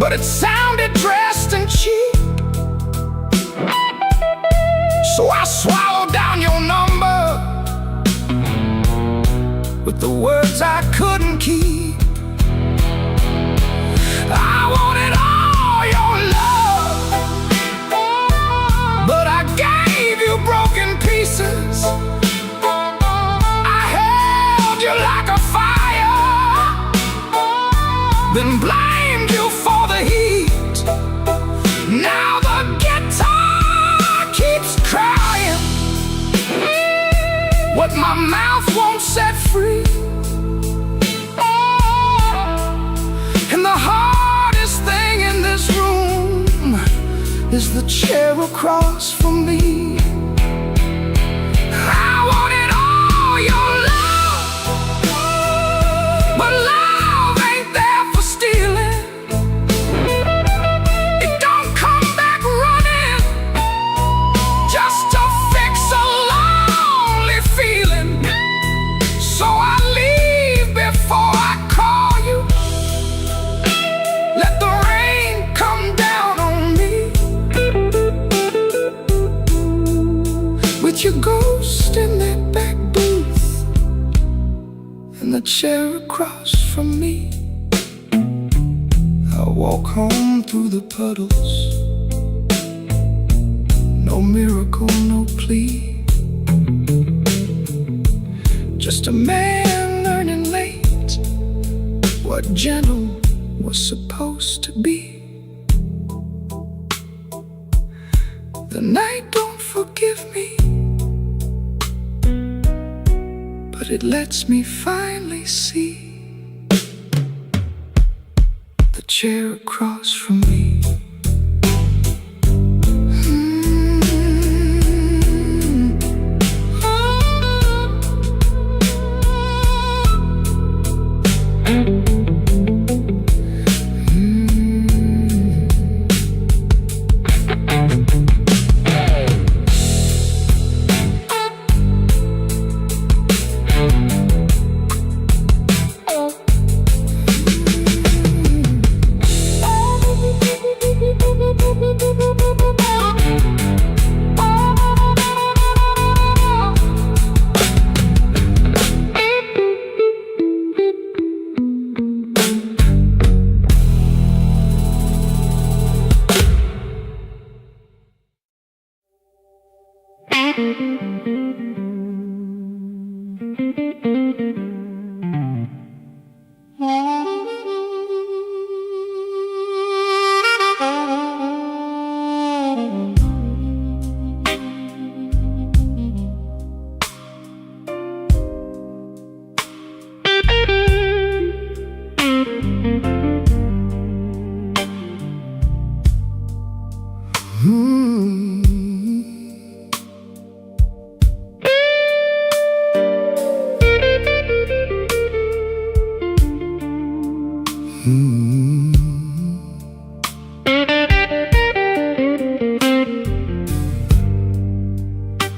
but it sounded dressed and cheap. So I swallowed down your number with the words I couldn't keep. I wanted all your love, but I gave you broken pieces. I held you like a fire, then blamed you for the heat. Now the guitar keeps crying what my mouth won't set free. the chair across from me. I wanted all your love, but love ain't there for stealing. It don't come back running just to fix a lonely feeling. So I leave before I call you. Let the rain come down on me with your ghost in that back booth and the chair across from me. I walk home through the puddles. No miracle, no plea. Just a man learning late what gentle was supposed to be. The night don't forgive me, but it lets me finally see the chair across from me.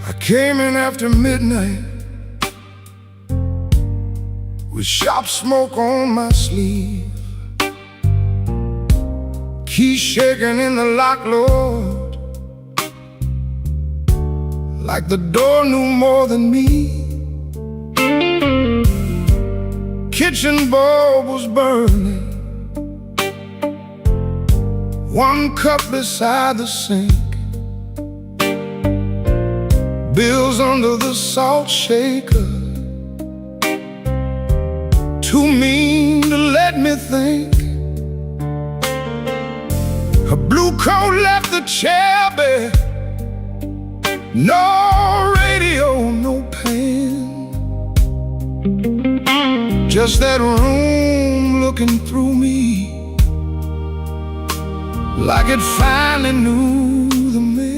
I came in after midnight with sharp smoke on my sleeve, key shaking in the lock, Lord, like the door knew more than me. Kitchen bulb was burning, one cup beside the sink, bills under the salt shaker, too mean to let me think. Her blue coat left the chair bare, no radio, no pen, just that room looking through me like it finally knew the man.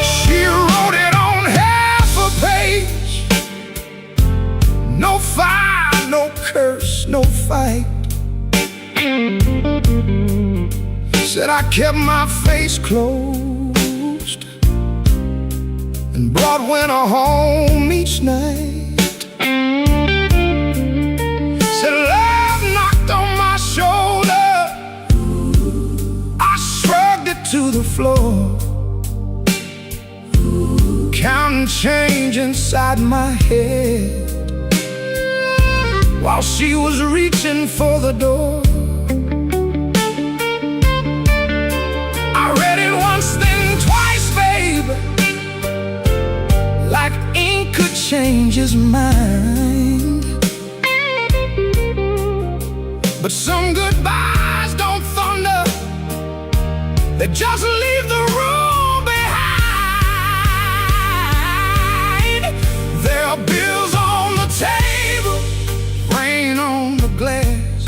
She wrote it on half a page. No fire, no curse, no fight. Said I kept my face closed and brought winter home each night. Said love knocked on my shoulder, I shrugged it to the floor, counting change inside my head while she was reaching for the door. I read it once, then twice, babe, like ink could change his mind. just leave the room behind. There are bills on the table, rain on the glass,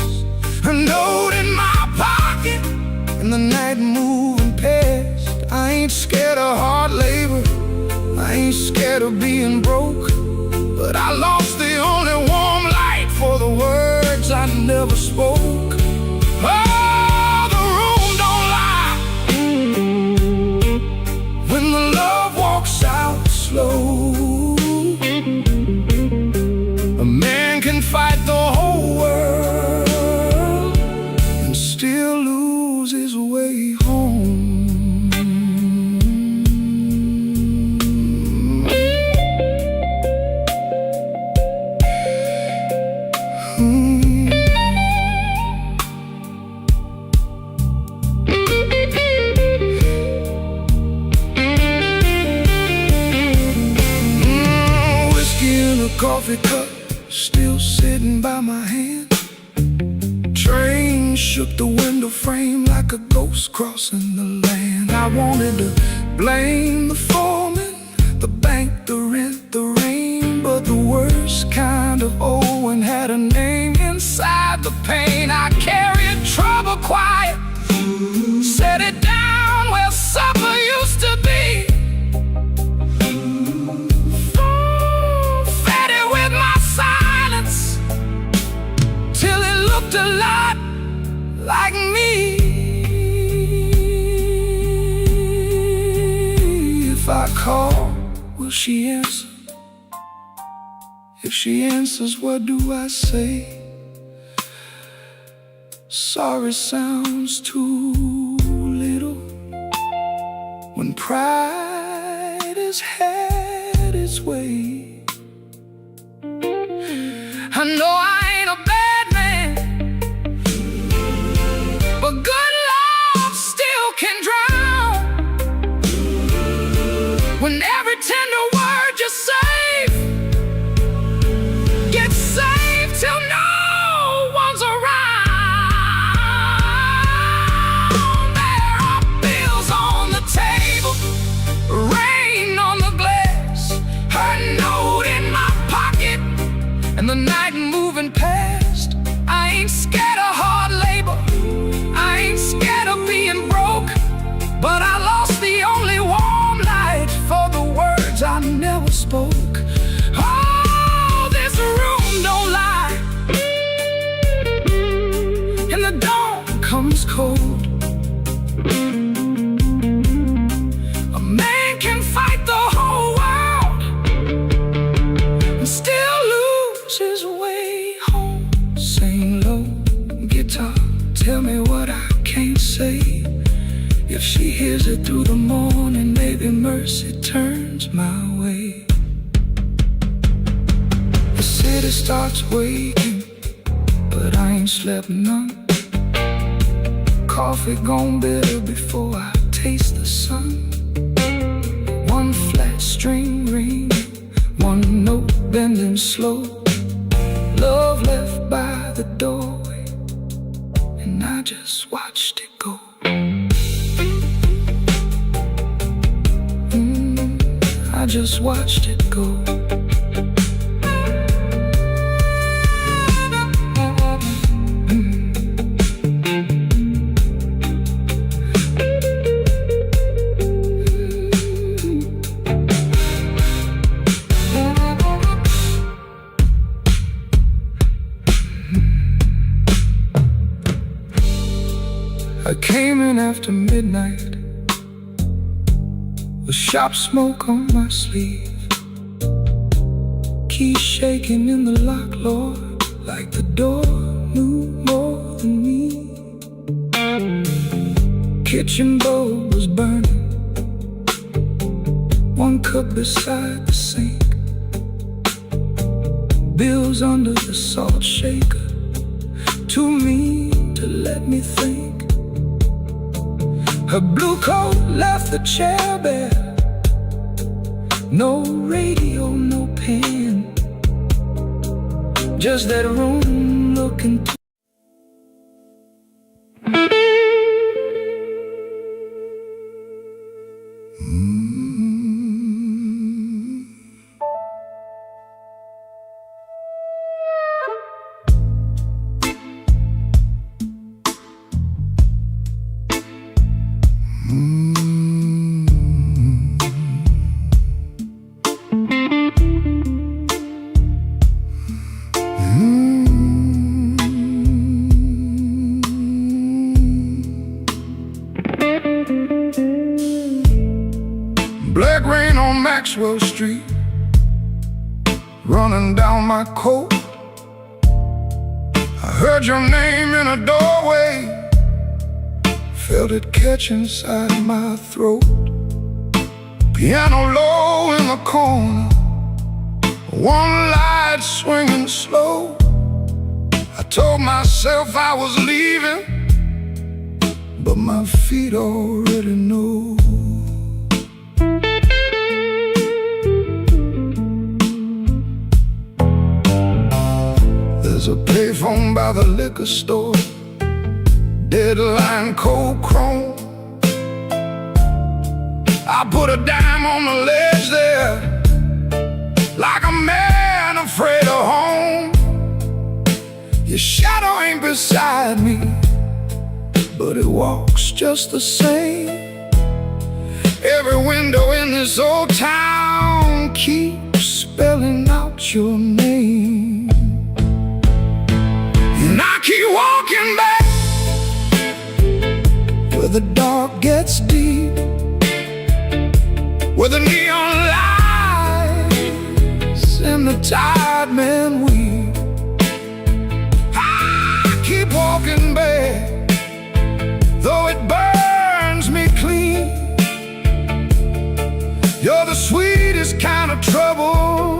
a note in my pocket, and the night moving past. I ain't scared of hard labor, I ain't scared of being broke, but I lost the only warm light for the words I never spoke. Oh, the room don't lie when the love walks out slow. A man can fight the whole world and still lose his way home. Coffee cup still sitting by my hand. Train shook the window frame like a ghost crossing the land. I wanted to blame the foreman, the bank, the rent, the rain, but the worst kind of Owen had a name inside the pain. I carried trouble quiet, set it down where supper used to be. A lot like me. If I call, will she answer? If she answers, what do I say? Sorry sounds too little when pride has had its way. I know I ain't a bad man, but good love still can drown. When every tender word you save gets saved till no one's around. There are bills on the table, rain on the glass, her note in my pocket, and the night moving past. I ain't scared of hard labor, I ain't scared of being broke, but I lost the only warm light for the words I never spoke. Oh, this room don't lie, and the dawn comes cold. A man can fight the whole world and still lose his way home. Sing low, guitar, tell me what I can't say. If she hears it through the morning, maybe mercy turns my way. The city starts waking, but I ain't slept none. Coffee gone bitter before I taste the sun. One flat string ring, one note bending slow. Love left by the doorway, and I just watched it go. I just watched it go. I came in after midnight with shop smoke on my sleeve, keys shaking in the lock, Lord, like the door knew more than me. Kitchen bulb was burning, one cup beside the sink, bills under the salt shaker, too mean to let me think. Her blue coat left the chair bare, no radio, no pen, just that room looking Black rain on Maxwell Street, running down my coat. I heard your name in a doorway, felt it catch inside my throat. Piano low in the corner, one light swinging slow. I told myself I was leaving, but my feet already know. There's a payphone by the liquor store, deadline cold chrome. I put a dime on the ledge there, like a man afraid of home. Your shadow ain't beside me, but it walks just the same. Every window in this old town keeps spelling out your name. And I keep walking back where the dark gets deep, where the neon lights and the tired men weep. I keep walking back, though it burns me clean. You're the sweetest kind of trouble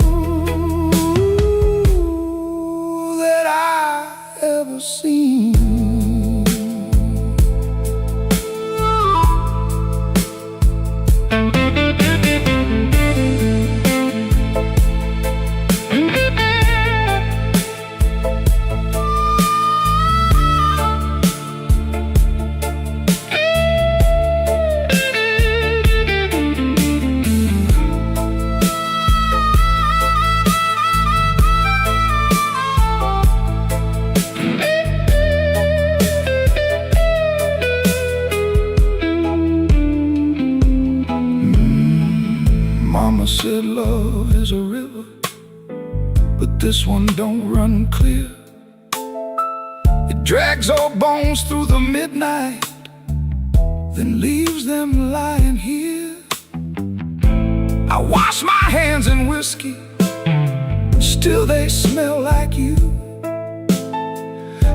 that I ever seen. Mama said love is a river, but this one don't run clear. It drags old bones through the midnight, then leaves them lying here. I wash my hands in whiskey, still they smell like you.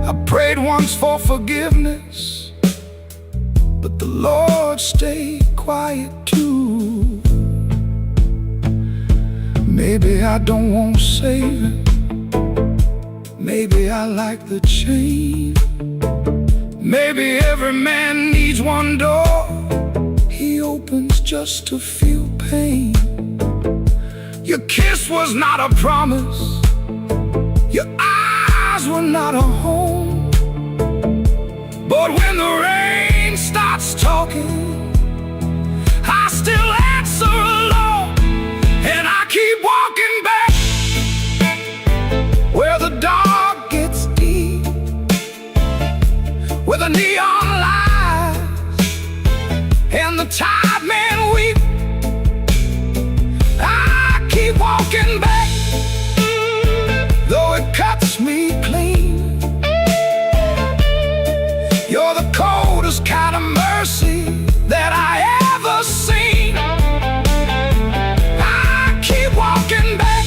I prayed once for forgiveness, but the Lord stayed quiet too. Maybe I don't want saving, maybe I like the chain. Maybe every man needs one door he opens just to feel pain. Your kiss was not a promise, your eyes were not a home. But when the rain starts talking, I still answer alone. And I keep walking back where the dark gets deep, where the neon lights and the tired men weep. I keep walking back, though it cuts me clean. You're the coldest kind of mercy that I ever seen. Walking back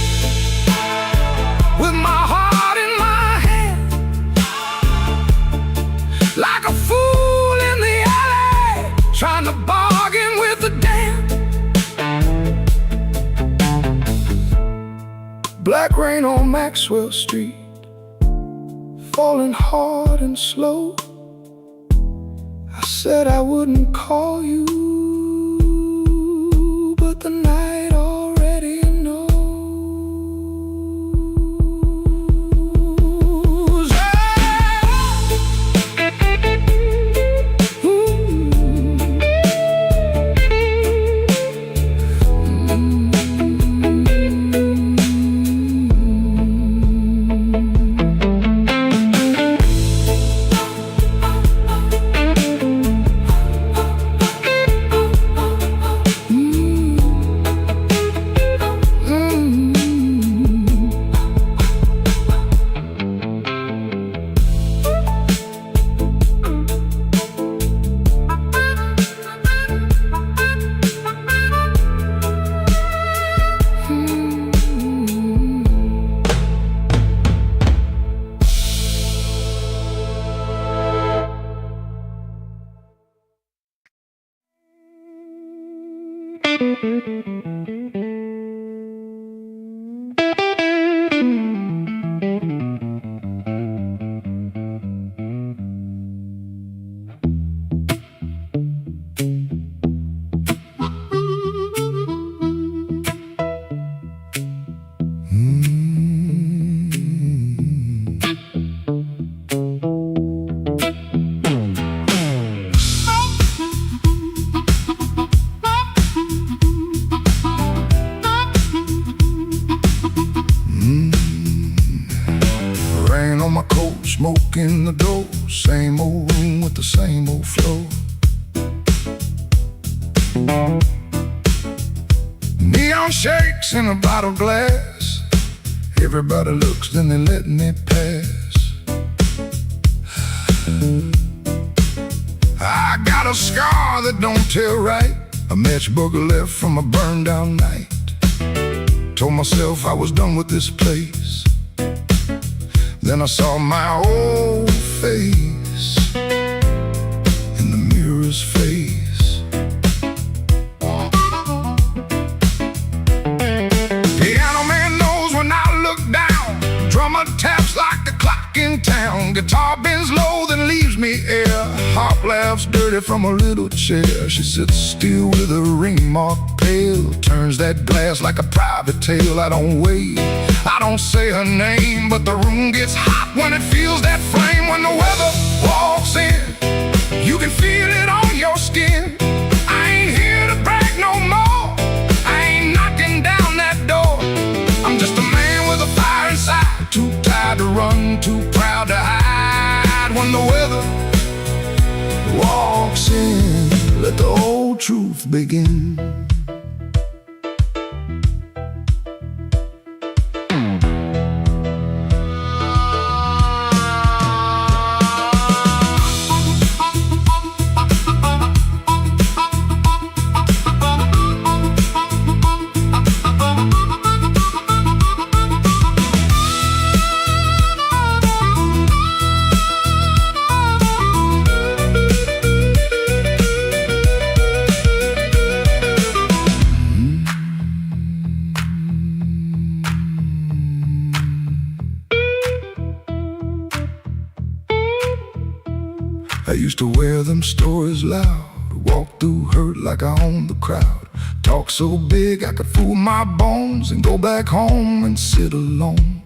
with my heart in my hand, like a fool in the alley, trying to bargain with the damned. Black rain on Maxwell Street, falling hard and slow. I said I wouldn't call you, but the night already knows. Rain on my coat, smoke in the door, same old room with the same old floor. Neon shakes in a bottle glass. Everybody looks, then they let me pass. I got a scar that don't tell right, a matchbook left from a burned down night. Told myself I was done with this place. Then I saw my old face in the mirror's face. Piano man knows when I look down. Drummer taps like the clock in town. Guitar bends low, then leaves me air. Harp laughs dirty from a little chair. She sits still with a ring mark pale. Turns that glass like a private tale. I don't wait, I don't say her name, but the room gets hot when it feels that flame. When the weather walks in, you can feel it on your skin. I ain't here to brag no more, I ain't knocking down that door. I'm just a man with a fire inside, too tired to run, too proud to hide. When the weather walks in, let the old truth begin. I used to wear them stories loud, walk through hurt like I owned the crowd. Talk so big I could fool my bones and go back home and sit alone.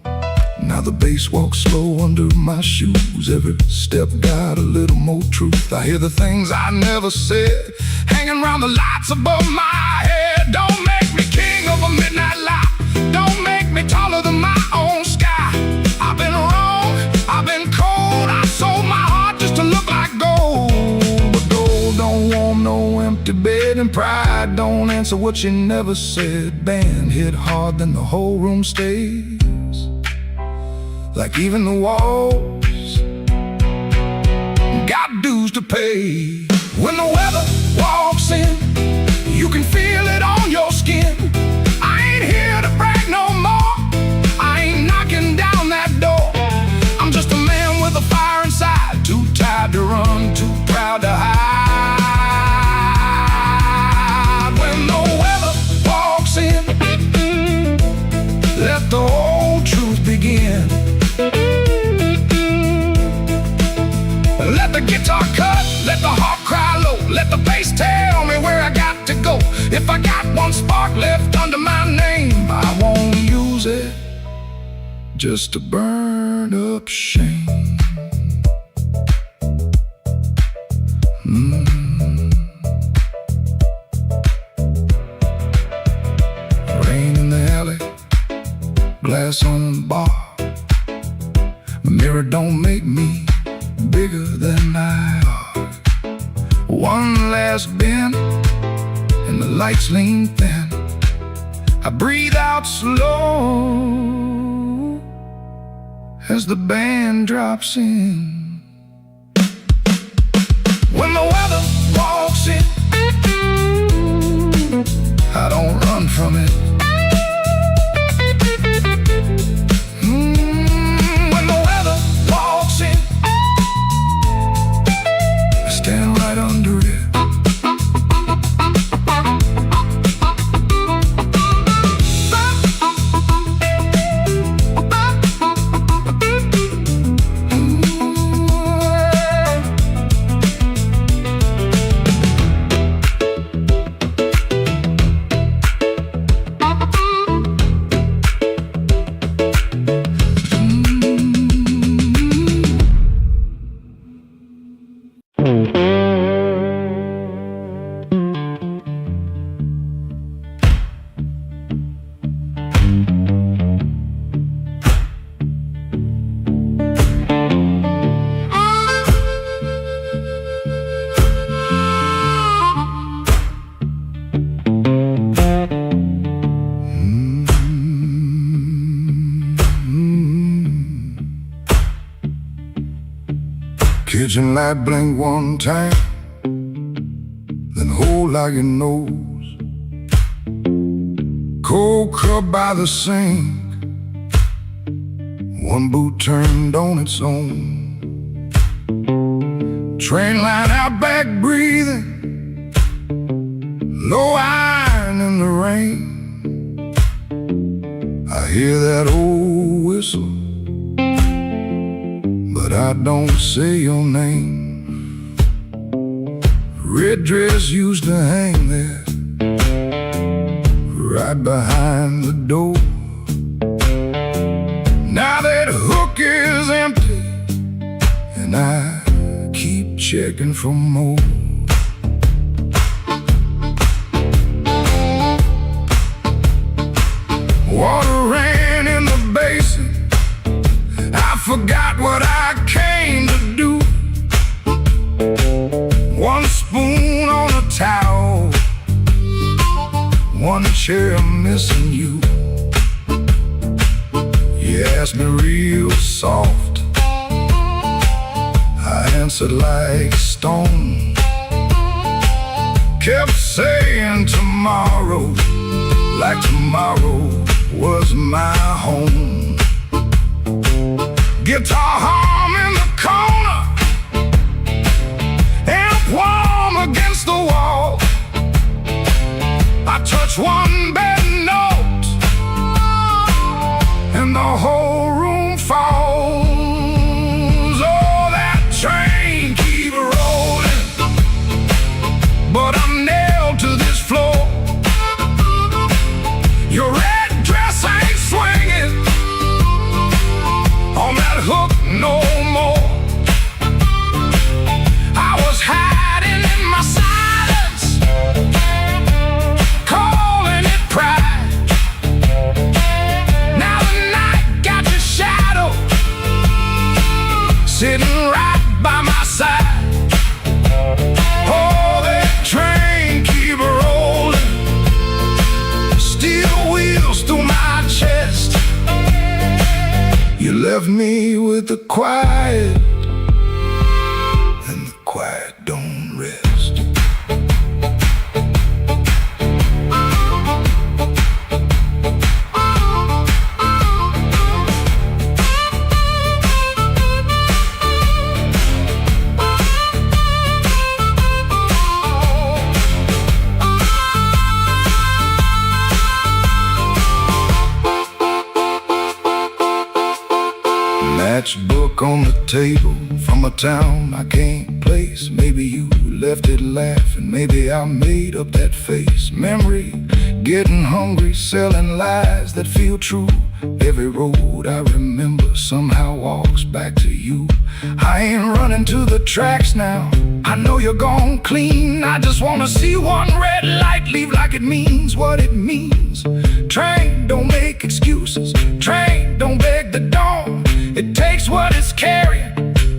Now the bass walks slow under my shoes. Every step got a little more truth. I hear the things I never said hanging around the lights above my head. Don't make me king of a midnight lie. Don't make me taller than my own sky. I've been wrong, I've been cold. I sold my heart just to look like gold. But gold don't want no empty bed, and pride don't answer what you never said. Band hit hard, then the whole room stays like even the walls got dues to pay. When the weather walks in, you can feel it on your skin. I ain't here to brag no more, I ain't knocking down that door. I'm just a man with a fire inside, too tired to run, too proud to hide. When the weather walks in, let the old truth begin. Let the guitar cut, let the harp cry low. Let the bass tell me where I got to go. If I got one spark left under my name, I won't use it just to burn up shame. Rain in the alley, glass on the bar. The mirror don't make me bigger than I are. One last bend, and the lights lean thin. I breathe out slow as the band drops in. When the weather walks in, I don't run from it. When the weather walks in, stand right under it. Engine light blink one time, then hold like your nose. Cold cup by the sink, one boot turned on its own. Train line out back breathing, low iron in the rain. I hear that old whistle, but I don't say your name. Red dress used to hang there, right behind the door. Now that hook is empty, and I keep checking for more. Water ran in the basin, I forgot what I came to do. One spoon on a towel, one chair missing you. You asked me real soft, I answered like stone. Kept saying tomorrow, like tomorrow was my home. Guitar hum in the corner, amp warm against the wall. I touch one bad note, and the whole room falls. Oh, that train keep rolling, but I'm nailed to this floor. Your red dress ain't swinging on that hook no more. I was hiding in my silence, calling it pride. Now the night got your shadow sitting right by my side. Oh, that train keep rolling, steel wheels through my chest. You left me with the quiet, and the quiet don't rest. Matchbook on the table from a town I can't place. Maybe you left it laughing, maybe I made up that face. Memory, getting hungry, selling lies that feel true. Every road I remember somehow walks back to you. I ain't running to the tracks now, I know you're gone clean. I just wanna see one red light leave like it means what it means. Train, don't make excuses. Train, don't beg the dawn. It takes what it's carrying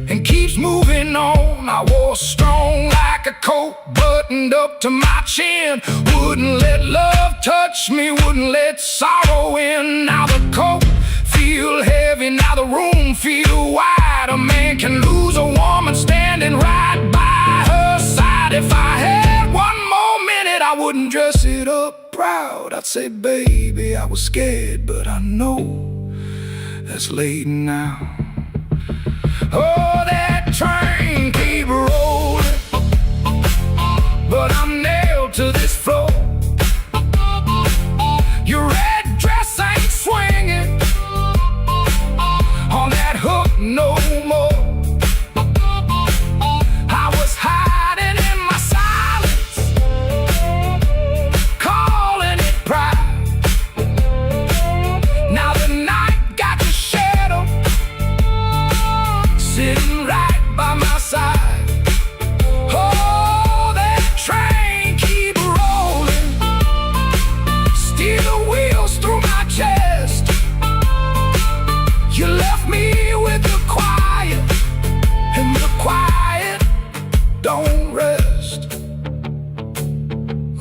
and keeps moving on. I was strong like a coat buttoned up to my chin. Wouldn't let love touch me, wouldn't let sorrow in. Now the coat feel heavy, now the room feel wide. A man can lose a woman standing right by her side. If I had one more minute, I wouldn't dress it up proud. I'd say, baby, I was scared, but I know that's late now. Oh, that train keep rolling, but I'm nailed to this floor. Your red dress ain't swinging on that hook no more. I was hiding in my silence, calling it pride. Now the night got your shadow sitting right by my side. Oh, that train keep rolling, steel wheels through my chest. You left me with the quiet, and the quiet don't rest.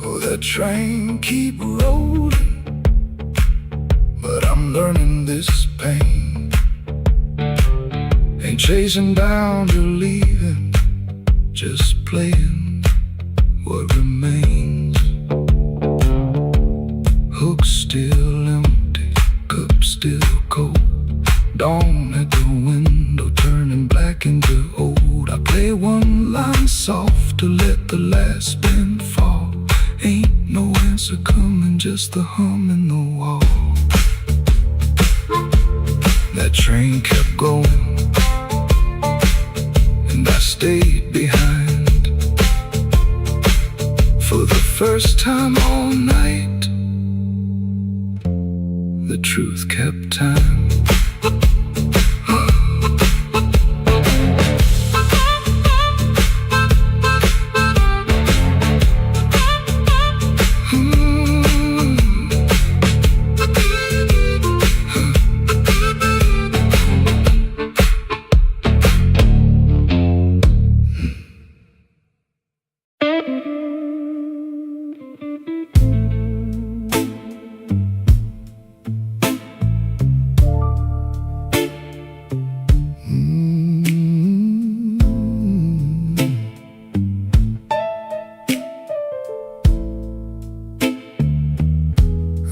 Oh, that train keep rolling, but I'm learning this pain ain't chasing down your leaving, just playing what remains. Hook still empty, cup still cold. Dawn at the window turning black into old. I play one line soft to let the last spin fall. Ain't no answer coming, just the hum in the wall. That train kept going, and I stayed behind. For the first time all night, the truth kept time.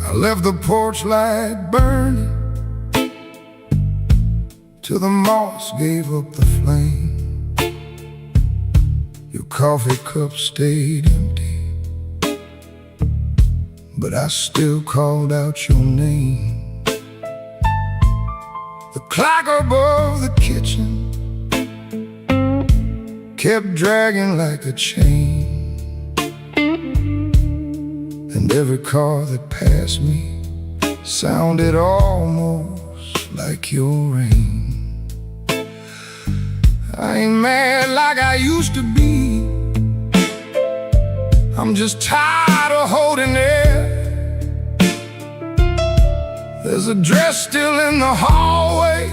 I left the porch light burning till the moss gave up the flame. Your coffee cup stayed empty, but I still called out your name. The clock above the kitchen kept dragging like a chain, and every car that passed me sounded almost like your rain. I ain't mad like I used to be, I'm just tired of holding it. There's a dress still in the hallway,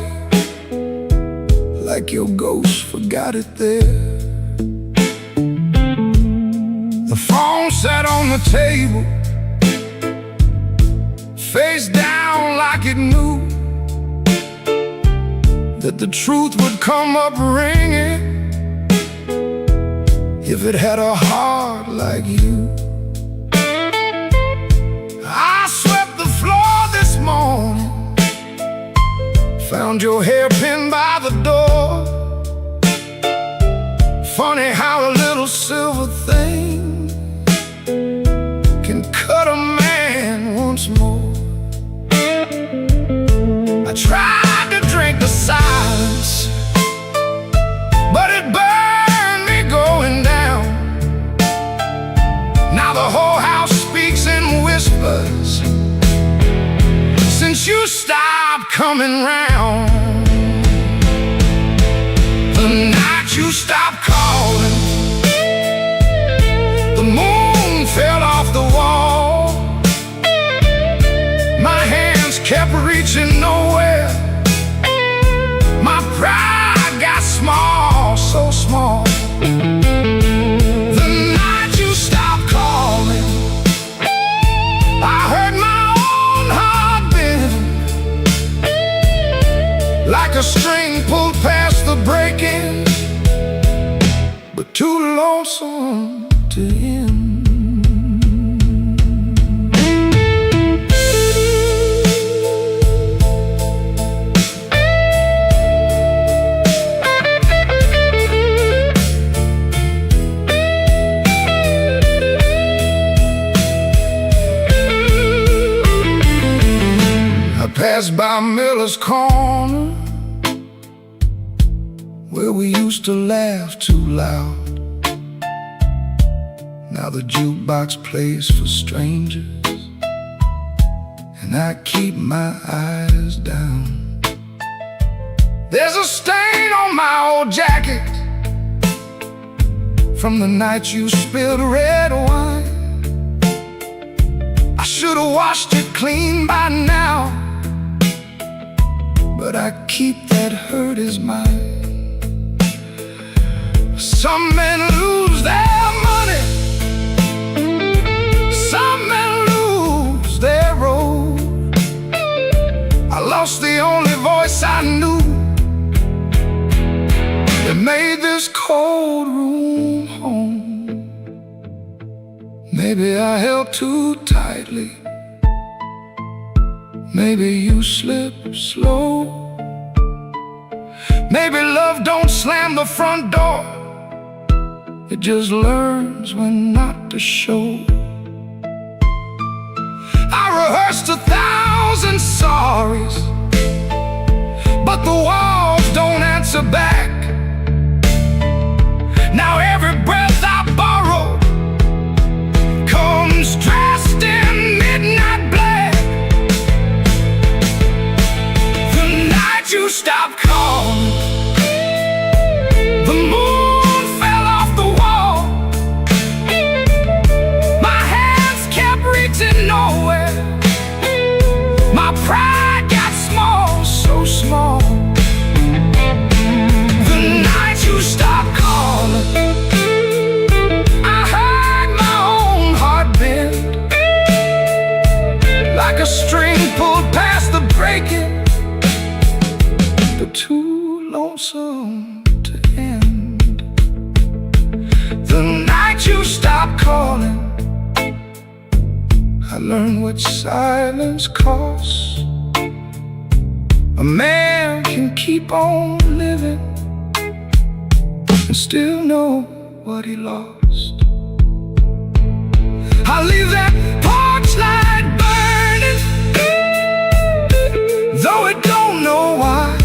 like your ghost forgot it there. The phone sat on the table, face down like it knew that the truth would come up ringing if it had a heart like you. I swept the floor this morning, found your hairpin by the door. Funny how a little silver thing can cut a man once more. I tried to drink the silence, but it burned me going down. Now the whole house speaks in whispers since you stopped coming round. The night you stopped calling, the moon fell off the wall. My hands kept reaching nowhere, my pride got small, so small. The night you stopped calling, I heard my own heart bend, like a string pulled past the breaking, but too lonesome to end. Passed by Miller's Corner, where we used to laugh too loud. Now the jukebox plays for strangers, and I keep my eyes down. There's a stain on my old jacket from the night you spilled red wine. I should have washed it clean by now, but I keep that hurt as mine. Some men lose their money, some men lose their road. I lost the only voice I knew that made this cold room Maybe I held too tightly. Maybe you slip slow. Maybe love don't slam the front door. It just learns when not to show. I rehearsed 1,000 sorries, but the walls don't answer back. Now every breath I borrow comes dressed in midnight black. The night you stopped calling, the moon fell off the wall. My hands kept reaching nowhere. My pride got small, so small. The night you stopped calling, I heard my own heart bend, like a string pulled past the breaking, but too lonesome to end. The night you stopped calling, I learned what silence costs. A man can keep on living and still know what he lost. I leave that porch light burning, though it don't know why.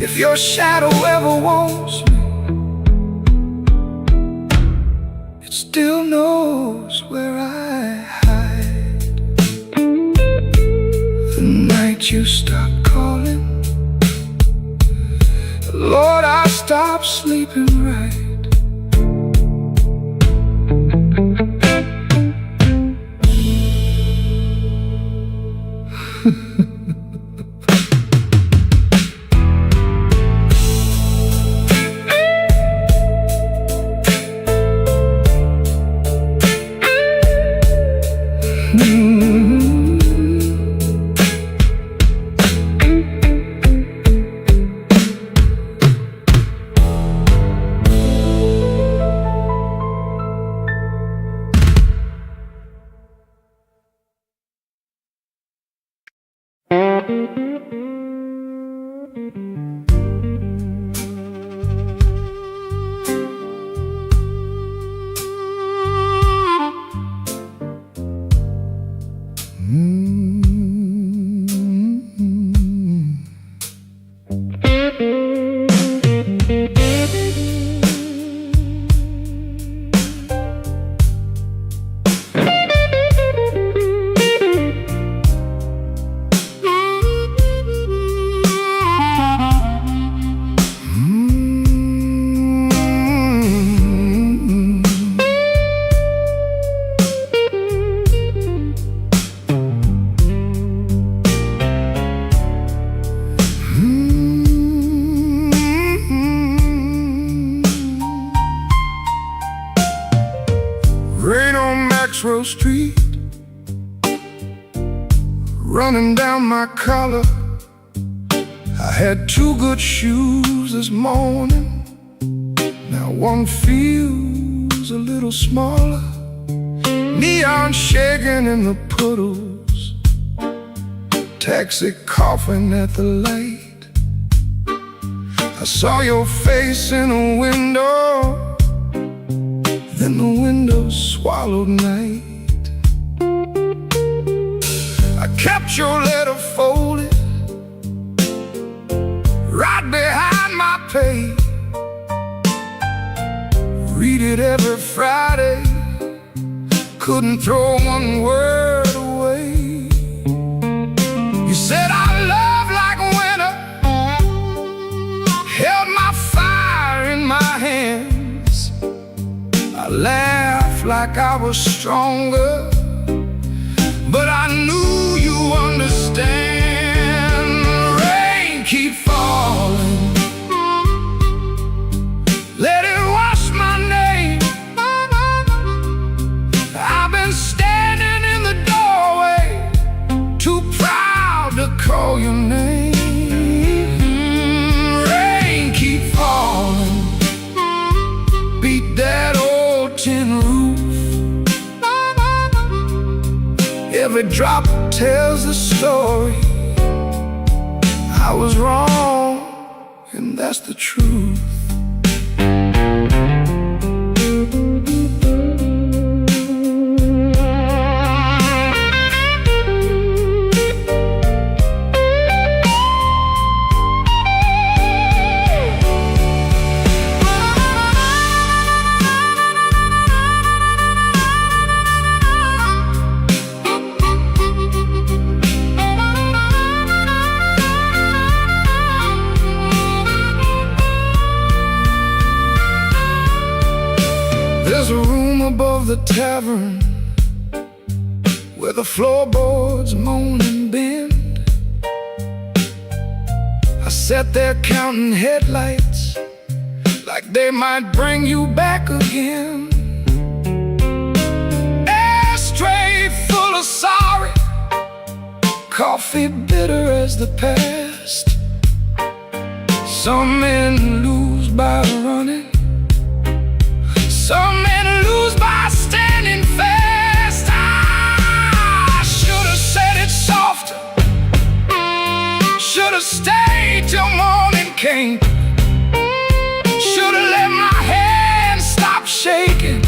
If your shadow ever wants me, it still knows where I hide. The night you stopped calling, Lord, I stopped sleeping right. Street, running down my collar. I had 2 good shoes this morning. Now one feels a little smaller. Neon shaking in the puddles, taxi coughing at the light. I saw your face in a window, then the window swallowed night. I kept your letter folded right behind my page. Read it every Friday, couldn't throw one word away. You said our love like winter held my fire in my hands. I laughed like I was stronger, but I knew you understand. Rain keep falling, let it wash my name. I've been standing in the doorway, too proud to call your name. Rain keep falling, beat that old tin roof. Every drop tells the story. I was wrong, and that's the truth. There's a room above the tavern where the floorboards moan and bend. I sat there counting headlights like they might bring you back again. Ashtray full of sorry, coffee bitter as the past. Some men lose by running, some men lose by standing fast. I should have said it softer, should have stayed till morning came, should have let my hands stop shaking,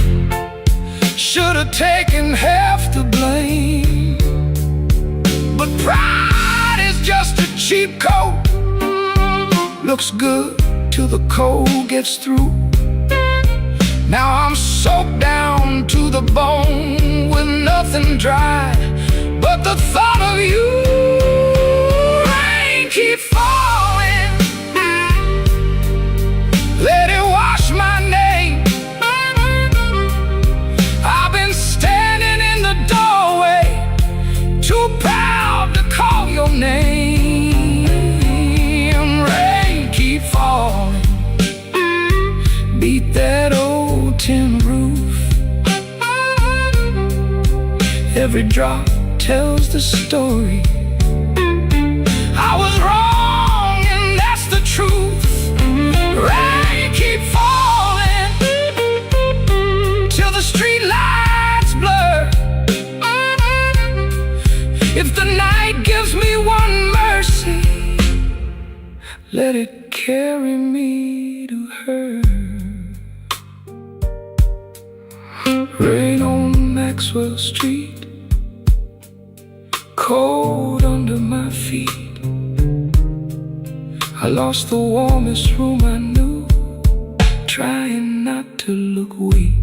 should have taken half the blame. But pride is just a cheap coat, looks good till the cold gets through. Now I'm soaked down to the bone with nothing dry but the thought of you. Rain keep falling, let it wash my name. I've been standing in the doorway, too proud to call your name. Rain keep falling, beat that old tin roof. Every drop tells the story. I was wrong, and that's the truth. Rain keep falling till the street lights blur. If the night gives me one mercy, let it carry me to her. Rain on Maxwell Street, cold under my feet. I lost the warmest room I knew, trying not to look weak.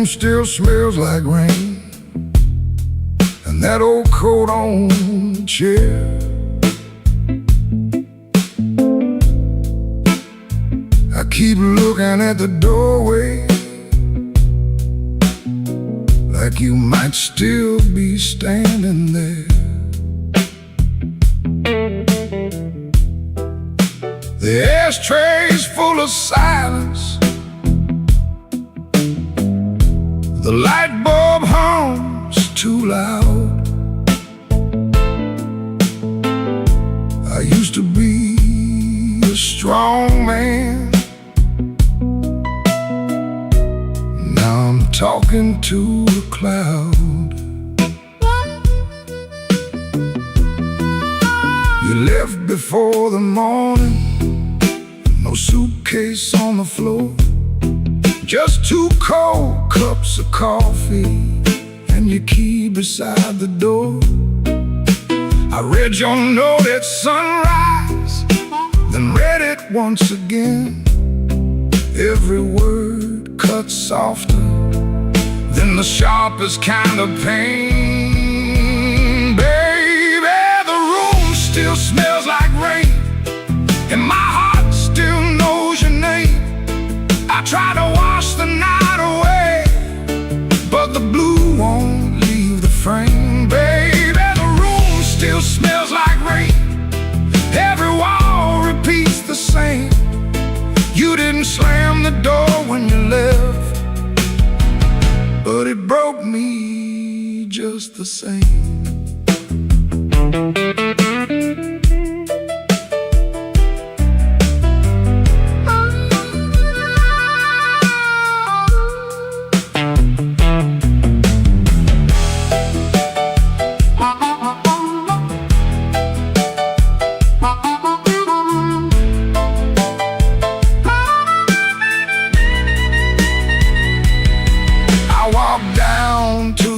Still smells like rain, and that old coat on the chair. I keep looking at the doorway, like you might still be standing there. The ashtray's full of silence, the light bulb hums too loud. I used to be a strong man, now I'm talking to a cloud. You left before for the morning, no suitcase on the floor, just 2 cold cups of coffee and your key beside the door. I read your note at sunrise, then read it once again. Every word cut softer than the sharpest kind of pain. Baby, the room still smells like rain, and my heart still knows your name. I try to wash the night away, but the blue won't leave the frame. Baby, the room still smells like rain. Every wall repeats the same. You didn't slam the door when you left, but it broke me just the same.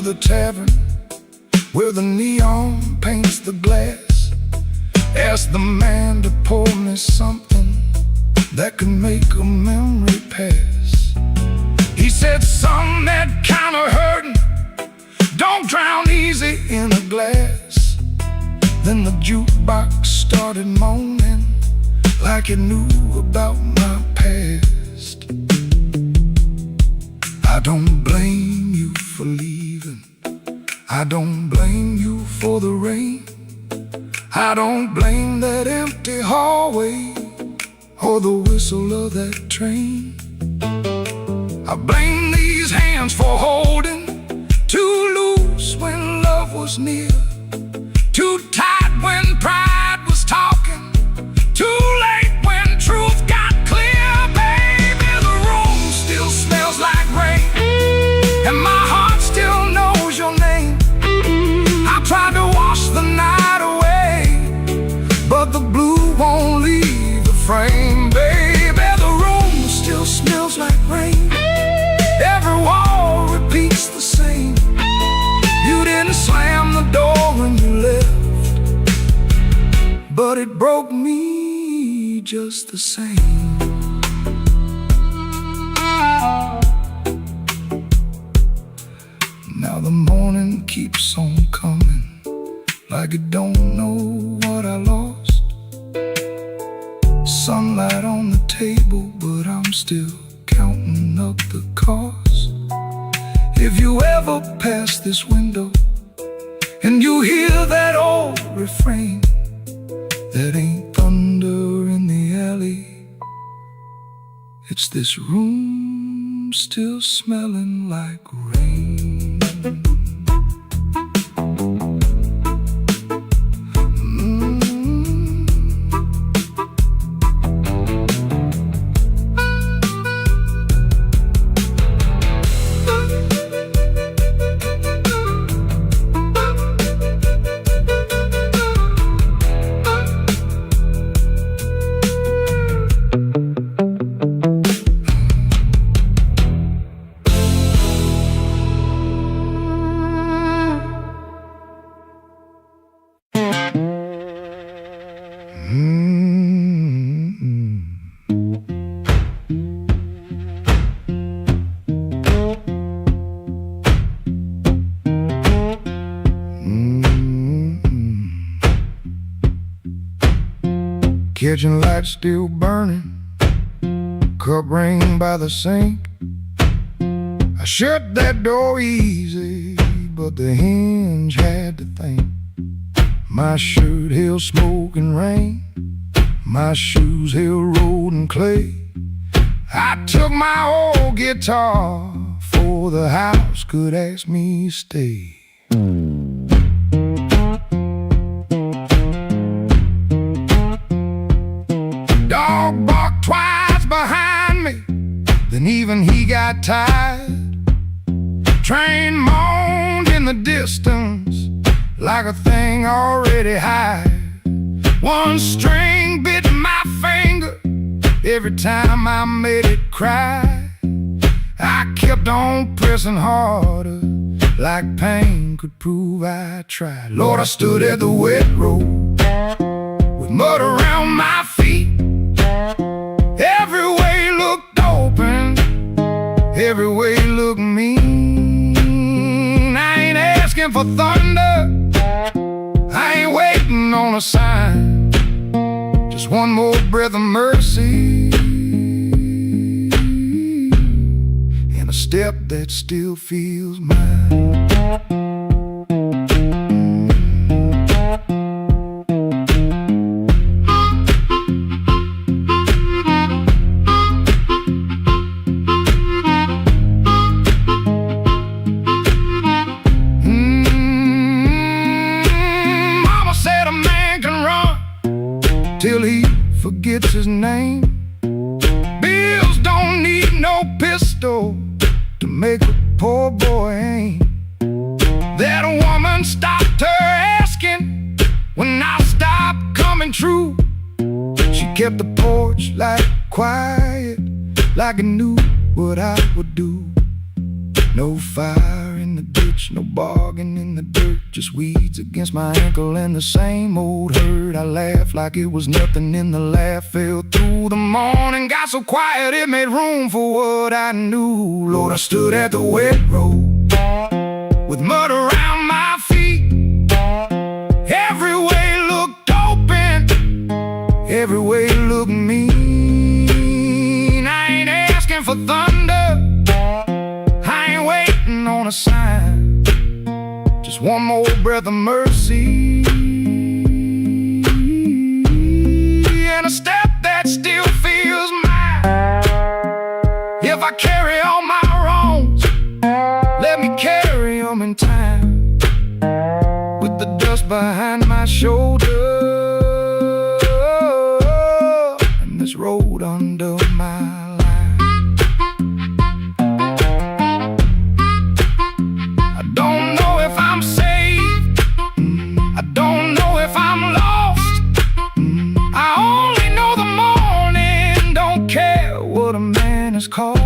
The tavern where the neon paints the glass, asked the man to pour me something that could make a memory pass. He said, "Son, that kind of hurting don't drown easy in a glass." Then the jukebox started moaning like it knew about my past. I don't blame you for leaving, I don't blame you for the rain, I don't blame that empty hallway or the whistle of that train. I blame these hands for holding too loose when love was near, too tight when pride was talking, too late when truth got clear. Baby, the room still smells like rain, and my heart still knows your name. I tried to wash the night away, but the blue won't leave the frame. Baby, the room still smells like rain. Every wall repeats the same. You didn't slam the door when you left, but it broke me just the same. Now the morning keeps on coming, like it don't know what I lost. Sunlight on the table, but I'm still counting up the cost. If you ever pass this window and you hear that old refrain, that ain't thunder in the alley, it's this room still smelling like rain. Kitchen light still burning, cup ring by the sink. I shut that door easy, but the hinge had to think. My shirt held smoke and rain, my shoes held road and clay. I took my old guitar before the house could ask me to stay. Dog barked twice behind me, then even he got tired. Train moaned in the distance like a thing already hired. One string bit my finger every time I made it cry. I kept on pressing harder, like pain could prove I tried. Lord, I stood at the wet road with mud around my feet. Every way looked open, every way looked mean. I ain't asking for thunder, I ain't waiting on a sign. Just one more breath of mercy and a step that still feels mine. Till he forgets his name. Bills don't need no pistol to make a poor boy aim. That woman stopped her asking when I stopped coming true. She kept the porch light quiet, like it knew what I would do. No fire in the ditch, no bargain in the dirt, just weeds against my ankle and the same old hurt. I laughed like it was nothing, and the laugh fell through the morning. Got so quiet it made room for what I knew. Lord, I stood at the wet road with mud around my feet. Every way looked open, every way looked mean. I ain't asking for thunder, on a sign, just one more breath of mercy and a step that still feels mine. If I carry all my wrongs, let me carry them in time, with the dust behind my shoulder and this road under my cost.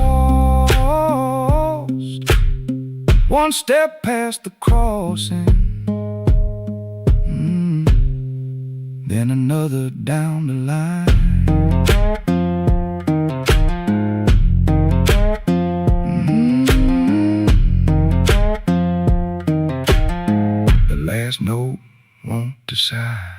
One step past the crossing, then another down the line. The last note won't decide.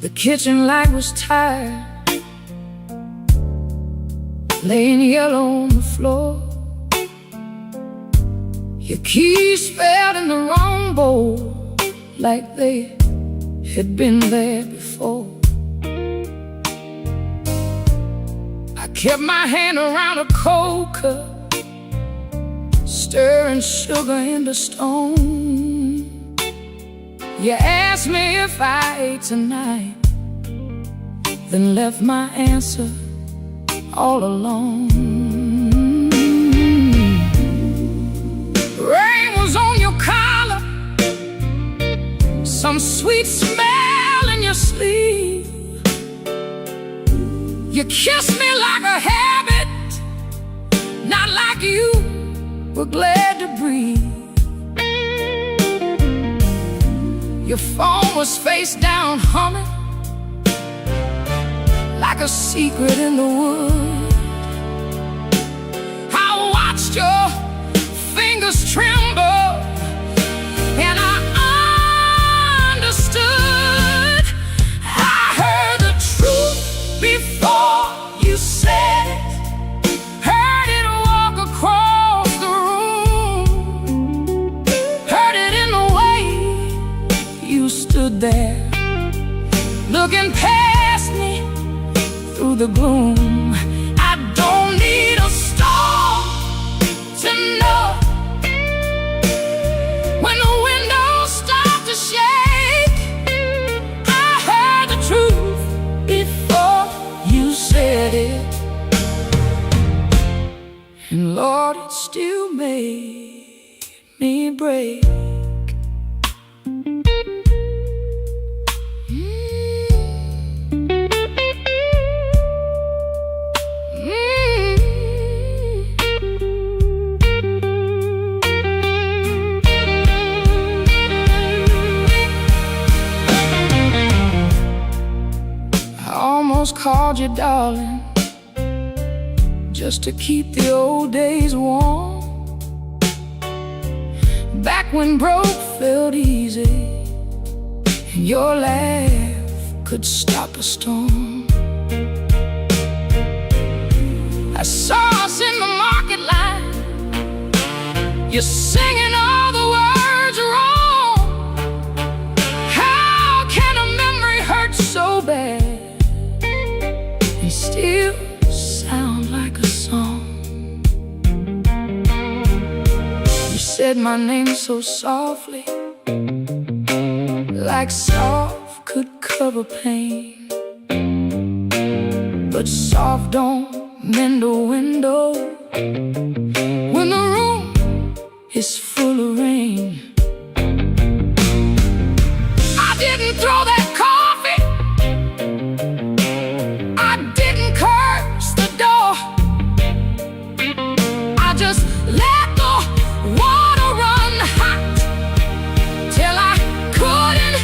The kitchen light was tired, laying yellow on the floor. Your keys spelled in the wrong bowl, like they had been there before. I kept my hand around a cold cup, stirring sugar into stone. You asked me if I ate tonight, then left my answer all alone. Rain was on your collar, some sweet smell in your sleeve. You kissed me like a habit, not like you were glad to breathe. Your phone was face down humming like a secret in the woods. I watched your fingers tremble and I understood. I heard the truth before you said it. Heard it walk across the room. Heard it in the way you stood there, looking past me through the gloom. I don't need a storm to know when the windows start to shake. I heard the truth before you said it, and Lord, it still made me break. Called you darling, just to keep the old days warm. Back when broke felt easy and your laugh could stop a storm. I saw us in the market line, you're singing all the words wrong. How can a memory hurt so bad? Still sound like a song. You said my name so softly, like soft could cover pain. But soft don't mend a window when the room is full of rain. I didn't throw that coffee, curse the door. I just let the water run hot till I couldn't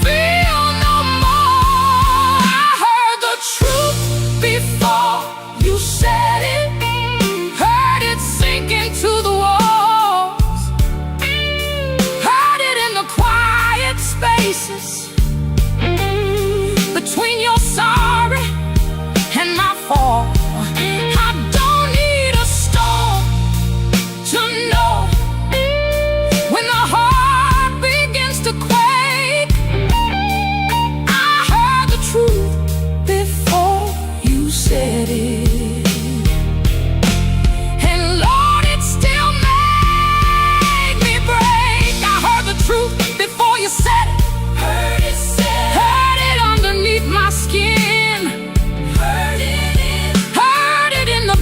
feel no more. I heard the truth before you said it. Heard it sink into the walls. Heard it in the quiet spaces between your sorry and my fall. I don't need a storm to know when the heart begins to quake. I heard the truth before you said it, and Lord, it still made me break. I heard the truth before you said it. Heard it said, heard it underneath my skin.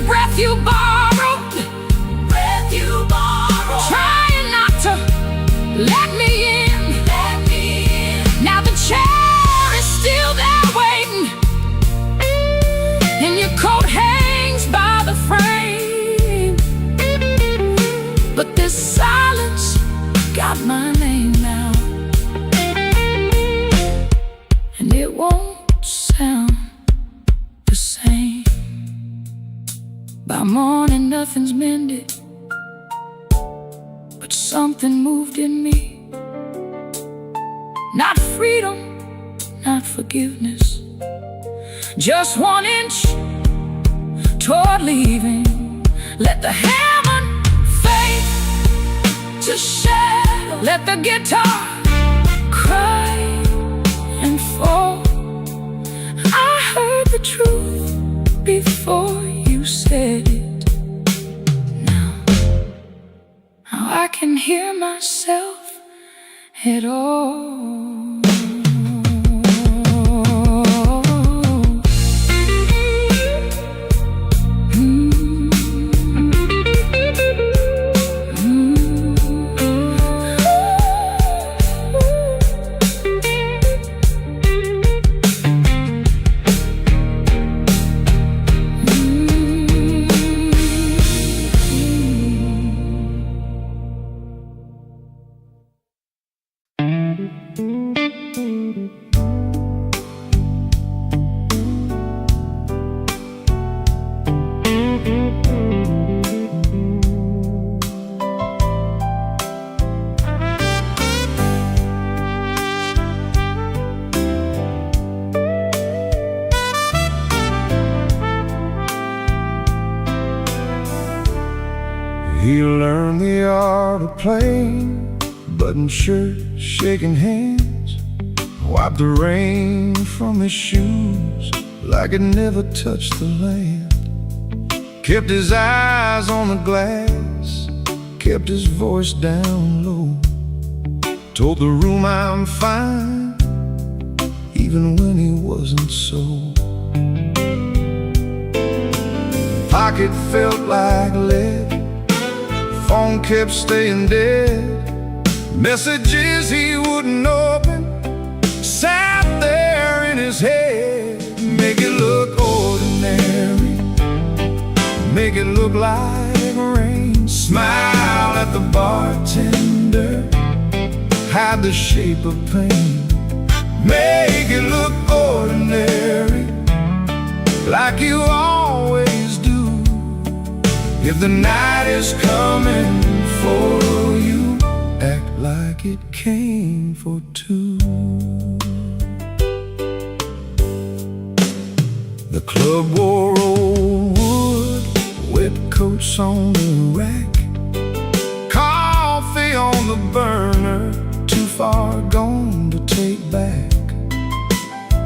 Breath you borrowed, trying not to let me in. Now the chair is still there waiting, and your coat hangs by the frame. But this silence got my name now, and it won't sound the same. By morning nothing's mended, but something moved in me. Not freedom, not forgiveness, just 1 inch toward leaving. Let the heaven fade to shadow. Let the guitar cry and fall. I heard the truth before you said it. Now I can hear myself at all. He learned the art of playing, button shirt, shaking hands, wiped the rain from his shoes like it never touched the land. Kept his eyes on the glass, kept his voice down low, told the room I'm fine, even when he wasn't so. Pocket felt like lead, phone kept staying dead, messages he wouldn't open sat there in his head. Make it look ordinary, make it look like rain. Smile at the bartender, hide the shape of pain. Make it look ordinary, like you always do. If the night is coming for you, act like it came for two. The club wore old wood, wet coats on the rack, coffee on the burner, too far gone to take back.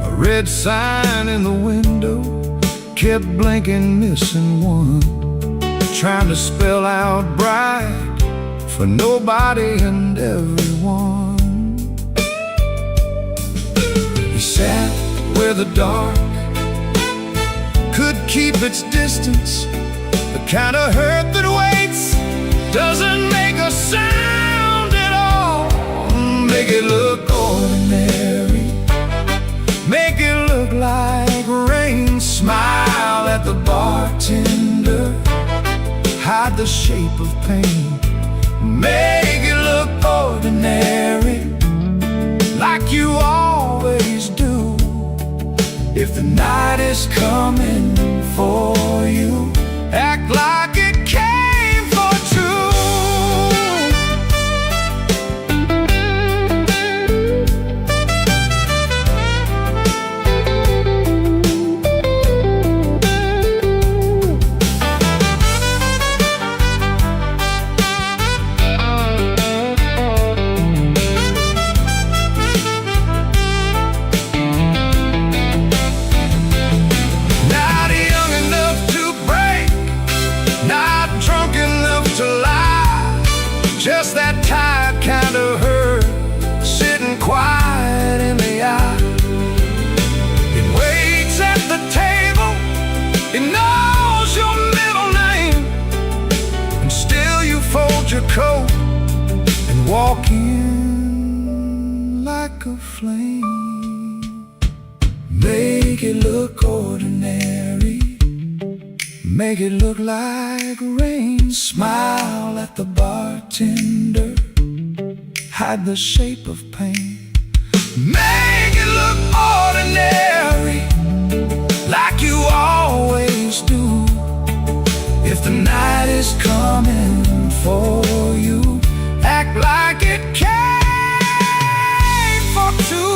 A red sign in the window kept blinking, missing one, trying to spell out bright for nobody and everyone. He sat where the dark could keep its distance, the kind of hurt that waits, doesn't make a sound at all. Make it look ordinary, make it look like rain. Smile at the bartender, hide the shape of pain. Make it look ordinary, like you always do. If the night is coming for you, act like it came for two. Just that tired kind of hurt, sitting quiet in the eye. It waits at the table, it knows your middle name, and still you fold your coat and walk in like a flame. Make it look ordinary, make it look like rain. Smile at the bartender, hide the shape of pain. Make it look ordinary, like you always do. If the night is coming for you, act like it came for two.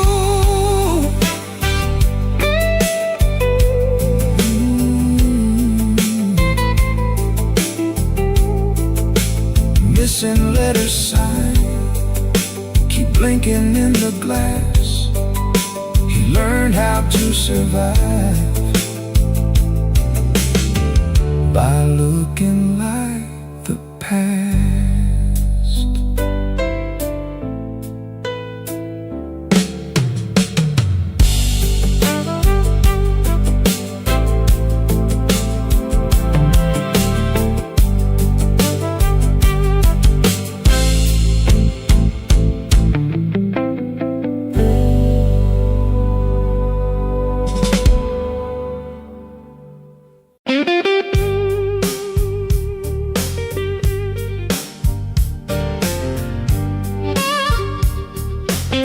Missing letters signed, keep blinking in the glass. He learned how to survive by looking like the past.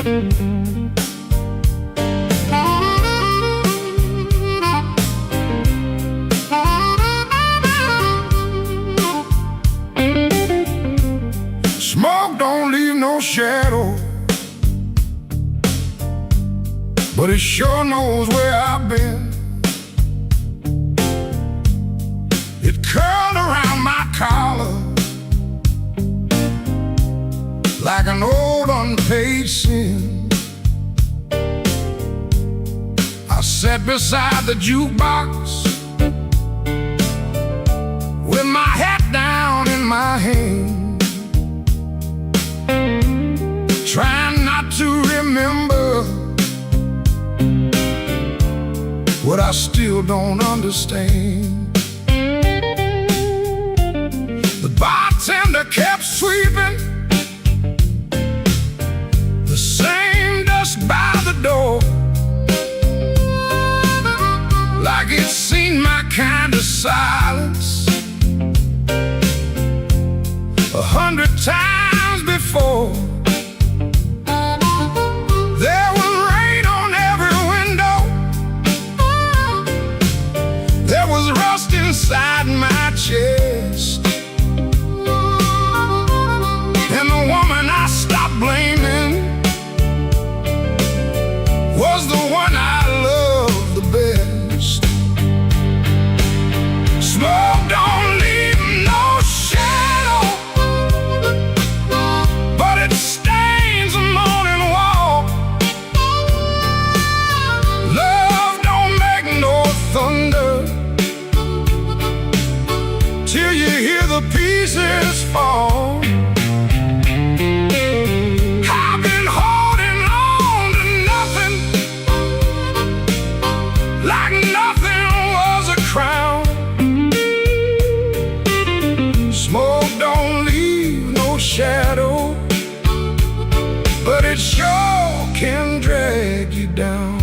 Smoke don't leave no shadow, but it sure knows where I've been. It curled around my collar like an old unpaid sin. I sat beside the jukebox with my hat down in my hand, trying not to remember what I still don't understand. The bartender kept sweeping the same dust by the door, like it's seen my kind of silence 100 times before. There was rain on every window, there was rust inside my chest, and the woman I stopped blaming was the one I loved the best. Smoke don't leave no shadow, but it stains the morning wall. Love don't make no thunder till you hear the pieces fall. I've been holding on to nothing, like nothing was a crown. Smoke don't leave no shadow, but it sure can drag you down.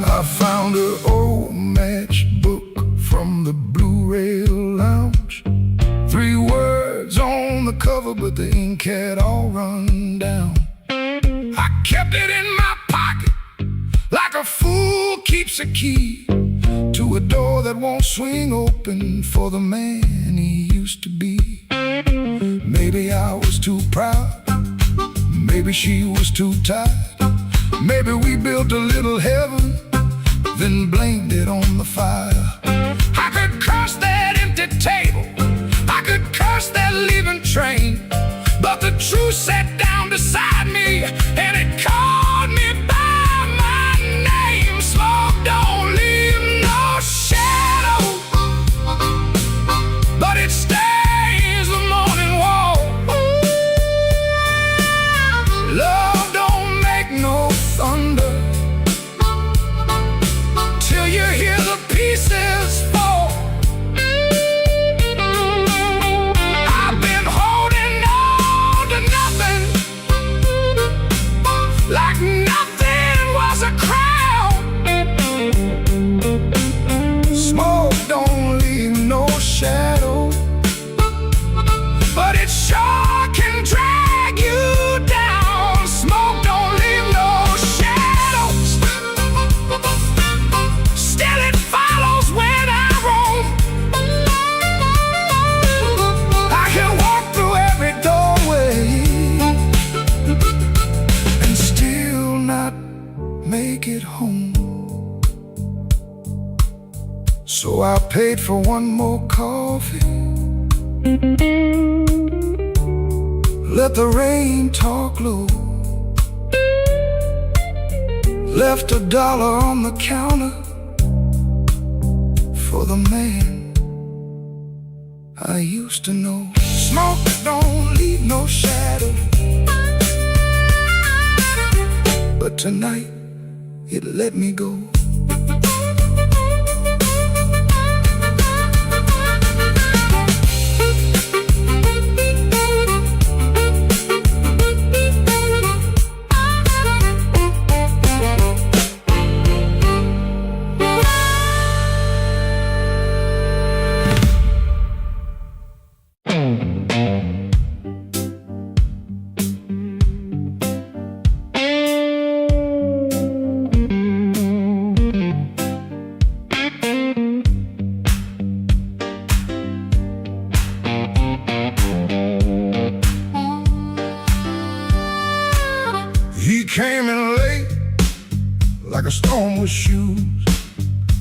I found an old matchbook from the Blu-ray lounge. 3 words on the cover, but the ink had all run down. I kept it in my pocket like a fool keeps a key to a door that won't swing open for the man he used to be. Maybe I was too proud, maybe she was too tired, maybe we built a little heaven, then blamed it on the fire. I could curse that empty table, I could curse that leaving train, but the truth sat down beside me and it called me by my name. Smoke don't leave no shadow, but it stains the morning wall. Love don't make no thunder till you hear the pieces fall. I've been holding on to nothing, like nothing was a crown. Smoke don't leave no shadow, but it sure can drag you down. Smoke don't leave no shadow, still it follows when I roam. I can walk through every doorway and still not make it home. So I paid for one more coffee, let the rain talk low, left $1 on the counter for the man I used to know. Smoke don't leave no shadow, but tonight it let me go.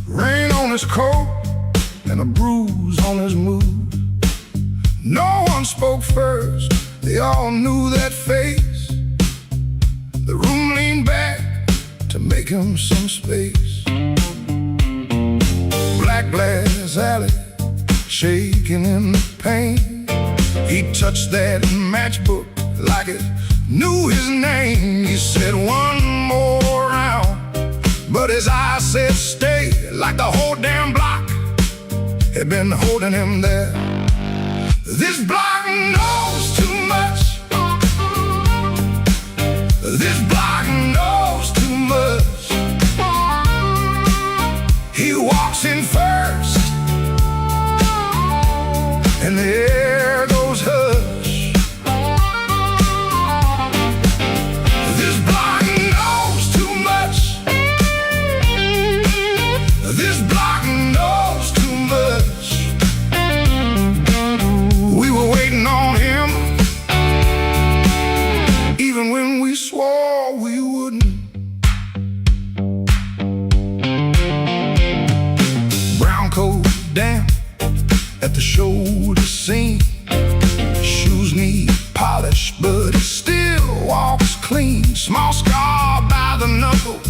Rain on his coat and a bruise on his mood. No one spoke first, they all knew that face. The room leaned back to make him some space. Black glass alley, shaking in the pain. He touched that matchbook like it knew his name. He said one more round, but his eyes said stay, like the whole damn block had been holding him there. This block knows too much. This block knows too much. He walks in first, and the air goes hush. This block knows too much. This block knows too much. We were waiting on him, even when we swore we wouldn't. Brown coat damp at the shoulder seam. Shoes need polish, but he still walks clean. Small scar by the knuckle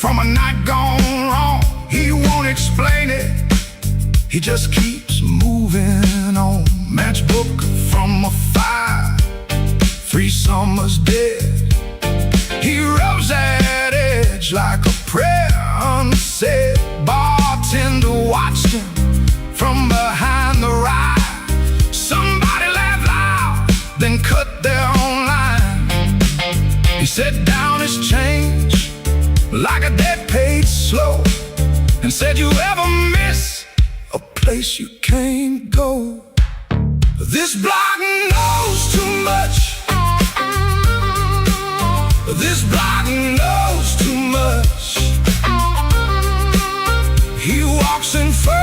from a night gone wrong. He won't explain it, he just keeps moving on. Matchbook from a fire, 3 summers dead. He rubs that edge like a prayer unsaid. Bartender watched him from behind the ride. Somebody laughed loud, then cut their own line. He set down his change like a debt paid slow, and said, you ever miss a place you can't go? This block knows too much. This block knows too much. He walks in first,